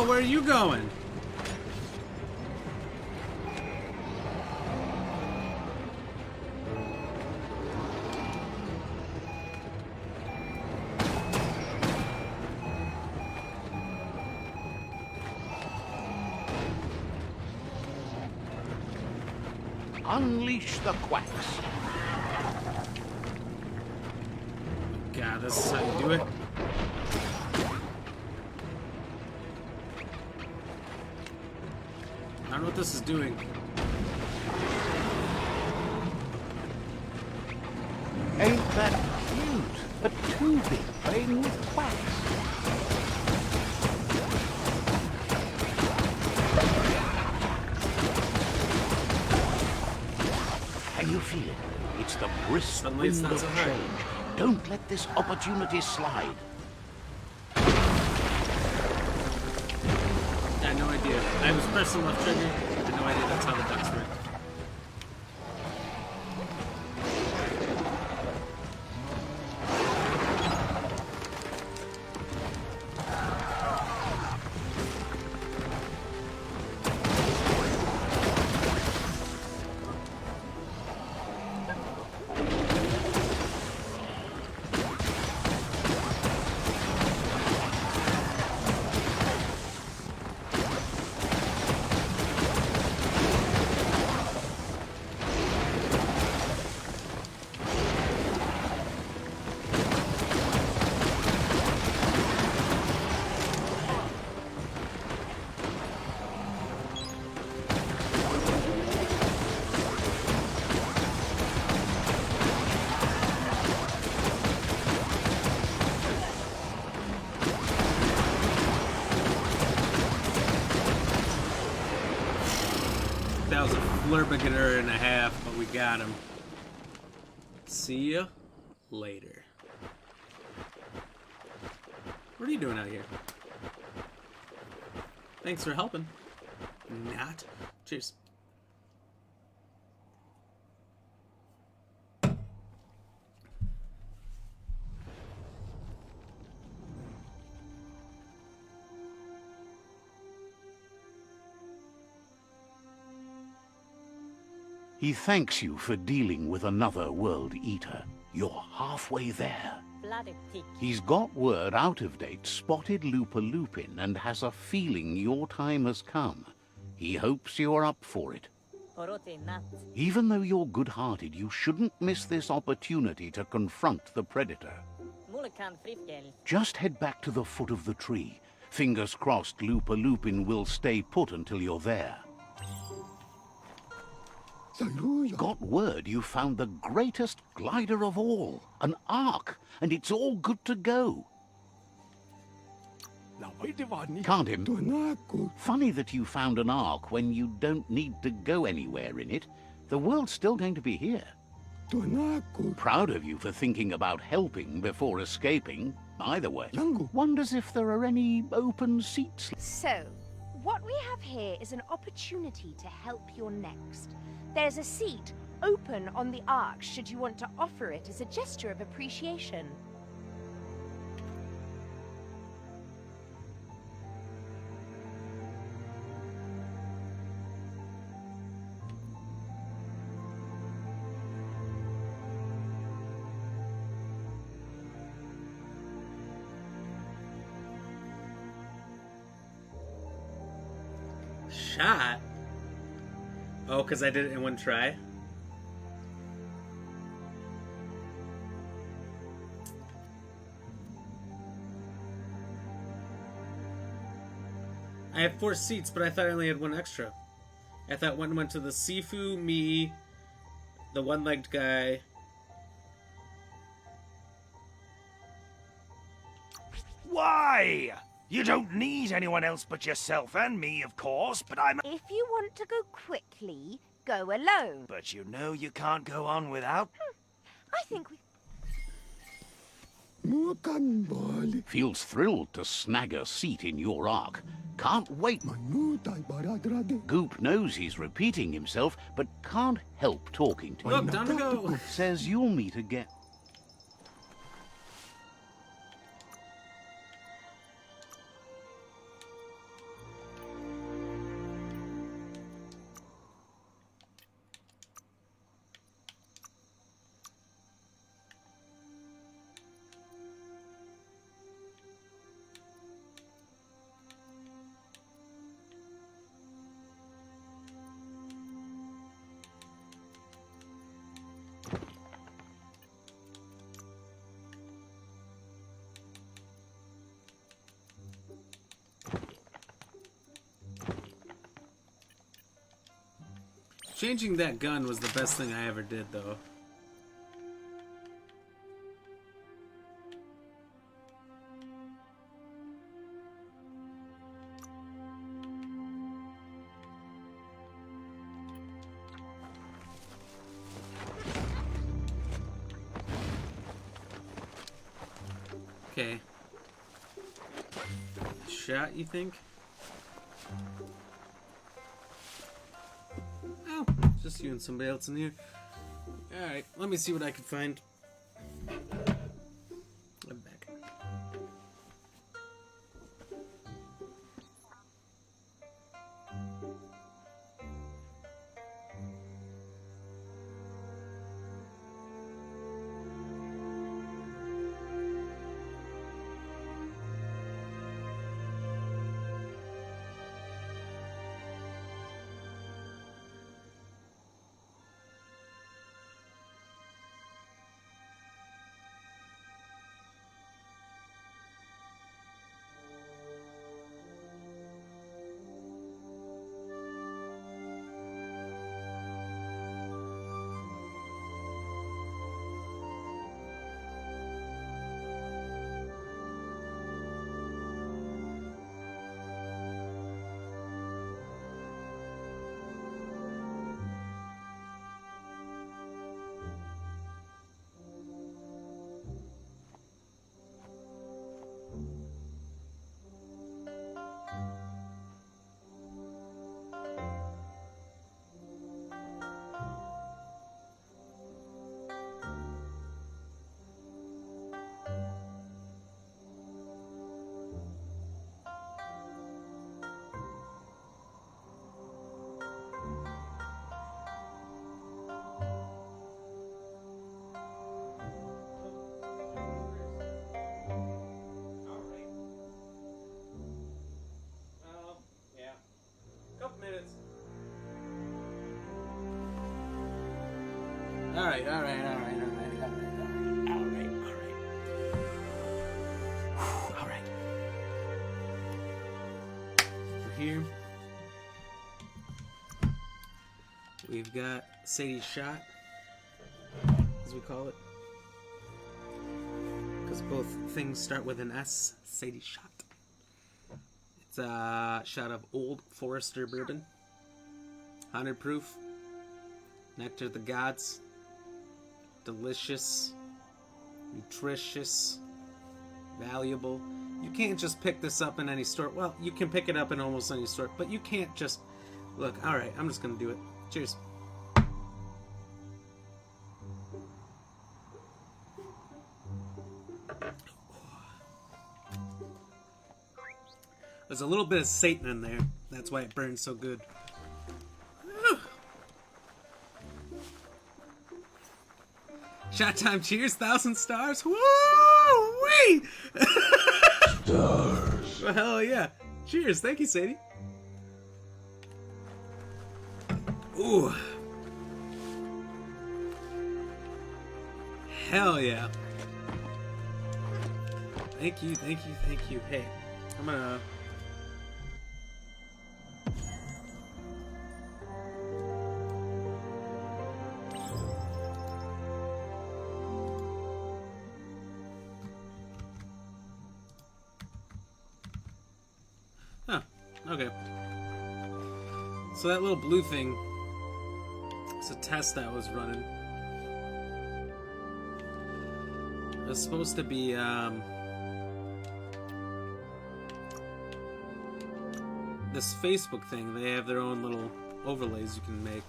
where are you going? Unleash the quacks. God, this is how you do it. I don't know what this is doing. Ain't that cute? A tubing playing with quacks. Can you feel it? It's the brisk Suddenly it's wind not of so hard. change. Don't let this opportunity slide. I had no idea. I was pressing left trigger. I had no idea that's how the ducks work. That was a flurbigator and a half, but we got him. See ya later. What are you doing out here? Thanks for helping. Not. Cheers. He thanks you for dealing with another World Eater. You're halfway there. He's got word out of date spotted Lupin and has a feeling your time has come. He hopes you're up for it. Even though you're good-hearted, you shouldn't miss this opportunity to confront the Predator. Just head back to the foot of the tree. Fingers crossed Lupin will stay put until you're there. Got word you found the greatest glider of all, an Ark, and it's all good to go. Can't him. Funny that you found an Ark when you don't need to go anywhere in it. The world's still going to be here. Proud of you for thinking about helping before escaping. Either way, wonders if there are any open seats. So, what we have here is an opportunity to help your next. There's a seat open on the Ark should you want to offer it as a gesture of appreciation. Shot? Oh, because I did it in one try? I have 4 seats, but I thought I only had 1 extra. I thought one went to the Sifu, me, the one-legged guy. Why? You don't need anyone else but yourself and me, of course, but I'm... If you want to go quickly, go alone. But you know you can't go on without... I think we... Feels thrilled to snag a seat in your ark. Can't wait. Goop knows he's repeating himself, but can't help talking to Look, him. time to go. Says you'll meet again. Changing that gun was the best thing I ever did, though. Okay. Shot, you think? Oh, just you and somebody else in here. Alright, let me see what I can find. I'm back. Alright. We're here. We've got Sadie's shot, as we call it. Because both things start with an S. Sadie's shot. It's a shot of Old Forester bourbon. 100 proof. Nectar of the gods. Delicious, nutritious, valuable. You can't just pick this up in any store. Well, you can pick it up in almost any store, but you can't just... Look, alright, I'm just gonna do it. Cheers. There's a little bit of Satan in there. That's why it burns so good. Shot time, cheers, 1,000 stars. Woo-wee! Stars. Well, hell yeah. Cheers, thank you, Sadie. Ooh. Hell yeah. Thank you, thank you, thank you. Hey, I'm gonna... Huh, okay. So that little blue thing is a test that was running. It was supposed to be, this Facebook thing. They have their own little overlays you can make.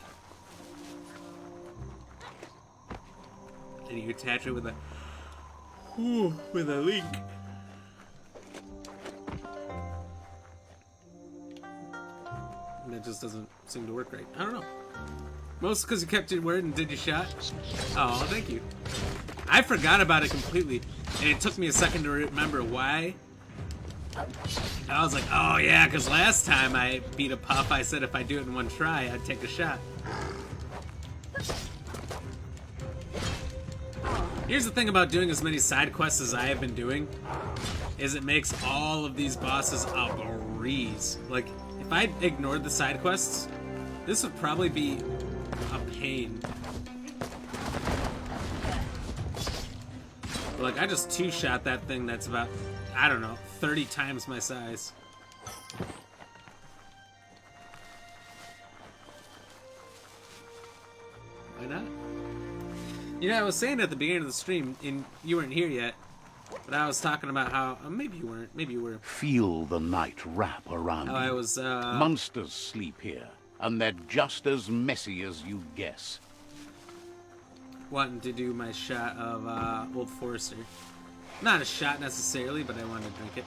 And you attach it with a link. And it just doesn't seem to work right. I don't know. Mostly because you kept your word and did your shot. Oh, thank you. I forgot about it completely, and it took me a second to remember why. I was like, oh yeah, because last time I beat a puff, I said if I do it in one try, I'd take a shot. Here's the thing about doing as many side quests as I have been doing, is it makes all of these bosses a breeze. Like, if I ignored the side quests, this would probably be a pain. But like, I just two-shot that thing that's about, I don't know, 30 times my size. Why not? You know, I was saying at the beginning of the stream, and you weren't here yet, but I was talking about how, maybe you weren't, maybe you were. Feel the night wrap around How you. I was, Monsters sleep here, and they're just as messy as you guess. wanting to do my shot of Old Forester. Not a shot necessarily, but I wanted to drink it.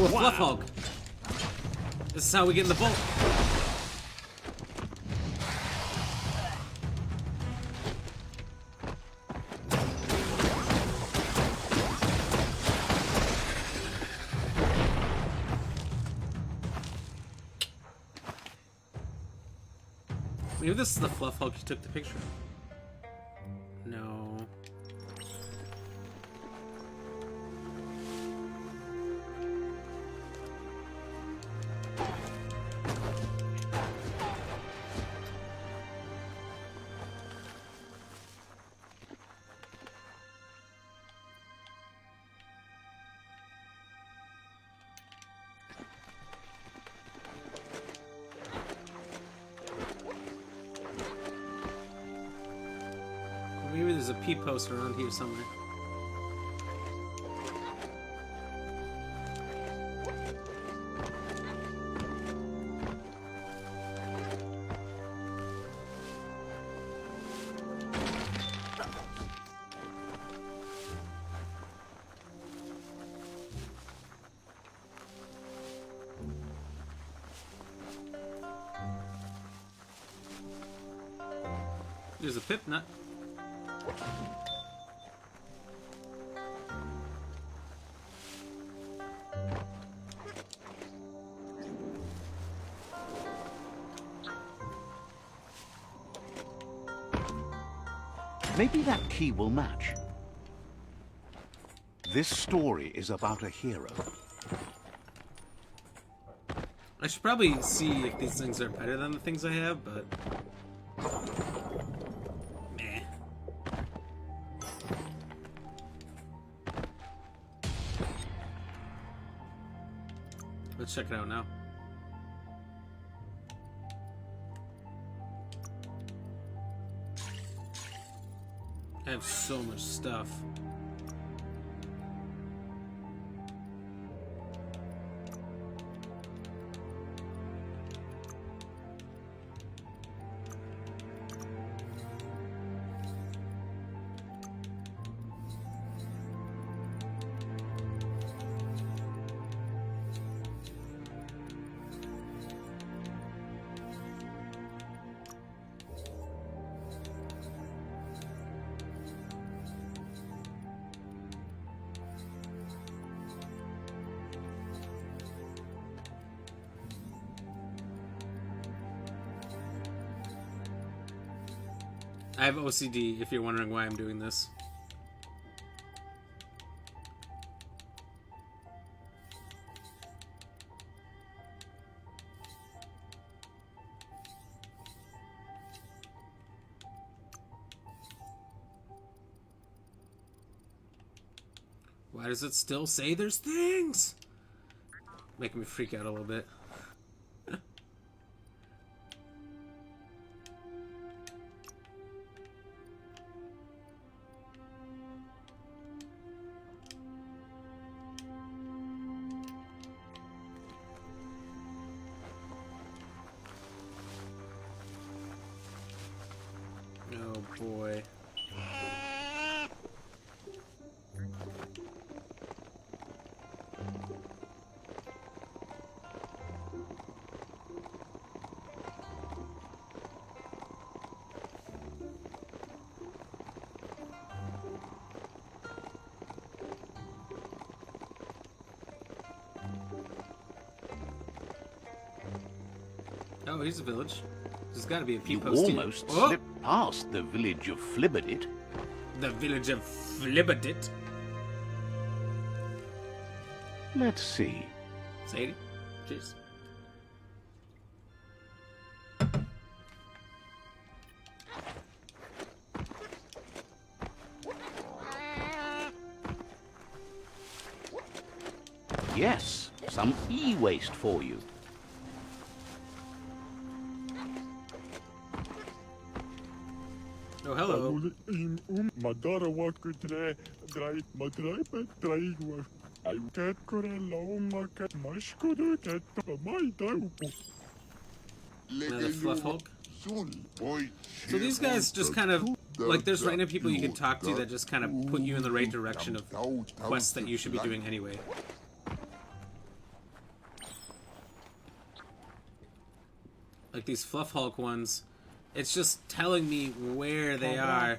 Oh, Fluff Hulk! This is how we get in the boat. Maybe this is the Fluff Hulk you took the picture of. No. Maybe there's a peep post around here somewhere. There's a pip nut. Maybe that key will match. This story is about a hero. I should probably see if these things are better than the things I have, but... meh. Let's check it out now. I have so much stuff. I have OCD, if you're wondering why I'm doing this. Why does it still say there's things? Making me freak out a little bit. Oh boy. Oh, here's a village. There's got to be a You P-post here. almost Oh! slipped past the village of Flibberdit. The village of Flibberdit. Let's see. Sadie? Cheers. Yes, some e-waste for you. Oh, hello. Another fluff Hulk. So these guys just kind of, like, there's random people you can talk to that just kind of put you in the right direction of quests that you should be doing anyway. Like these fluff Hulk ones, it's just telling me where they are.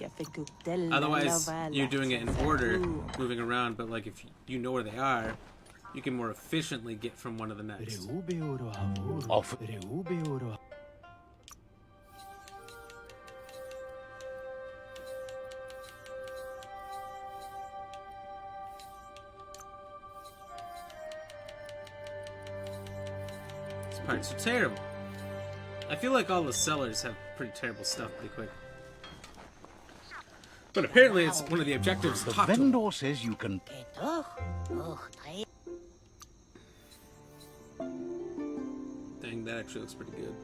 Otherwise, you're doing it in order, moving around, but like if you know where they are, you can more efficiently get from one to the next. Off. These parts are terrible. I feel like all the sellers have pretty terrible stuff pretty quick. But apparently it's one of the objectives. The Talk to 'em. vendor says you can... Dang, that actually looks pretty good.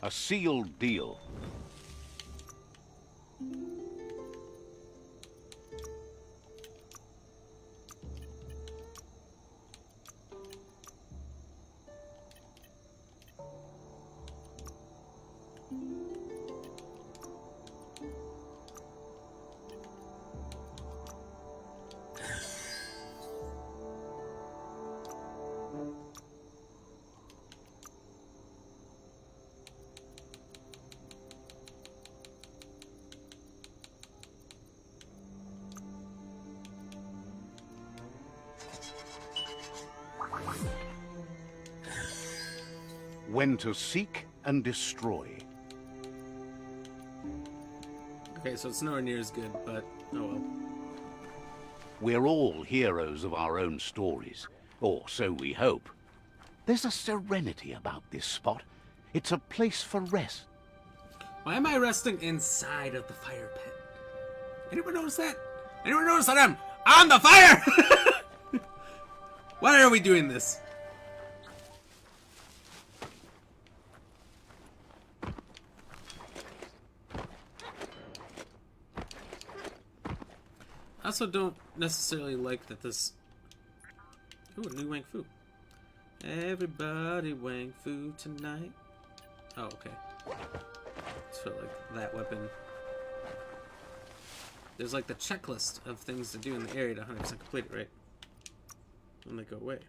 A sealed deal. When to seek and destroy. Okay, so it's nowhere near as good, but oh well. We're all heroes of our own stories, or so we hope. There's a serenity about this spot. It's a place for rest. Why am I resting inside of the fire pit? Anyone notice that? Anyone notice that I'm on the fire? Why are we doing this? I also don't necessarily like that this... Ooh, a new Wang Fu. Everybody Wang Fu tonight. Oh, okay. So like that weapon. There's like the checklist of things to do in the area to 100% complete it, right? And they go away.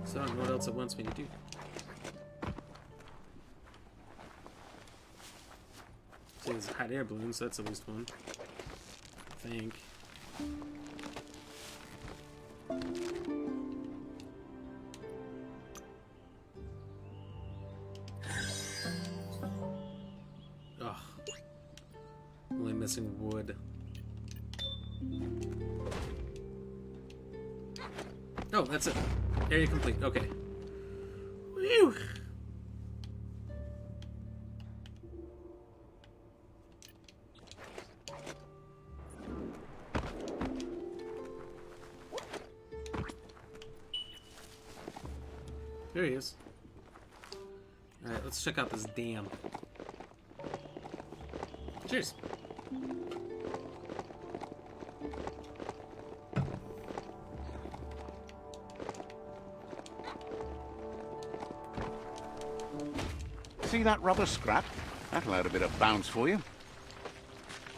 So I don't know what else it wants me to do. So there's a hot air balloon, so that's at least one. I think. Ugh. Only missing wood. Oh, that's it. Area complete. Okay. Whew. There he is. Alright, let's check out this dam. Cheers. See that rubber scrap? That'll add a bit of bounce for you.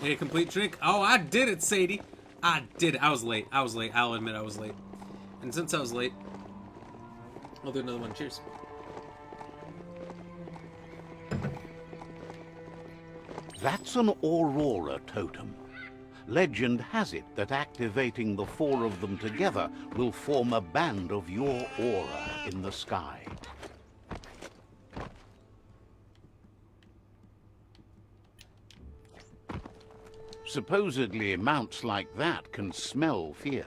A complete drink. Oh, I did it, Sadie. I did it. I was late. I'll admit I was late. And since I was late, I'll do another one. Cheers. That's an aurora totem. Legend has it that activating the four of them together will form a band of your aura in the sky. Supposedly, mounts like that can smell fear.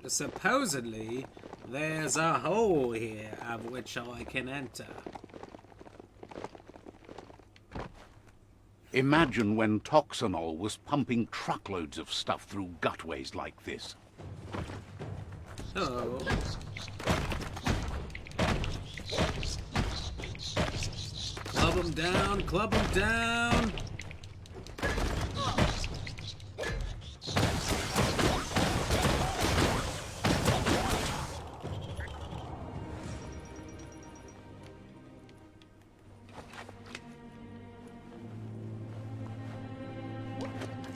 Supposedly, there's a hole here of which I can enter. Imagine when Toxanol was pumping truckloads of stuff through gutways like this. Hello. Club 'em down, club 'em down.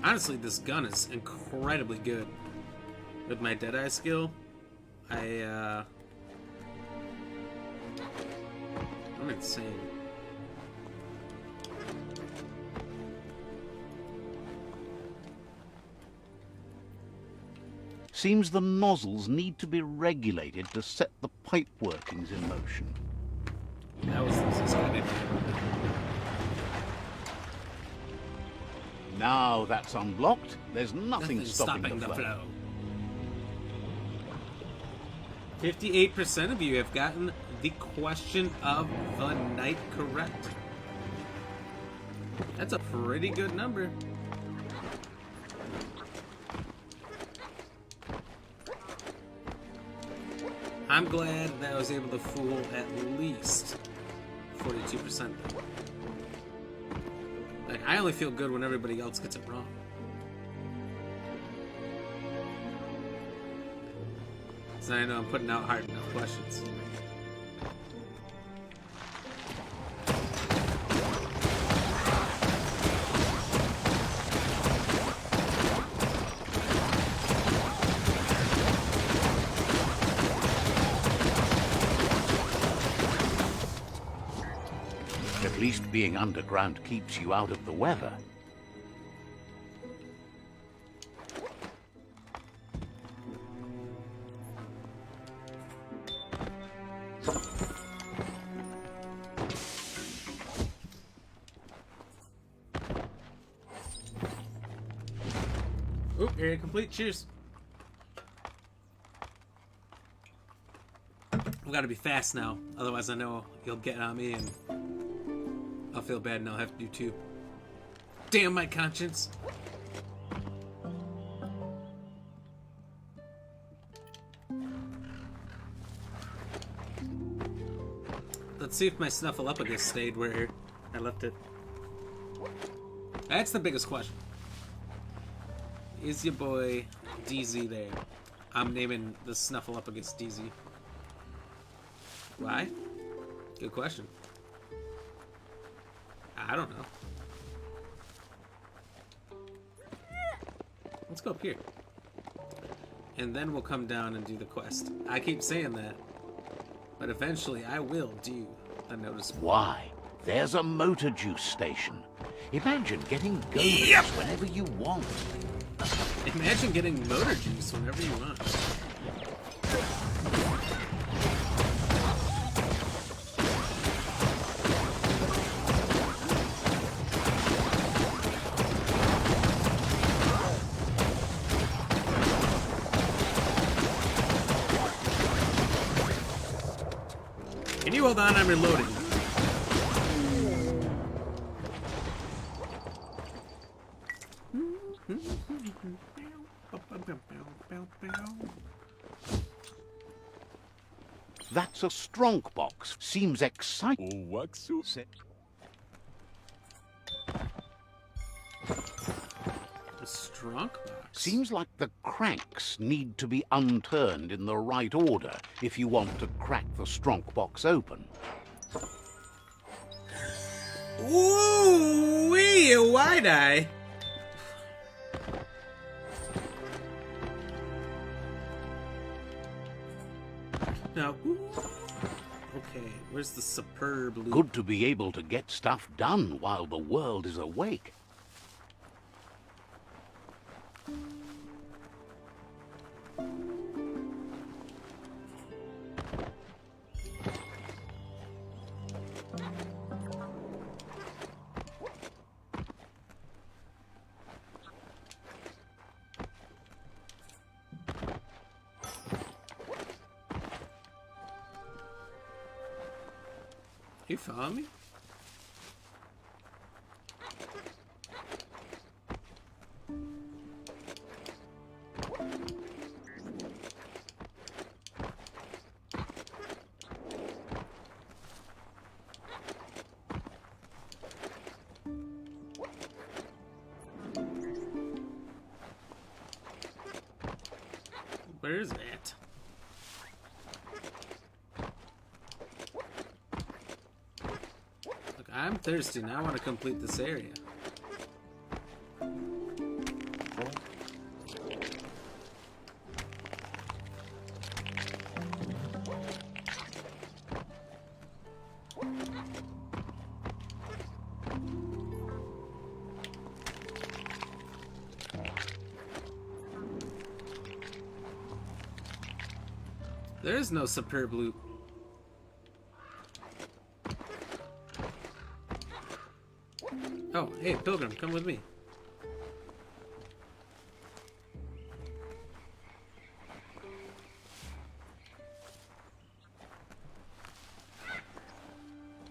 Honestly, this gun is incredibly good. With my Deadeye skill, I'm insane. Seems the nozzles need to be regulated to set the pipe workings in motion. That was this kind of Now that's unblocked, there's nothing stopping the flow. 58% of you have gotten the question of the night correct. That's a pretty good number. I'm glad that I was able to fool at least 42%. Like, I only feel good when everybody else gets it wrong. So I know I'm putting out hard enough questions. At least being underground keeps you out of the weather. Oop, area complete. Cheers. We gotta be fast now, otherwise I know you'll get on me and I'll feel bad and I'll have to do two. Damn my conscience. Let's see if my Snuffleupagus stayed where I left it. That's the biggest question. Is your boy DZ there? I'm naming the Snuffleupagus DZ. Why? Good question. I don't know. Let's go up here. And then we'll come down and do the quest. I keep saying that, but eventually I will do the notice. Why? There's a motor juice station. Imagine getting go whenever you want. Imagine getting motor juice whenever you want. Can you hold on? I'm reloading. That's a strong box. Seems exciting. A strong box. Seems like the cranks need to be unturned in the right order if you want to crack the strong box open. Ooh, wee, a wide eye. Now, okay, where's the superb loot? Good to be able to get stuff done while the world is awake. You follow me? Where is that? Look, I'm thirsty and I want to complete this area. There is no superb loot. Oh, hey, Pilgrim, come with me.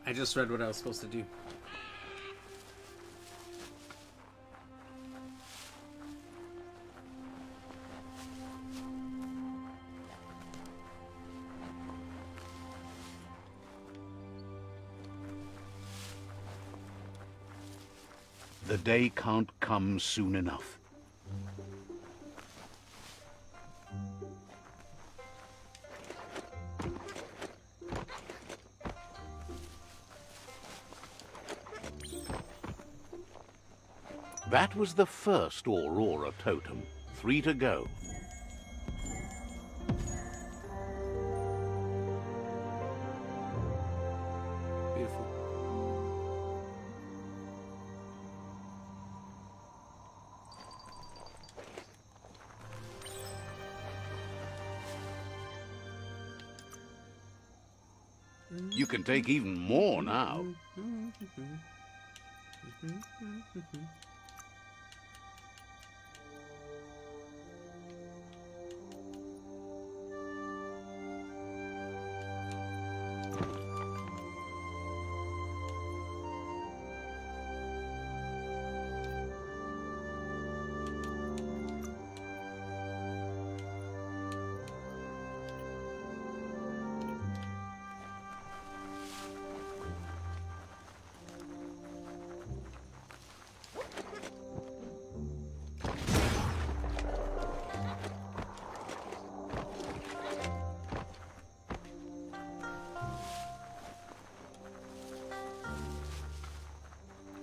I just read what I was supposed to do. The day can't come soon enough. That was the first Aurora totem. 3 to go. Beautiful. You can take even more now.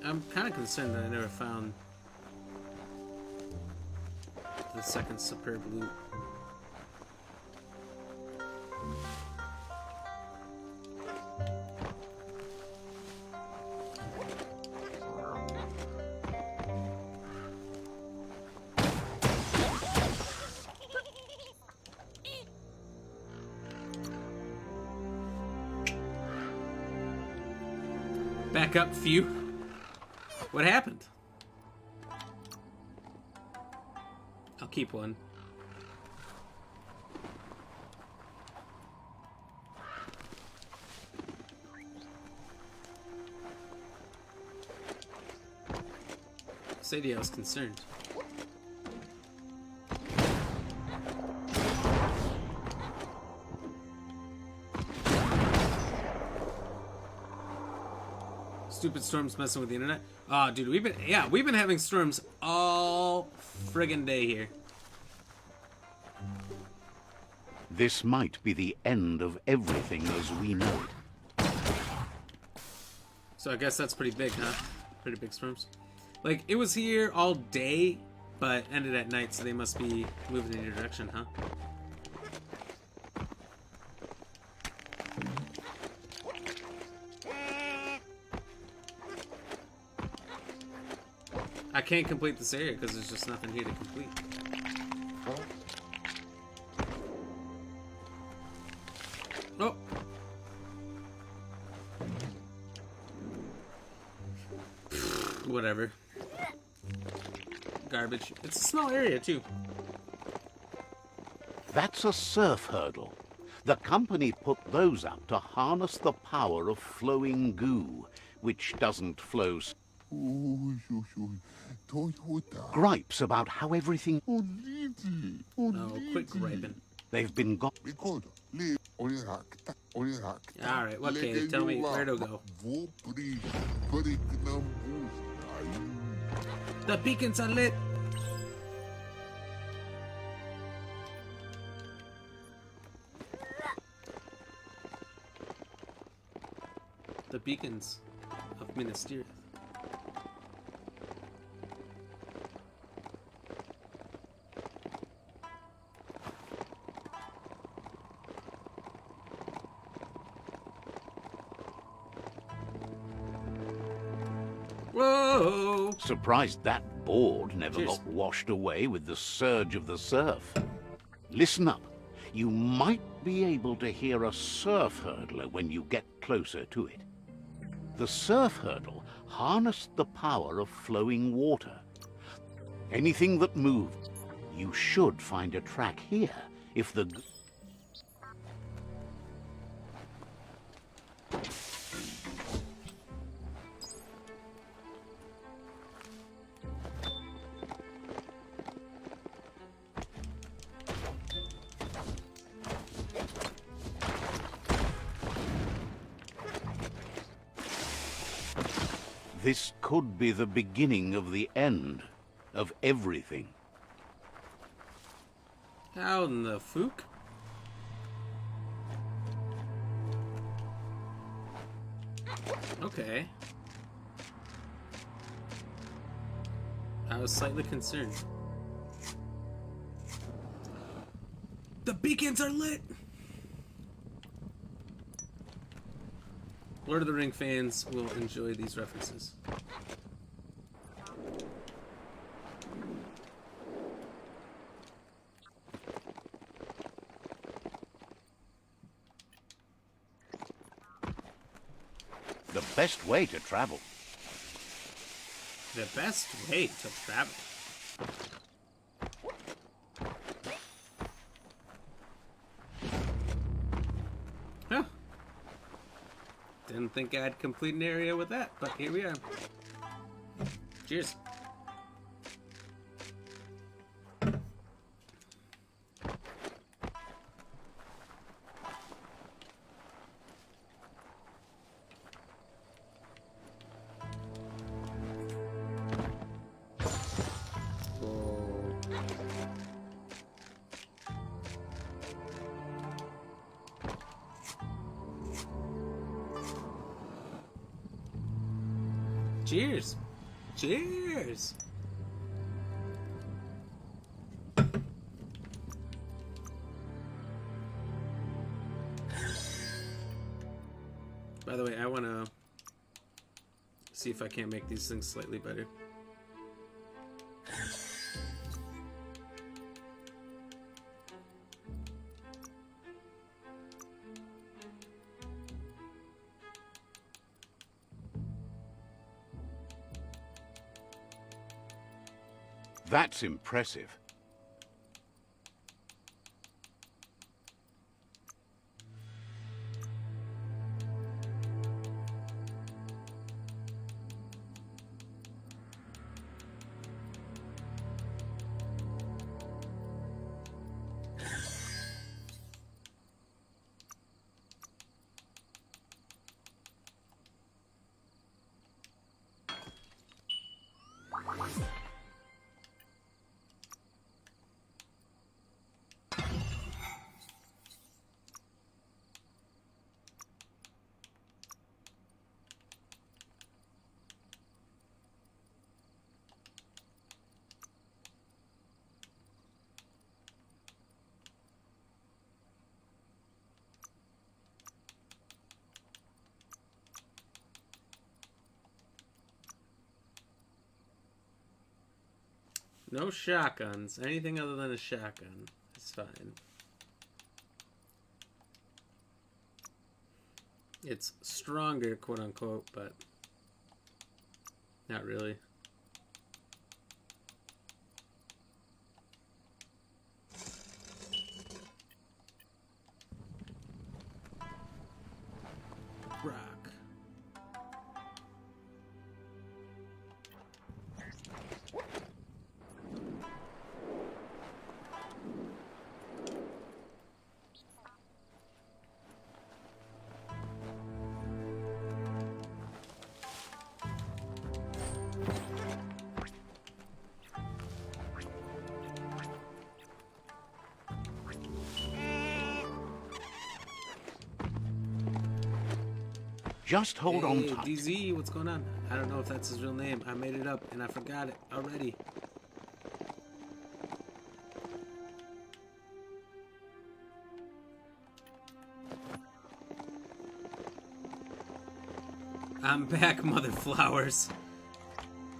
I'm kind of concerned that I never found the second superb loot. Back up, few. What happened? I'll keep one. Sadie, I was concerned. Stupid storms messing with the internet. Oh, dude, we've been having storms all friggin' day here. This might be the end of everything as we know it. So I guess that's pretty big, huh? Pretty big storms. Like, it was here all day, but ended at night, so they must be moving in your direction, huh? I can't complete this area because there's just nothing here to complete. Oh! Whatever. Garbage. It's a small area, too. That's a surf hurdle. The company put those up to harness the power of flowing goo, which doesn't flow. Gripes about how everything... Oh, quit griping. They've been got... Alright, okay, tell me where to go. The beacons are lit! The beacons of Minas Tirith. Whoa! Surprised that board never Cheers. got washed away with the surge of the surf. Listen up. You might be able to hear a surf hurdler when you get closer to it. The surf hurdle harnessed the power of flowing water. Anything that moved, you should find a track here if the... This could be the beginning of the end of everything. How in the fook? Okay. I was slightly concerned. The beacons are lit! Lord of the Ring fans will enjoy these references. The best way to travel. The best way to travel. Huh. Didn't think I'd complete an area with that, but here we are. Cheers. Cheers. Cheers. By the way, I want to see if I can't make these things slightly better. That's impressive. No shotguns. Anything other than a shotgun is fine. It's stronger, quote unquote, but not really. Rock. Just hold on Hey, tight. DZ, what's going on? I don't know if that's his real name. I made it up and I forgot it already. I'm back, mother flowers.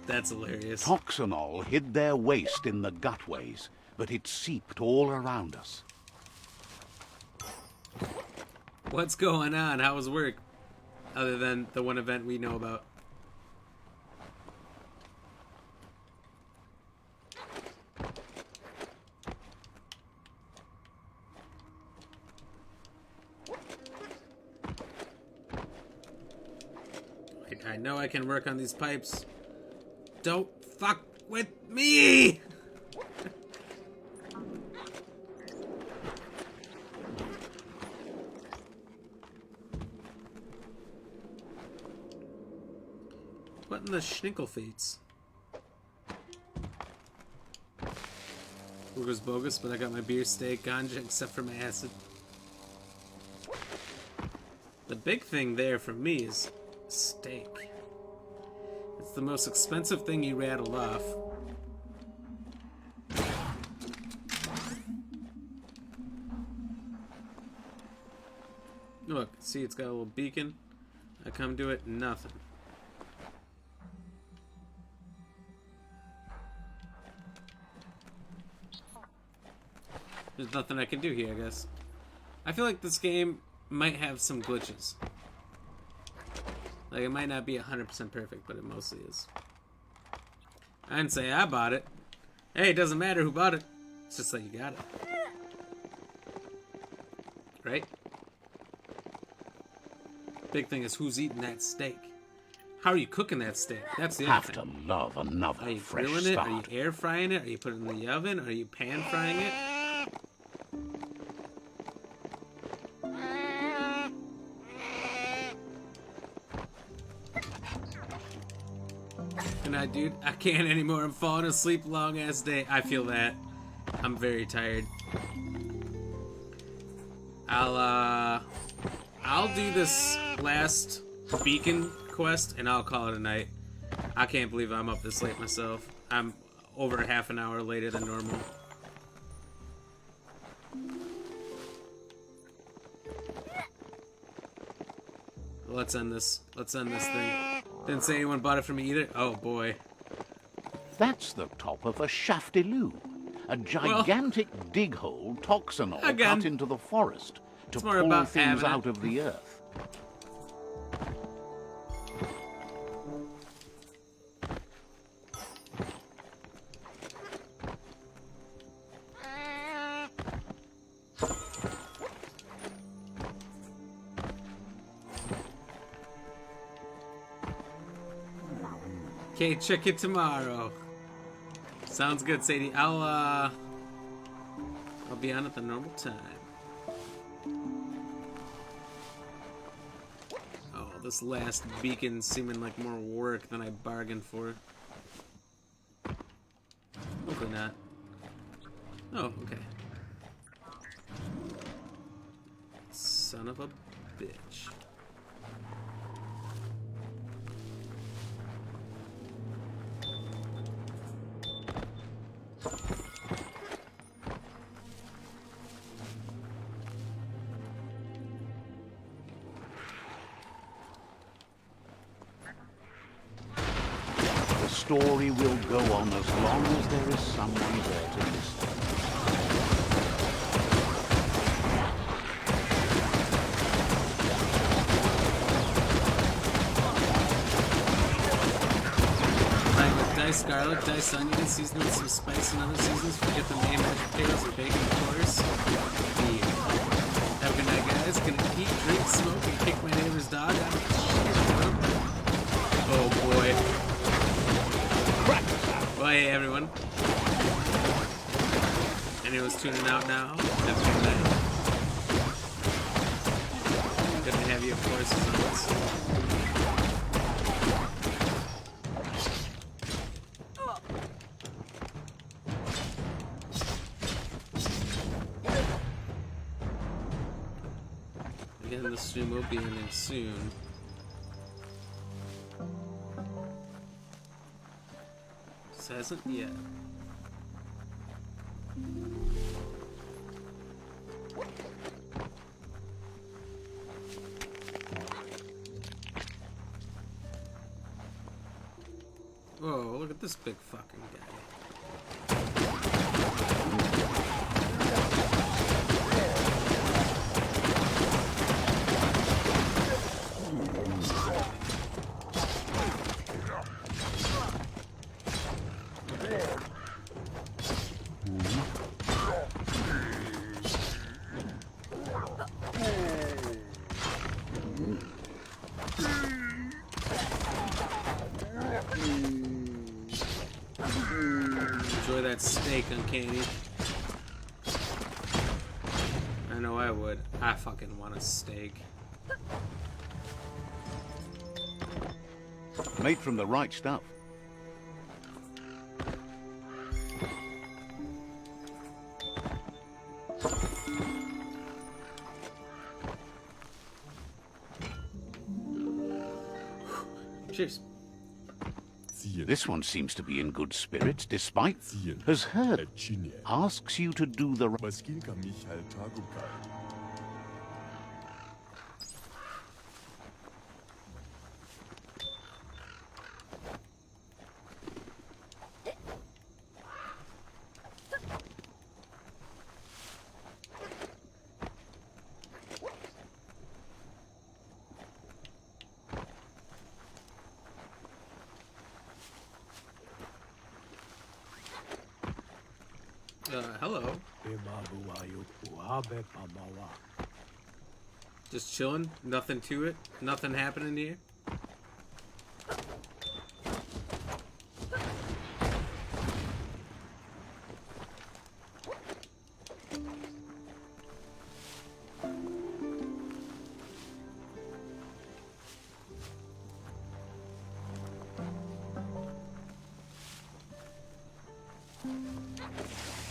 That's hilarious. Toxanol hid their waste in the gutways, but it seeped all around us. What's going on? How was work? Other than the one event we know about. I know I can work on these pipes. Don't fuck with me! What in the schnickelfates? Burger's bogus, but I got my beer, steak, ganja, except for my acid. The big thing there for me is steak. It's the most expensive thing you rattled off. Look, see, it's got a little beacon. I come to it, nothing. There's nothing I can do here, I guess. I feel like this game might have some glitches. Like, it might not be 100% perfect, but it mostly is. I didn't say I bought it. Hey, it doesn't matter who bought it. It's just that you got it. Right? Big thing is who's eating that steak. How are you cooking that steak? That's the other Have thing. to love another Are you fresh grilling it? start. Are you air frying it? Are you putting it in the oven? Are you pan frying it? Good night, dude. I can't anymore. I'm falling asleep. Long ass day. I feel that. I'm very tired. I'll do this last beacon quest and I'll call it a night. I can't believe I'm up this late myself. I'm over half an hour later than normal. let's end this. Let's end this thing. Didn't say anyone bought it from me either. Oh boy. That's the top of a shaftiloo, a gigantic dig hole toxanol again, cut into the forest to more pull about things having it. out of the earth. Okay, check it tomorrow. Sounds good, Sadie. I'll be on at the normal time. Oh, this last beacon seeming like more work than I bargained for. Hopefully not. Oh, okay. Son of a bitch. The story will go on as long as there is someone there to listen. Diced garlic, diced onion, seasoned with some spice and other seasons. Forget the main mashed potatoes or bacon, of course. Beer. Have a good night, guys. Gonna eat, drink, smoke, and kick my neighbor's dog out. Oh boy. Well, hey everyone. Anyone's tuning out now? Have a good night. Good to have you, of course, as always. Again, the stream will be ending soon. This hasn't yet. Whoa, look at this big fucking guy. Enjoy that steak, Uncanny. I know I would. I fucking want a steak. Made from the right stuff. Cheers. This one seems to be in good spirits, despite has heard. Asks you to do the right. Hello. Just chilling? Nothing to it? Nothing happening here?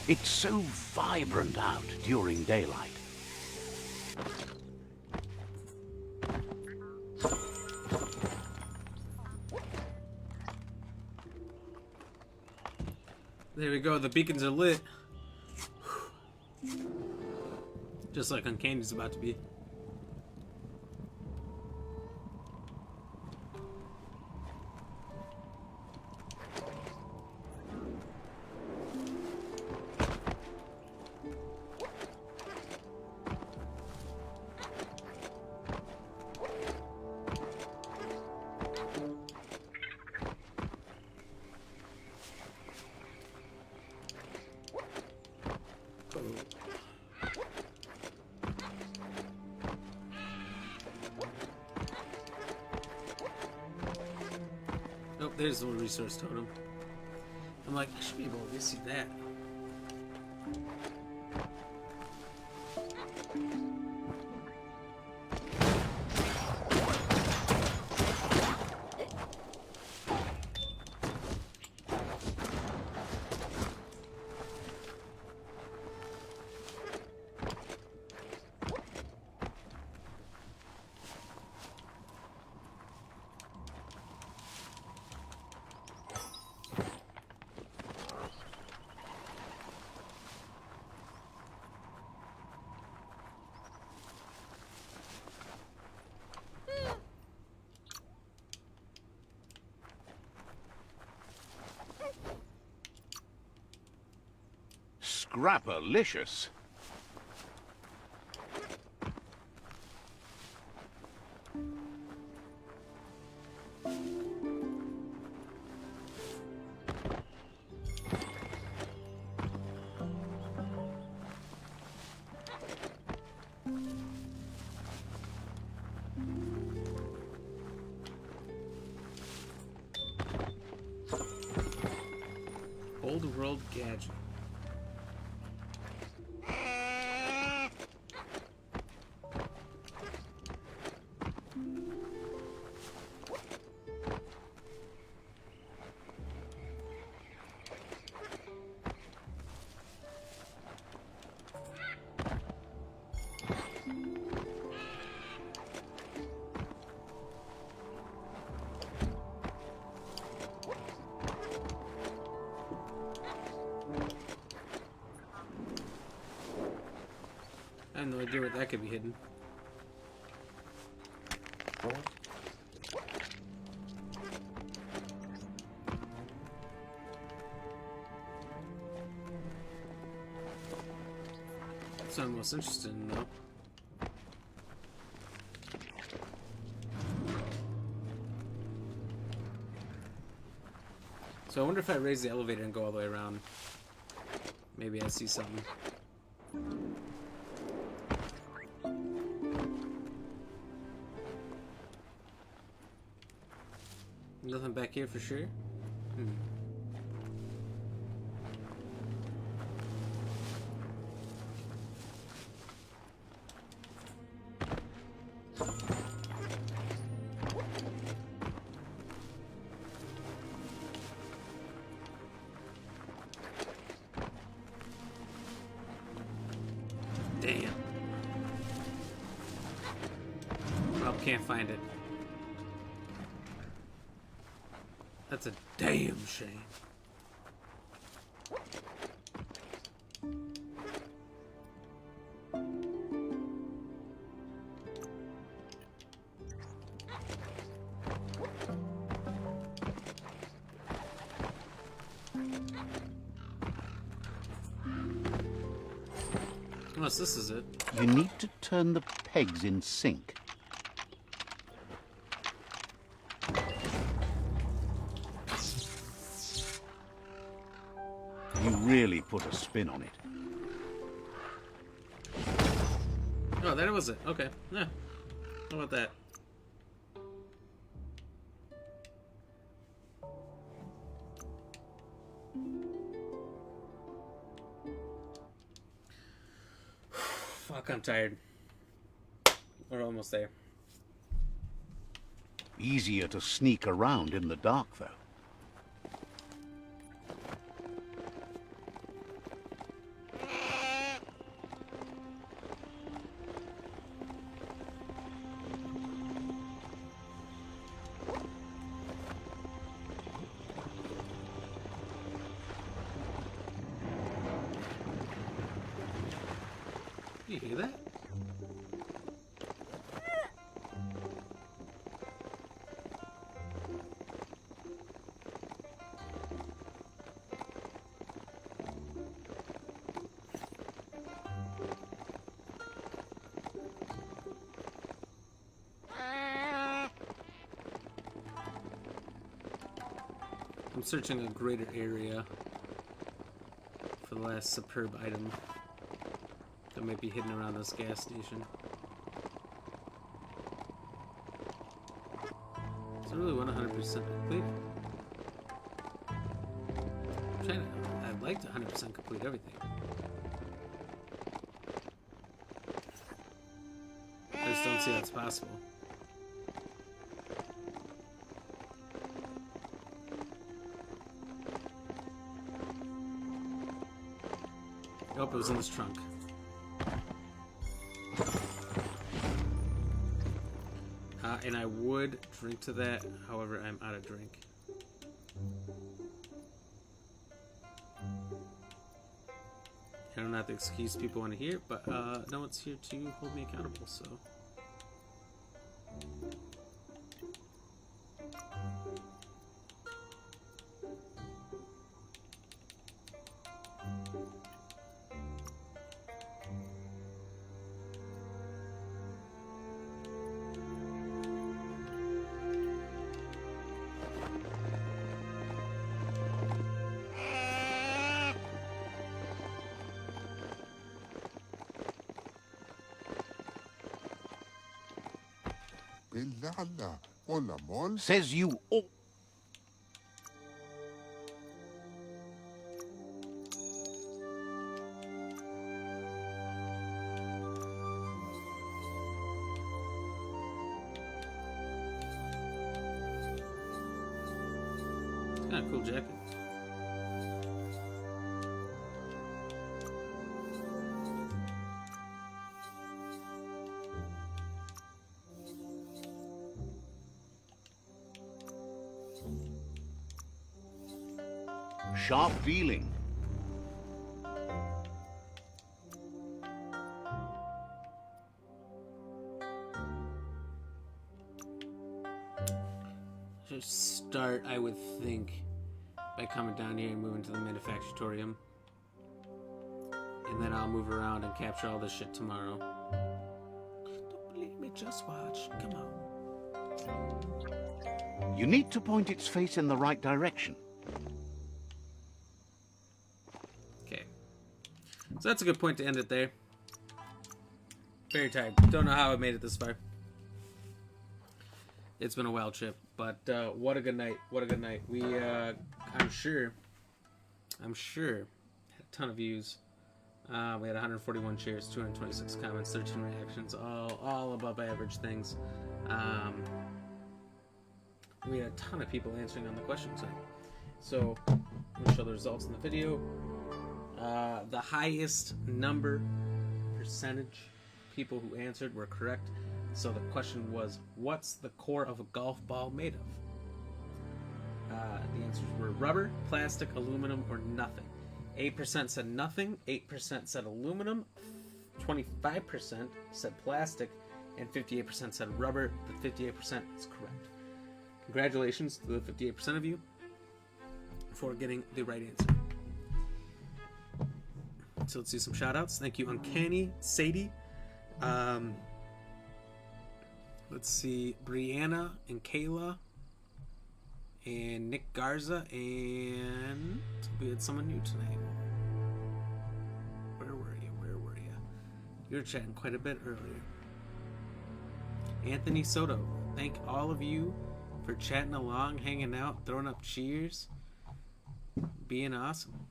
It's so vibrant out during daylight. There we go, the beacons are lit. Just like Uncanny's about to be. Oh, there's the resource totem. I'm like, I should be able to see that. Scrapalicious. Old world gadget. I have no idea where that could be hidden. That's what I'm most interested in, though. So I wonder if I raise the elevator and go all the way around. Maybe I see something. Nothing back here for sure. Damn. Rob can't find it. That's a damn shame. Unless this is it. You need to turn the pegs in sync. You really put a spin on it. Oh, that was it. Okay. Yeah. How about that? Fuck, I'm tired. We're almost there. Easier to sneak around in the dark, though. You hear that? I'm searching a greater area for the last superb item. might be hidden around this gas station. So I really want 100% complete. I'd like to 100% complete everything. I just don't see that's possible. Nope, it was in this trunk. And I would drink to that, however, I'm out of drink. I don't have to excuse people want to hear, but no one's here to hold me accountable, so. Says you all. It's kind of cool jacket. Sharp feeling. Should start, I would think, by coming down here and moving to the manufactorium. And then I'll move around and capture all this shit tomorrow. Don't believe me, just watch. Come on. You need to point its face in the right direction. Okay. So that's a good point to end it there. Very tired. Don't know how I made it this far. It's been a wild trip, but what a good night. What a good night. We, I'm sure, had a ton of views. We had 141 shares, 226 comments, 13 reactions, all above average things. We had a ton of people answering on the question side. So, we'll show the results in the video. The highest percentage people who answered were correct. So the question was, what's the core of a golf ball made of? The answers were rubber, plastic, aluminum, or nothing. 8% said nothing, 8% said aluminum, 25% said plastic, and 58% said rubber. The 58% is correct. Congratulations to the 58% of you for getting the right answer. So let's do some shout outs. Thank you, Uncanny, Sadie. Let's see, Brianna and Kayla and Nick Garza, and we had someone new tonight. Where were you? You were chatting quite a bit earlier. Anthony Soto, thank all of you for chatting along, hanging out, throwing up cheers, being awesome.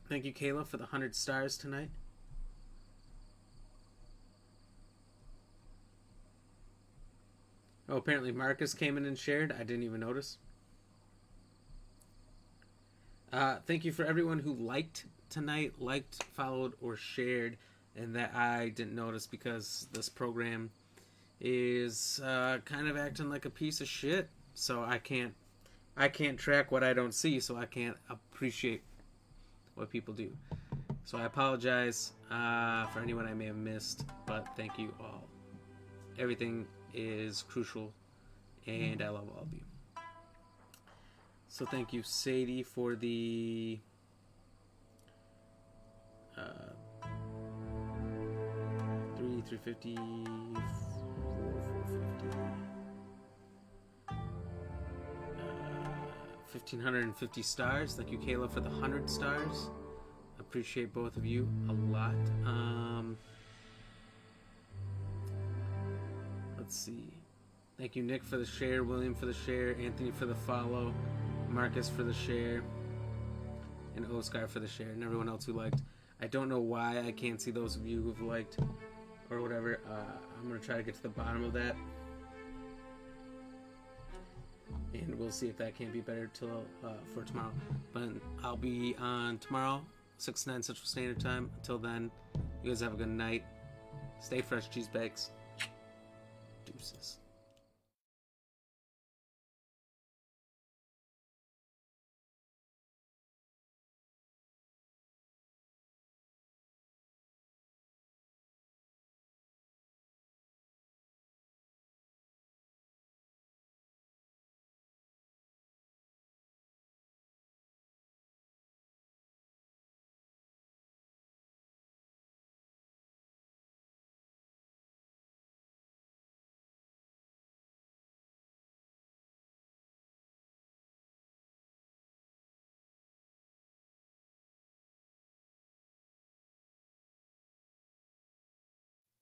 Thank you, Kayla, for the 100 stars tonight. Oh, apparently Marcus came in and shared. I didn't even notice. Thank you for everyone who liked tonight, followed, or shared, and that I didn't notice because this program is kind of acting like a piece of shit. So I can't track what I don't see, so I can't appreciate what people do. So I apologize for anyone I may have missed, but thank you all. Everything is crucial, and I love all of you. So thank you, Sadie, for the 350, 450, 1,550 stars. Thank you, Kayla, for the 100 stars. Appreciate both of you a lot. Thank you, Nick, for the share, William for the share, Anthony for the follow, Marcus for the share, and Oscar for the share, and everyone else who liked. I don't know why I can't see those of you who've liked or whatever. I'm going to try to get to the bottom of that. And we'll see if that can't be better till for tomorrow. But I'll be on tomorrow, 6 to 9 Central Standard Time. Until then, you guys have a good night. Stay fresh, cheese bags. Deuces.